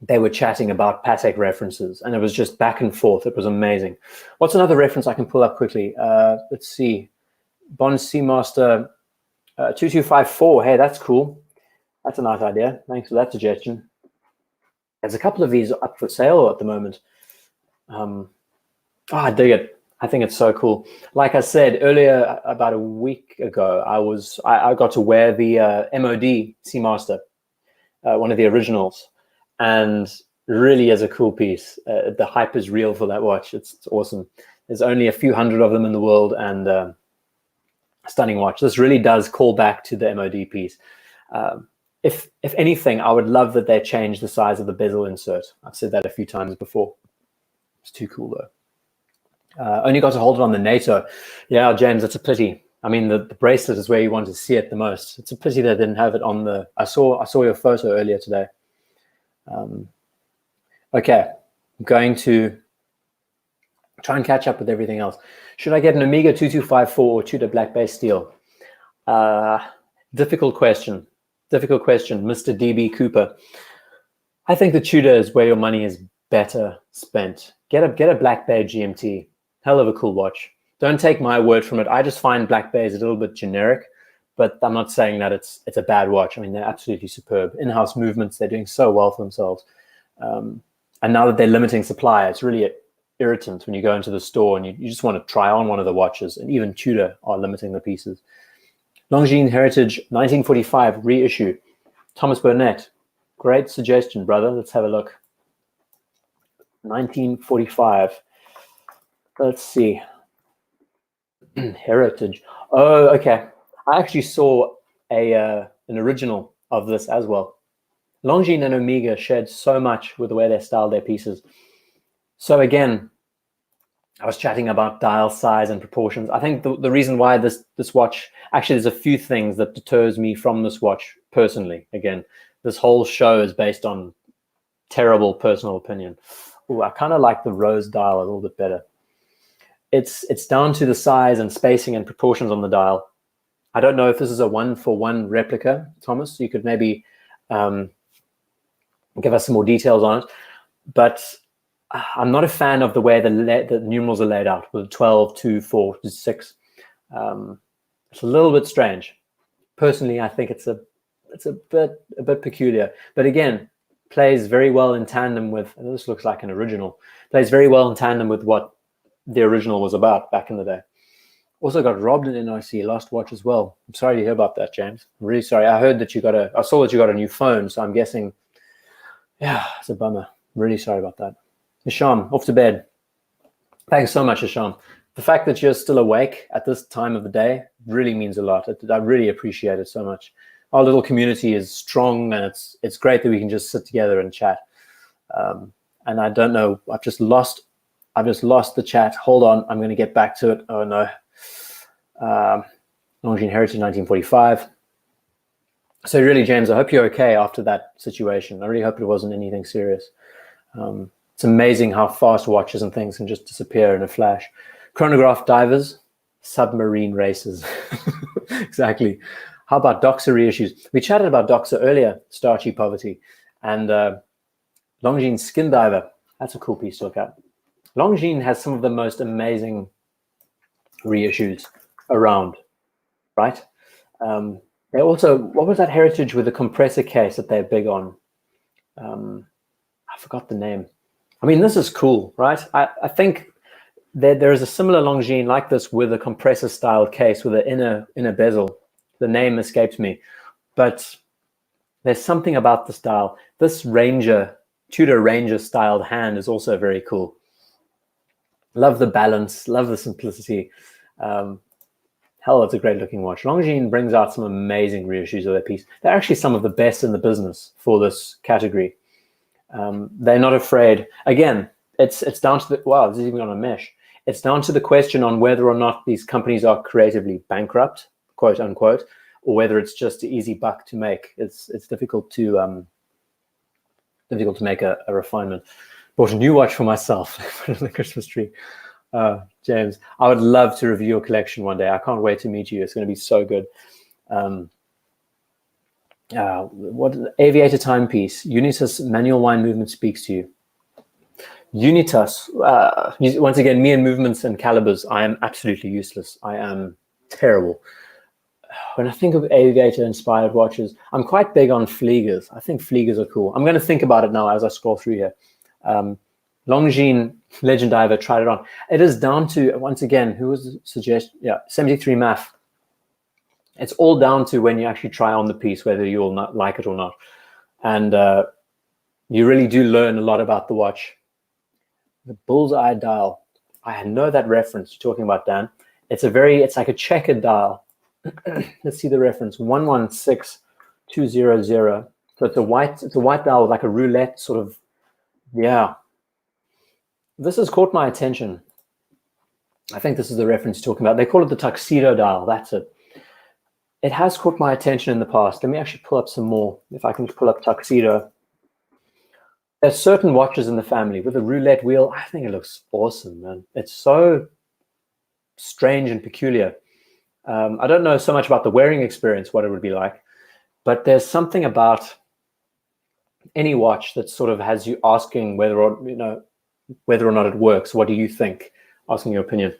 they were chatting about Patek references, and it was just back and forth. It was amazing. What's another reference I can pull up quickly? Let's see. Bond Seamaster 2254. Hey, that's cool. That's a nice idea. Thanks for that suggestion. There's a couple of these up for sale at the moment. I dig it. I think it's so cool. Like I said earlier, about a week ago, I got to wear the MOD Seamaster, one of the originals, and really is a cool piece. The hype is real for that watch. It's awesome. There's only a few hundred of them in the world, and stunning watch. This really does call back to the MOD piece. If anything, I would love that they change the size of the bezel insert. I've said that a few times before. It's too cool though. Only got to hold it on the NATO. Yeah, James, it's a pity. I mean, the bracelet is where you want to see it the most. It's a pity they didn't have it on the. I saw your photo earlier today. Okay, I'm going to Try and catch up with everything else. Should I get an Omega 2254 or Tudor black base steel? Difficult question. Difficult question, Mr. DB Cooper. I think the Tudor is where your money is better spent. Get a Black Bay GMT. Hell of a cool watch. Don't take my word from it. I just find Black Bay is a little bit generic, but I'm not saying that it's a bad watch. I mean, they're absolutely superb. In-house movements, they're doing so well for themselves. And now that they're limiting supply, it's really irritant when you go into the store and you just want to try on one of the watches, and even Tudor are limiting the pieces. Longines Heritage 1945 reissue. Thomas Burnett. Great suggestion, brother. Let's have a look. 1945. Let's see. Heritage. Oh, okay. I actually saw an original of this as well. Longines and Omega shared so much with the way they styled their pieces. So again, I was chatting about dial size and proportions. I think the reason why this watch, actually there's a few things that deters me from this watch personally. Again, this whole show is based on terrible personal opinion. Ooh, I kind of like the rose dial a little bit better. It's down to the size and spacing and proportions on the dial. I don't know if this is a 1-for-1 replica, Thomas. You could maybe give us some more details on it. But I'm not a fan of the way the numerals are laid out with 12, 2, 4, 6. It's a little bit strange. Personally, I think it's a bit peculiar. But again, plays very well in tandem with, and this looks like an original, plays very well in tandem with what the original was about back in the day. Also got robbed in NIC, lost watch as well. I'm sorry to hear about that, James. I'm really sorry. I saw that you got a new phone, so I'm guessing, yeah, it's a bummer. I'm really sorry about that. Hisham, off to bed. Thanks so much, Hisham. The fact that you're still awake at this time of the day really means a lot. I really appreciate it so much. Our little community is strong, and it's great that we can just sit together and chat. And I don't know, I've just lost the chat. Hold on, I'm going to get back to it. Oh no. Longines Heritage 1945. So really, James, I hope you're okay after that situation. I really hope it wasn't anything serious. It's amazing how fast watches and things can just disappear in a flash. Chronograph divers, submarine races. Exactly. How about Doxa reissues? We chatted about Doxa earlier, Starchy Poverty, and Longines Skin Diver. That's a cool piece to look at. Longines has some of the most amazing reissues around, right? They also, what was that Heritage with the compressor case that they're big on? I forgot the name. I mean, this is cool, right? I think there is a similar Longines like this with a compressor style case with an inner bezel. The name escapes me, but there's something about the style. This Tudor Ranger styled hand is also very cool. Love the balance, love the simplicity. Hell, it's a great looking watch. Longines brings out some amazing reissues of their piece. They're actually some of the best in the business for this category. They're not afraid. Again, it's down to the, wow, this is even on a mesh. It's down to the question on whether or not these companies are creatively bankrupt, quote unquote, or whether it's just an easy buck to make. It's difficult to make a refinement. Bought a new watch for myself for the Christmas tree. James, I would love to review your collection one day. I can't wait to meet you. It's going to be so good. What aviator timepiece? Unitas manual wind movement speaks to you. Unitas. Once again, me and movements and calibers, I am absolutely useless. I am terrible. When I think of aviator-inspired watches, I'm quite big on Fliegers. I think Fliegers are cool. I'm going to think about it now as I scroll through here. Longines Legend Diver, tried it on. It is down to, once again, who was the suggestion? Yeah, 73 MAF. It's all down to when you actually try on the piece, whether you'll not like it or not. And you really do learn a lot about the watch. The bullseye dial. I know that reference you're talking about, Dan. It's like a checkered dial. Let's see the reference, 116200. So it's a white dial with like a roulette sort of, yeah. This has caught my attention. I think this is the reference you're talking about. They call it the tuxedo dial. That's it. It has caught my attention in the past. Let me actually pull up some more. If I can pull up tuxedo. there's certain watches in the family with a roulette wheel. I think it looks awesome, man. It's so strange and peculiar. I don't know so much about the wearing experience, what it would be like, but there's something about any watch that sort of has you asking whether or not it works. What do you think? Asking your opinion.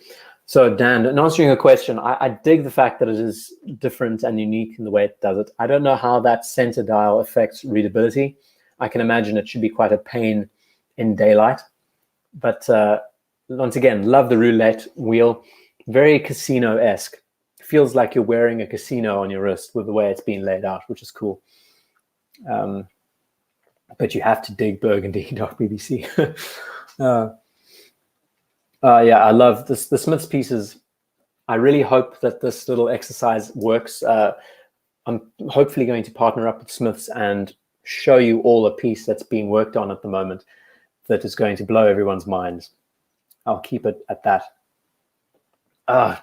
So Dan, in answering your question, I dig the fact that it is different and unique in the way it does it. I don't know how that center dial affects readability. I can imagine it should be quite a pain in daylight. But once again, love the roulette wheel. Very casino-esque. Feels like you're wearing a casino on your wrist with the way it's been laid out, which is cool. But you have to dig burgundy.bbc. Yeah, I love this. The Smiths pieces. I really hope that this little exercise works. I'm hopefully going to partner up with Smiths and show you all a piece that's being worked on at the moment that is going to blow everyone's minds. I'll keep it at that.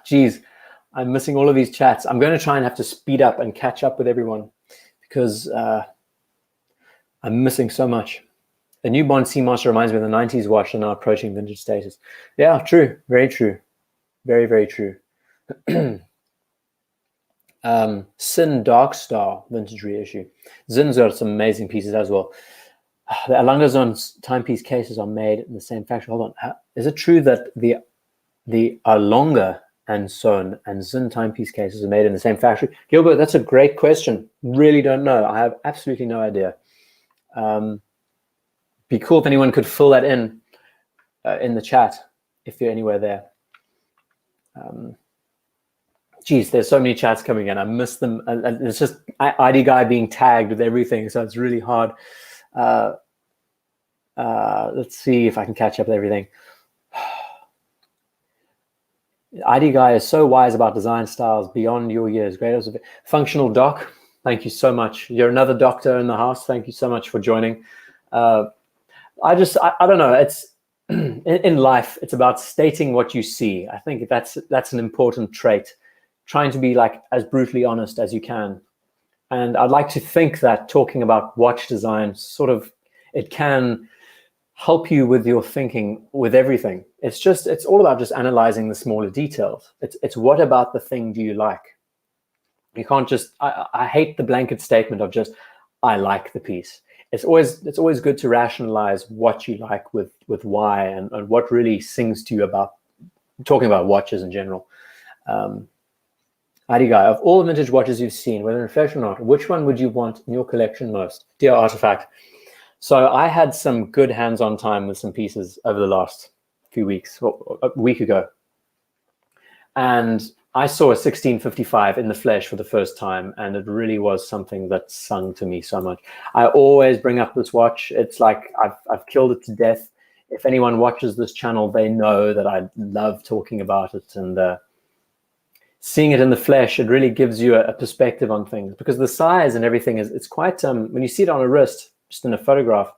Geez, I'm missing all of these chats. I'm going to try and have to speed up and catch up with everyone because I'm missing so much. The new Bond Seamaster reminds me of the 90s watch and now approaching vintage status. Yeah, true. Very true. Very, very true. Sin Dark Star Vintage Reissue. Zin's got some amazing pieces as well. The Lange timepiece cases are made in the same factory. Hold on. Is it true that the Lange and Söhne and Zin timepiece cases are made in the same factory? Gilbert, that's a great question. Really don't know. I have absolutely no idea. Be cool if anyone could fill that in the chat if you're anywhere there. Geez, there's so many chats coming in. I miss them. It's just IDGuy being tagged with everything, so it's really hard. Let's see if I can catch up with everything. IDGuy is so wise about design styles beyond your years. Great. Functional Doc, thank you so much. You're another doctor in the house. Thank you so much for joining. I don't know. It's in life, it's about stating what you see. I think that's an important trait. Trying to be like as brutally honest as you can. And I'd like to think that talking about watch design sort of, it can help you with your thinking with everything. It's all about just analyzing the smaller details. It's what about the thing do you like? You can't just, I hate the blanket statement of just, I like the piece. It's always good to rationalize what you like with why and what really sings to you about talking about watches in general. IDGuy, of all the vintage watches you've seen, whether in fashion or not, which one would you want in your collection most? Dear Artifact. So I had some good hands-on time with some pieces over the last few weeks, or a week ago. And I saw a 1655 in the flesh for the first time, and it really was something that sung to me so much. I always bring up this watch. It's like I've killed it to death. If anyone watches this channel, they know that I love talking about it, and seeing it in the flesh, it really gives you a perspective on things, because the size and everything it's quite, when you see it on a wrist, just in a photograph,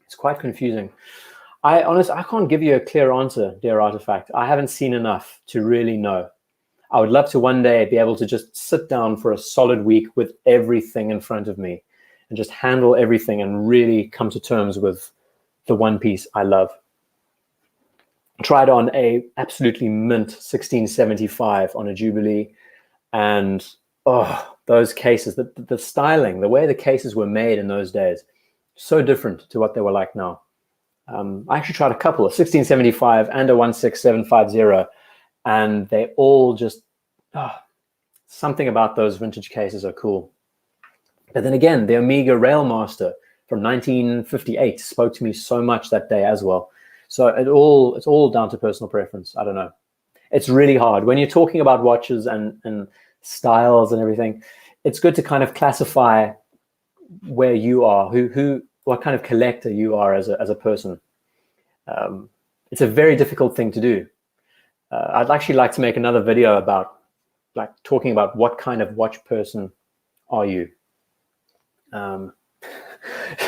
it's quite confusing. I can't give you a clear answer, dear Artifact. I haven't seen enough to really know. I would love to one day be able to just sit down for a solid week with everything in front of me and just handle everything and really come to terms with the one piece I love. Tried on a absolutely mint 1675 on a Jubilee, and those cases, the styling, the way the cases were made in those days, so different to what they were like now. I actually tried a couple, a 1675 and a 16750, and they all just, something about those vintage cases are cool. But then again, the Omega Railmaster from 1958 spoke to me so much that day as well. So it's all down to personal preference. I don't know. It's really hard when you're talking about watches and styles and everything. It's good to kind of classify where you are, what kind of collector you are as a person. It's a very difficult thing to do. I'd actually like to make another video about talking about what kind of watch person are you.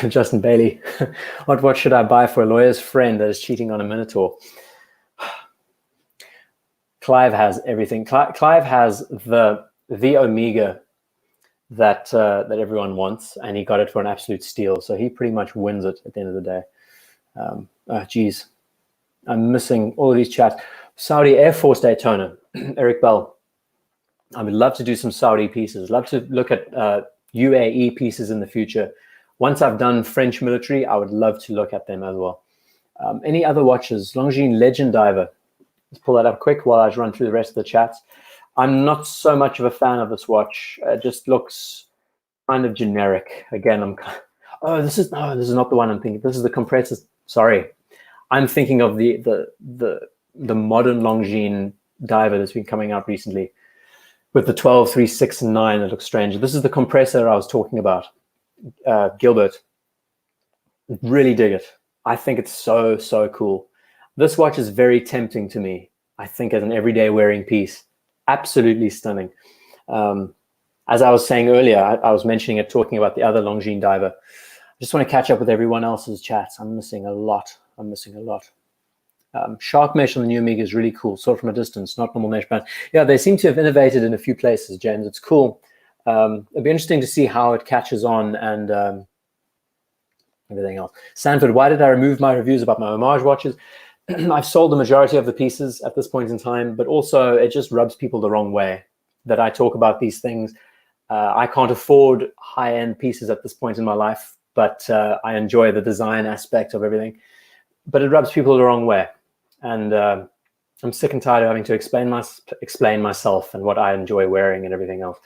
Justin Bailey, what watch should I buy for a lawyer's friend that is cheating on a Minotaur? Clive has everything. Clive has the Omega that everyone wants, and he got it for an absolute steal. So he pretty much wins it at the end of the day. Geez, I'm missing all of these chats. Saudi Air Force Daytona, Eric Bell. I would love to do some Saudi pieces. Love to look at UAE pieces in the future. Once I've done French military, I would love to look at them as well. Any other watches? Longines Legend Diver. Let's pull that up quick while I run through the rest of the chats. I'm not so much of a fan of this watch. It just looks kind of generic. Again, this is not the one I'm thinking. This is the compressor. Sorry, I'm thinking of the modern Longines Diver that's been coming out recently with the 12, 3, 6, and 9. It looks strange. This is the compressor I was talking about. Gilbert, really dig it. I think it's so cool. This watch is very tempting to me. I think as an everyday wearing piece, absolutely stunning. As I was saying earlier, I was mentioning it, talking about the other Longines Diver. I just want to catch up with everyone else's chats. I'm missing a lot. Shark mesh on the new Amiga is really cool. Saw it from a distance, not normal mesh band. Yeah, they seem to have innovated in a few places, James. It's cool. It'll be interesting to see how it catches on and everything else. Sanford, why did I remove my reviews about my Homage watches? I've sold the majority of the pieces at this point in time, but also it just rubs people the wrong way that I talk about these things. I can't afford high-end pieces at this point in my life, but I enjoy the design aspect of everything. But it rubs people the wrong way. And I'm sick and tired of having to explain myself and what I enjoy wearing and everything else.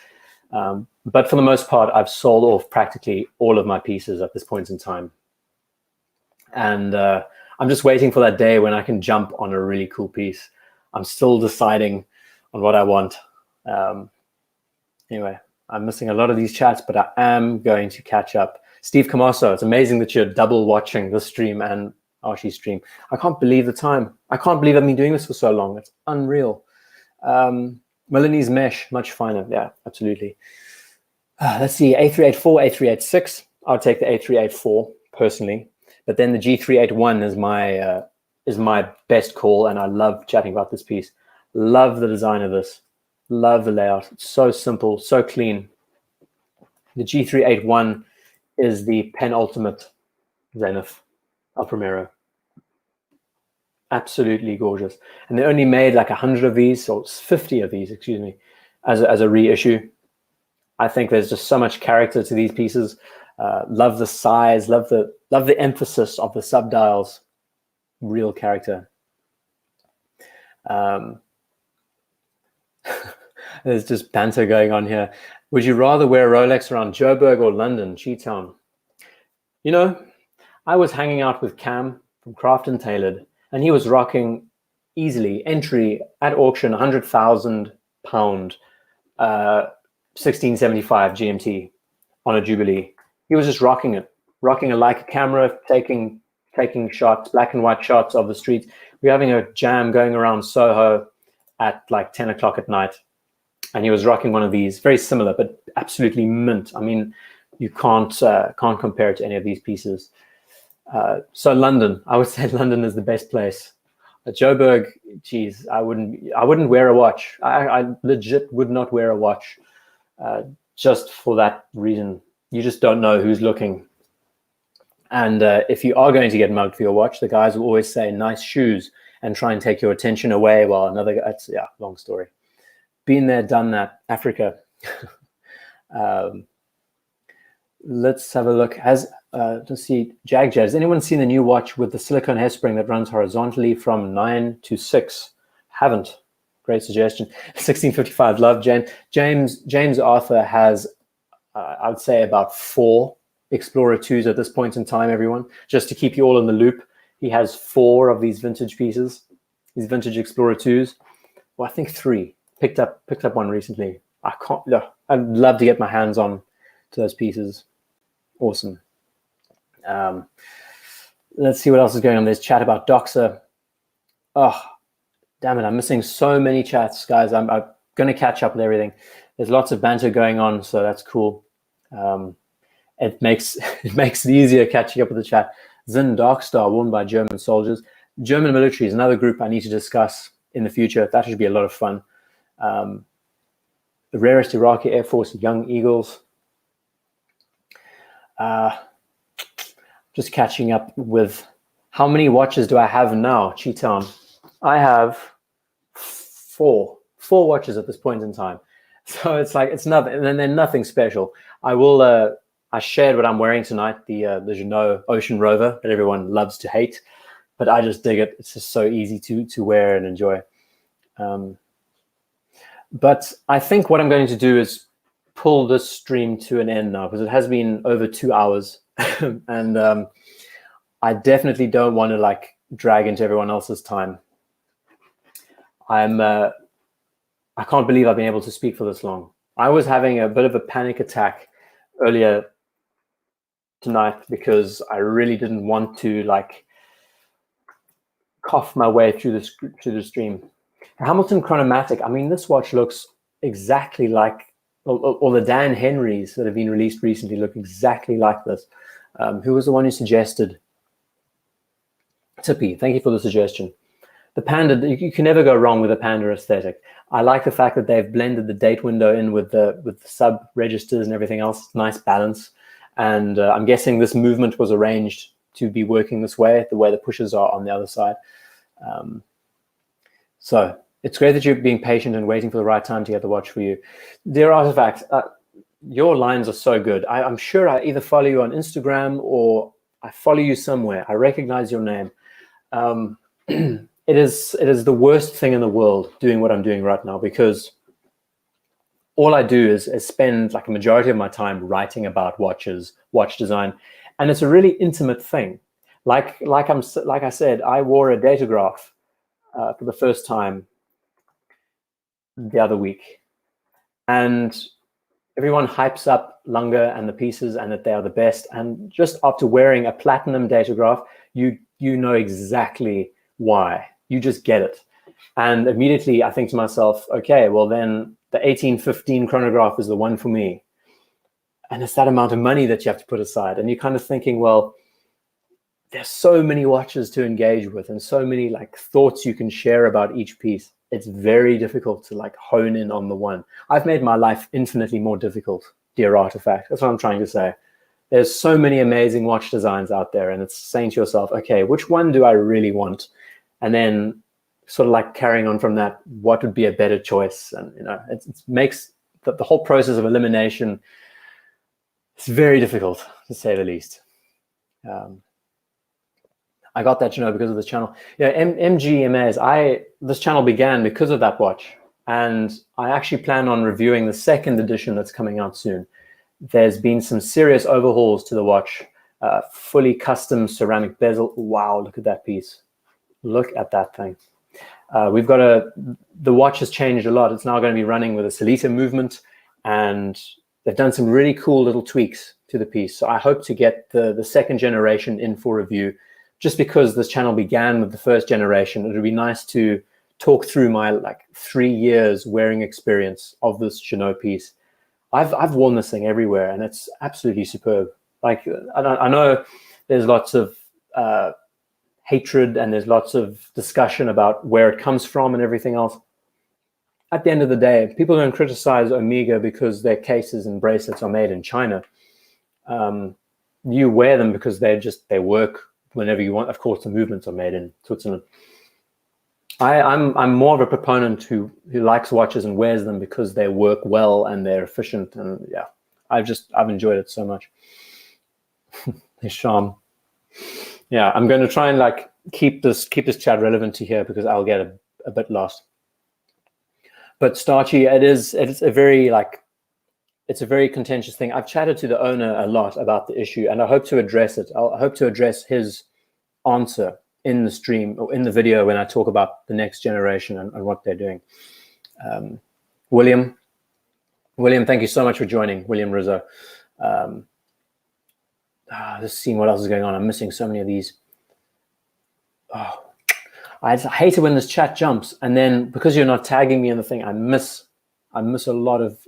But for the most part, I've sold off practically all of my pieces at this point in time. And I'm just waiting for that day when I can jump on a really cool piece. I'm still deciding on what I want. Anyway, I'm missing a lot of these chats, but I am going to catch up. Steve Camasso, it's amazing that you're double watching this stream and Archie's stream. I can't believe the time. I can't believe I've been doing this for so long. It's unreal. Milanese mesh, much finer. Yeah, absolutely. Let's see, A384, A386. I'll take the A384 personally, but then the G381 is my best call, and I love chatting about this piece. Love the design of this. Love the layout. It's so simple, so clean. The G381 is the penultimate Zenith El Primero. Absolutely gorgeous. And they only made like 100 of these, or 50 of these, excuse me, as a reissue. I think there's just so much character to these pieces. Love the size, love the emphasis of the subdials. Real character. There's just banter going on here. Would you rather wear Rolex around Joburg or London, Cheetown? You know, I was hanging out with Cam from Craft and Tailored, and he was rocking easily entry at auction £100,000 1675 GMT on a Jubilee. He was just rocking it, rocking a Leica camera, taking shots, black and white shots of the streets. We were having a jam going around Soho at like 10 o'clock at night, and he was rocking one of these, very similar, but absolutely mint. I mean, you can't compare it to any of these pieces. So London, I would say London is the best place. Joburg, geez, I wouldn't wear a watch. I legit would not wear a watch, just for that reason. You just don't know who's looking. And if you are going to get mugged for your watch, the guys will always say nice shoes and try and take your attention away while another guy, yeah, long story. Been there, done that. Africa. Let's have a look. Let's see, Jazz. Has anyone seen the new watch with the silicone hairspring that runs horizontally from 9 to 6? Haven't. Great suggestion. 1655. Love, Jane. James Arthur has, I would say, about 4 Explorer 2s at this point in time, everyone. Just to keep you all in the loop, he has 4 of these vintage pieces, these vintage Explorer 2s. Well, I think 3. Picked up one recently. I'd love to get my hands on to those pieces. Awesome. Let's see what else is going on. There's chat about Doxa. Oh, damn it. I'm missing so many chats, guys. I'm going to catch up with everything. There's lots of banter going on, so that's cool. It makes it easier catching up with the chat. Zin Darkstar, worn by German soldiers. German military is another group I need to discuss in the future. That should be a lot of fun. The rarest Iraqi Air Force Young Eagles. Just catching up with how many watches do I have now, Cheetown? I have four watches at this point in time. So it's like, it's nothing, and they're nothing special. I shared what I'm wearing tonight, the Jeanneau Ocean Rover that everyone loves to hate, but I just dig it. It's just so easy to wear and enjoy. But I think what I'm going to do is pull this stream to an end now, because it has been over 2 hours, and I definitely don't want to like drag into everyone else's time. I can't believe I've been able to speak for this long. I was having a bit of a panic attack earlier tonight because I really didn't want to like cough my way through the stream. Hamilton Chronomatic. I mean, this watch looks exactly like, or the Dan Henrys that have been released recently look exactly like this. Who was the one who suggested? Tippy, thank you for the suggestion. The Panda, you can never go wrong with a Panda aesthetic. I like the fact that they've blended the date window in with the sub registers and everything else. Nice balance. And I'm guessing this movement was arranged to be working this way, the way the pushes are on the other side. So it's great that you're being patient and waiting for the right time to get the watch for you. Dear Artifact, your lines are so good. I'm sure I either follow you on Instagram or I follow you somewhere. I recognize your name. It is the worst thing in the world doing what I'm doing right now, because all I do is spend like a majority of my time writing about watches, watch design, and it's a really intimate thing. Like I said, I wore a datograph for the first time the other week, and everyone hypes up Lange and the pieces and that they are the best. And just after wearing a platinum datograph, you know exactly why. You just get it. And immediately I think to myself, okay, well then the 1815 chronograph is the one for me. And it's that amount of money that you have to put aside. And you're kind of thinking, well, there's so many watches to engage with and so many like thoughts you can share about each piece. It's very difficult to like hone in on the one. I've made my life infinitely more difficult, dear Artifact. That's what I'm trying to say. There's so many amazing watch designs out there, and it's saying to yourself, okay, which one do I really want? And then sort of like carrying on from that, what would be a better choice? And, you know, it makes the whole process of elimination, it's very difficult, to say the least. I got that, you know, because of this channel. Yeah, MGMAs, this channel began because of that watch. And I actually plan on reviewing the second edition that's coming out soon. There's been some serious overhauls to the watch, fully custom ceramic bezel. Wow, look at that piece. Look at that thing. We've got the watch has changed a lot. It's now going to be running with a Solita movement, and they've done some really cool little tweaks to the piece. So I hope to get the second generation in for review. Just because this channel began with the first generation, it would be nice to talk through my like 3 years wearing experience of this Jeanneau piece. I've worn this thing everywhere, and it's absolutely superb. Like I know there's lots of hatred and there's lots of discussion about where it comes from and everything else. At the end of the day, people don't criticize Omega because their cases and bracelets are made in China. You wear them because they work whenever you want. Of course, the movements are made in Switzerland. I'm more of a proponent who likes watches and wears them because they work well and they're efficient. And yeah, I've enjoyed it so much. His charm. Yeah, I'm going to try and like keep this chat relevant to here because I'll get a bit lost. But Starchy, it's a very contentious thing. I've chatted to the owner a lot about the issue, and I hope to address it. I hope to address his answer in the stream or in the video when I talk about the next generation and what they're doing. William, thank you so much for joining. William Rizzo. Just seeing what else is going on. I'm missing so many of these. Oh, I hate it when this chat jumps, and then because you're not tagging me in the thing, I miss a lot of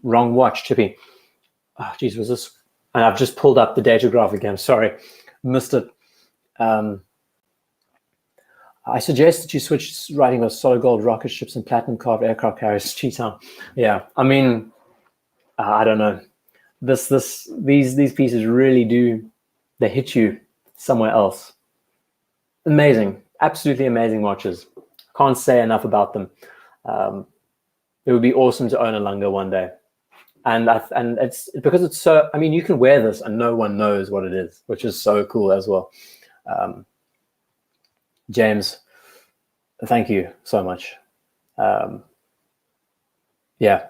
wrong watch, Chippy. Oh, geez, was this? And I've just pulled up the datograph again. Sorry, missed it. I suggest that you switch writing with solid gold rocket ships and platinum carved aircraft carriers. Cheetah. Yeah, I mean, I don't know. these pieces really do, they hit you somewhere else. Amazing, absolutely amazing watches. Can't say enough about them. It would be awesome to own a Lange one day. And it's because it's so, I mean, you can wear this and no one knows what it is, which is so cool as well. James, thank you so much. Yeah,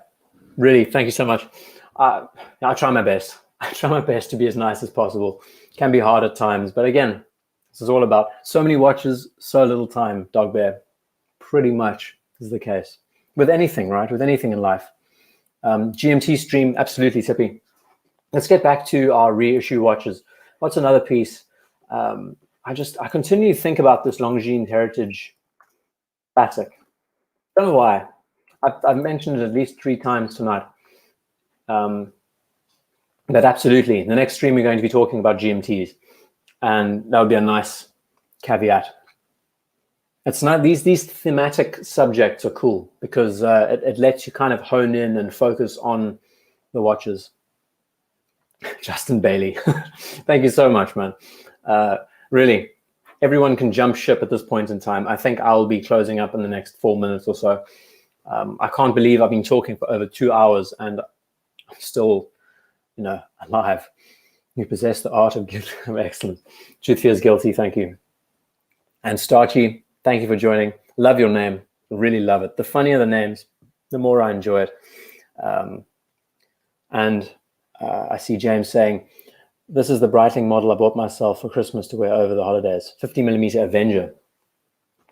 really, thank you so much. I try my best. I try my best to be as nice as possible. Can be hard at times, but again, this is all about so many watches, so little time, Dog Bear. Pretty much is the case. With anything, right? With anything in life. GMT stream, absolutely, Tippy. Let's get back to our reissue watches. What's another piece? I continue to think about this Longines Heritage Classic. Don't know why. I've mentioned it at least 3 times tonight. But absolutely, the next stream we're going to be talking about GMTs, and that would be a nice caveat. It's not these thematic subjects are cool because it lets you kind of hone in and focus on the watches. Justin Bailey, thank you so much, man. Really, everyone can jump ship at this point in time. I think I'll be closing up in the next 4 minutes or so. I can't believe I've been talking for over 2 hours and I'm still, you know, alive. You possess the art of guilt. Excellent. Truth Fears Guilty, thank you. And Starchy, thank you for joining. Love your name. Really love it. The funnier the names, the more I enjoy it. I see James saying, this is the Breitling model I bought myself for Christmas to wear over the holidays. 50mm Avenger.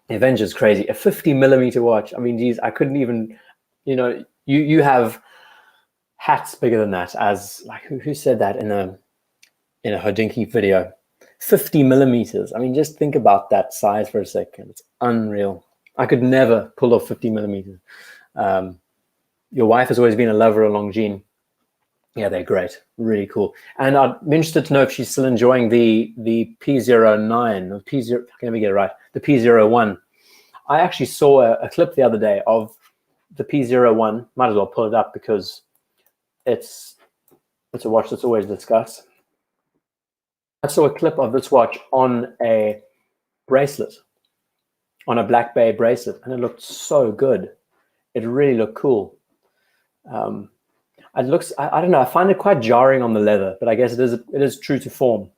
Avenger's crazy. A 50mm watch. I mean, geez, I couldn't even, you know, you have hats bigger than that. As like, who said that in a Hodinky video? 50mm. I mean, just think about that size for a second. It's unreal. I could never pull off 50mm. Your wife has always been a lover of Longines. Yeah, they're great. Really cool. And I'm interested to know if she's still enjoying the P09, or P0, I can never get it right, the P01. I actually saw a clip the other day of the P01. Might as well pull it up because it's a watch that's always discussed. I saw a clip of this watch on a bracelet, on a Black Bay bracelet, and it looked so good. It really looked cool. It looks, I don't know, I find it quite jarring on the leather, but I guess it is true to form.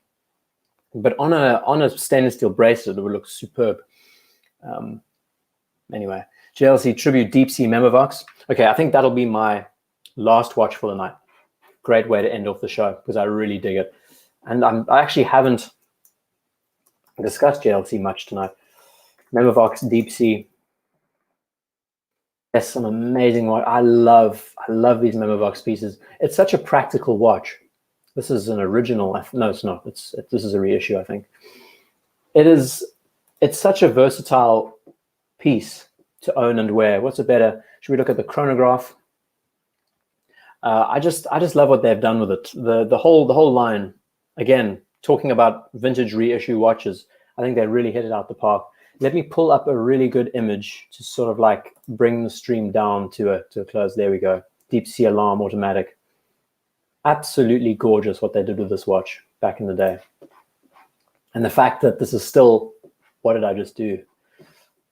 But on a stainless steel bracelet, it would look superb. Anyway, JLC Tribute Deep Sea Memovox. Okay, I think that'll be my last watch for the night. Great way to end off the show because I really dig it. And I actually haven't discussed JLC much tonight. Memovox Deep Sea. Yes, some amazing watch. I love these Memovox pieces. It's such a practical watch. This is an original. No, it's not. This is a reissue, I think. It's such a versatile piece to own and wear. What's it better? Should we look at the chronograph? I just love what they've done with it. The whole line. Again, talking about vintage reissue watches, I think they really hit it out the park. Let me pull up a really good image to sort of like bring the stream down to a close. There we go. Deep sea alarm automatic. Absolutely gorgeous what they did with this watch back in the day. And the fact that this is still, what did I just do?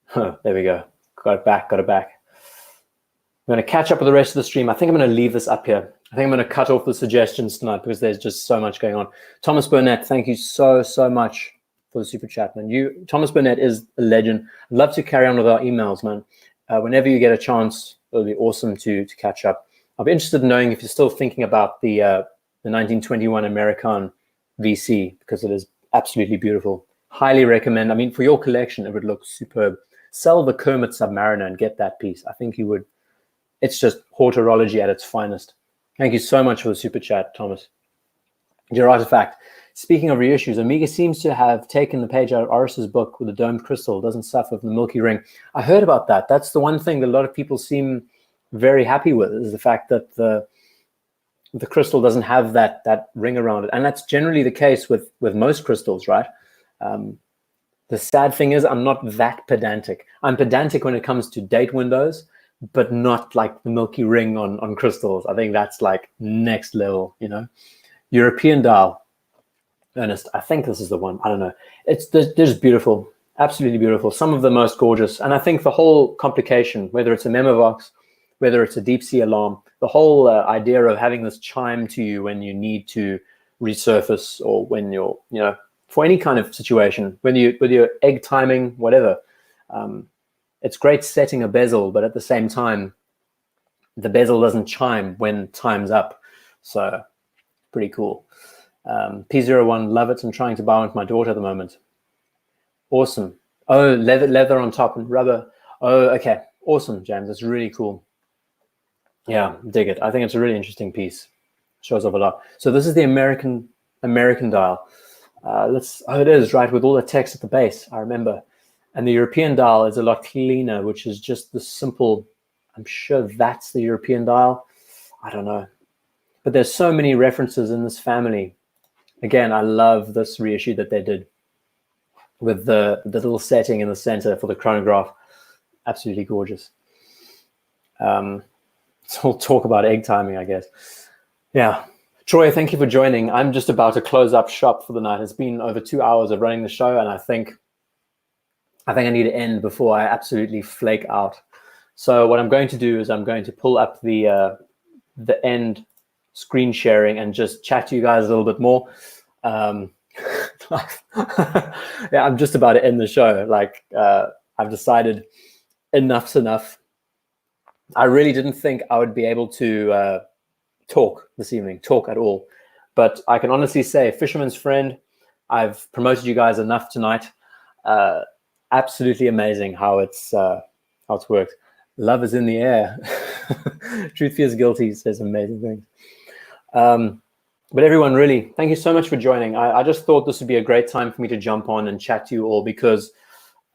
Huh, there we go. Got it back. I'm going to catch up with the rest of the stream. I think I'm going to leave this up here. I think I'm going to cut off the suggestions tonight because there's just so much going on. Thomas Burnett, thank you so much for the super chat, man. Thomas Burnett is a legend. I'd love to carry on with our emails, man. Whenever you get a chance, it'll be awesome to catch up. I'll be interested in knowing if you're still thinking about the 1921 American VC because it is absolutely beautiful. Highly recommend. I mean, for your collection, it would look superb. Sell the Kermit Submariner and get that piece. I think you would. It's just horology at its finest. Thank you so much for the super chat, Thomas. Your artifact. Speaking of reissues, Omega seems to have taken the page out of Oris's book with the domed crystal. Doesn't suffer from the milky ring. I heard about that. That's the one thing that a lot of people seem very happy with is the fact that the crystal doesn't have that ring around it. And that's generally the case with most crystals, right? The sad thing is I'm not that pedantic. I'm pedantic when it comes to date windows, but not like the Milky Ring on crystals. I think that's like next level, you know. European dial, Ernest, I think this is the one. I don't know. They're just beautiful, absolutely beautiful. Some of the most gorgeous. And I think the whole complication, whether it's a Memovox, whether it's a deep sea alarm, the whole idea of having this chime to you when you need to resurface, or when you're, you know, for any kind of situation, whether you're egg timing, whatever. It's great setting a bezel, but at the same time, the bezel doesn't chime when time's up. So pretty cool. P01, love it. I'm trying to buy one for my daughter at the moment. Awesome. Oh, leather on top and rubber. Oh, okay. Awesome, James. That's really cool. Yeah, dig it. I think it's a really interesting piece. Shows off a lot. So this is the American dial. Oh, it is, right, with all the text at the base, I remember. And the European dial is a lot cleaner, which is just the simple, I'm sure that's the European dial. I don't know. But there's so many references in this family. Again, I love this reissue that they did with the little setting in the center for the chronograph. Absolutely gorgeous. So we'll talk about egg timing, I guess. Yeah. Troy, thank you for joining. I'm just about to close up shop for the night. It's been over 2 hours of running the show, and I think I need to end before I absolutely flake out. So what I'm going to do is I'm going to pull up the end screen sharing and just chat to you guys a little bit more. Yeah, I'm just about to end the show. Like, I've decided enough's enough. I really didn't think I would be able to talk this evening, talk at all. But I can honestly say, Fisherman's Friend, I've promoted you guys enough tonight. Absolutely amazing how it's worked. Love is in the air. Truth feels guilty, says amazing things. But everyone, really, thank you so much for joining. I just thought this would be a great time for me to jump on and chat to you all, because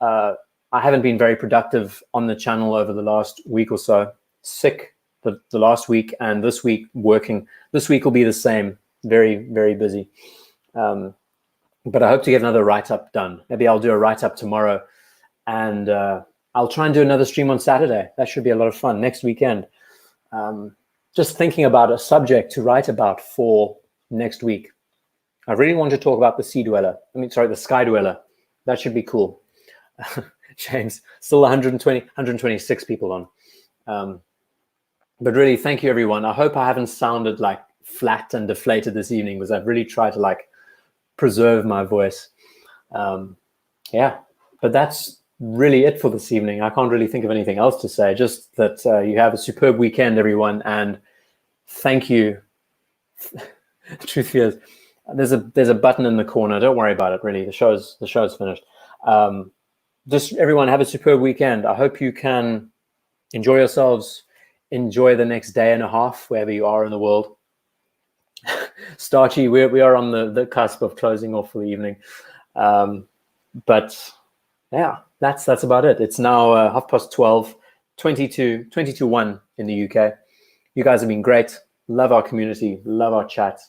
I haven't been very productive on the channel over the last week or so. Sick the last week, and this week working. This week will be the same. Very, very busy. But I hope to get another write-up done. Maybe I'll do a write-up tomorrow, and I'll try and do another stream on Saturday. That should be a lot of fun next weekend. Just thinking about a subject to write about for next week. I really want to talk about the Sea-Dweller. The Sky-Dweller. That should be cool. James, still 126 people on. But really, thank you, everyone. I hope I haven't sounded like flat and deflated this evening, because I've really tried to like preserve my voice. Yeah, but that's really it for this evening. I can't really think of anything else to say, just that you have a superb weekend, everyone, and thank you. Truth is, there's a button in the corner. Don't worry about it, really. The show's finished. Just everyone, have a superb weekend. I hope you can enjoy yourselves, enjoy the next day and a half wherever you are in the world. Starchy, we are on the cusp of closing off for the evening. But yeah, that's about it. It's now 12:30, 22:01 in the UK. You guys have been great. Love our community, love our chat.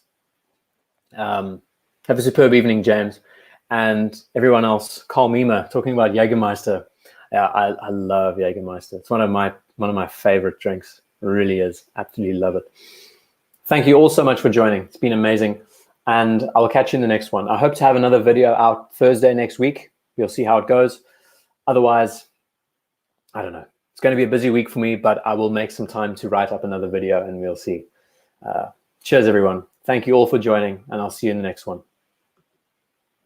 Have a superb evening, James. And everyone else, Carl Mima, talking about Jägermeister. Yeah, I love Jägermeister. It's one of my favorite drinks. It really is. Absolutely love it. Thank you all so much for joining. It's been amazing. And I'll catch you in the next one. I hope to have another video out Thursday next week. We'll see how it goes. Otherwise, I don't know. It's going to be a busy week for me, but I will make some time to write up another video, and we'll see. Cheers, everyone. Thank you all for joining, and I'll see you in the next one.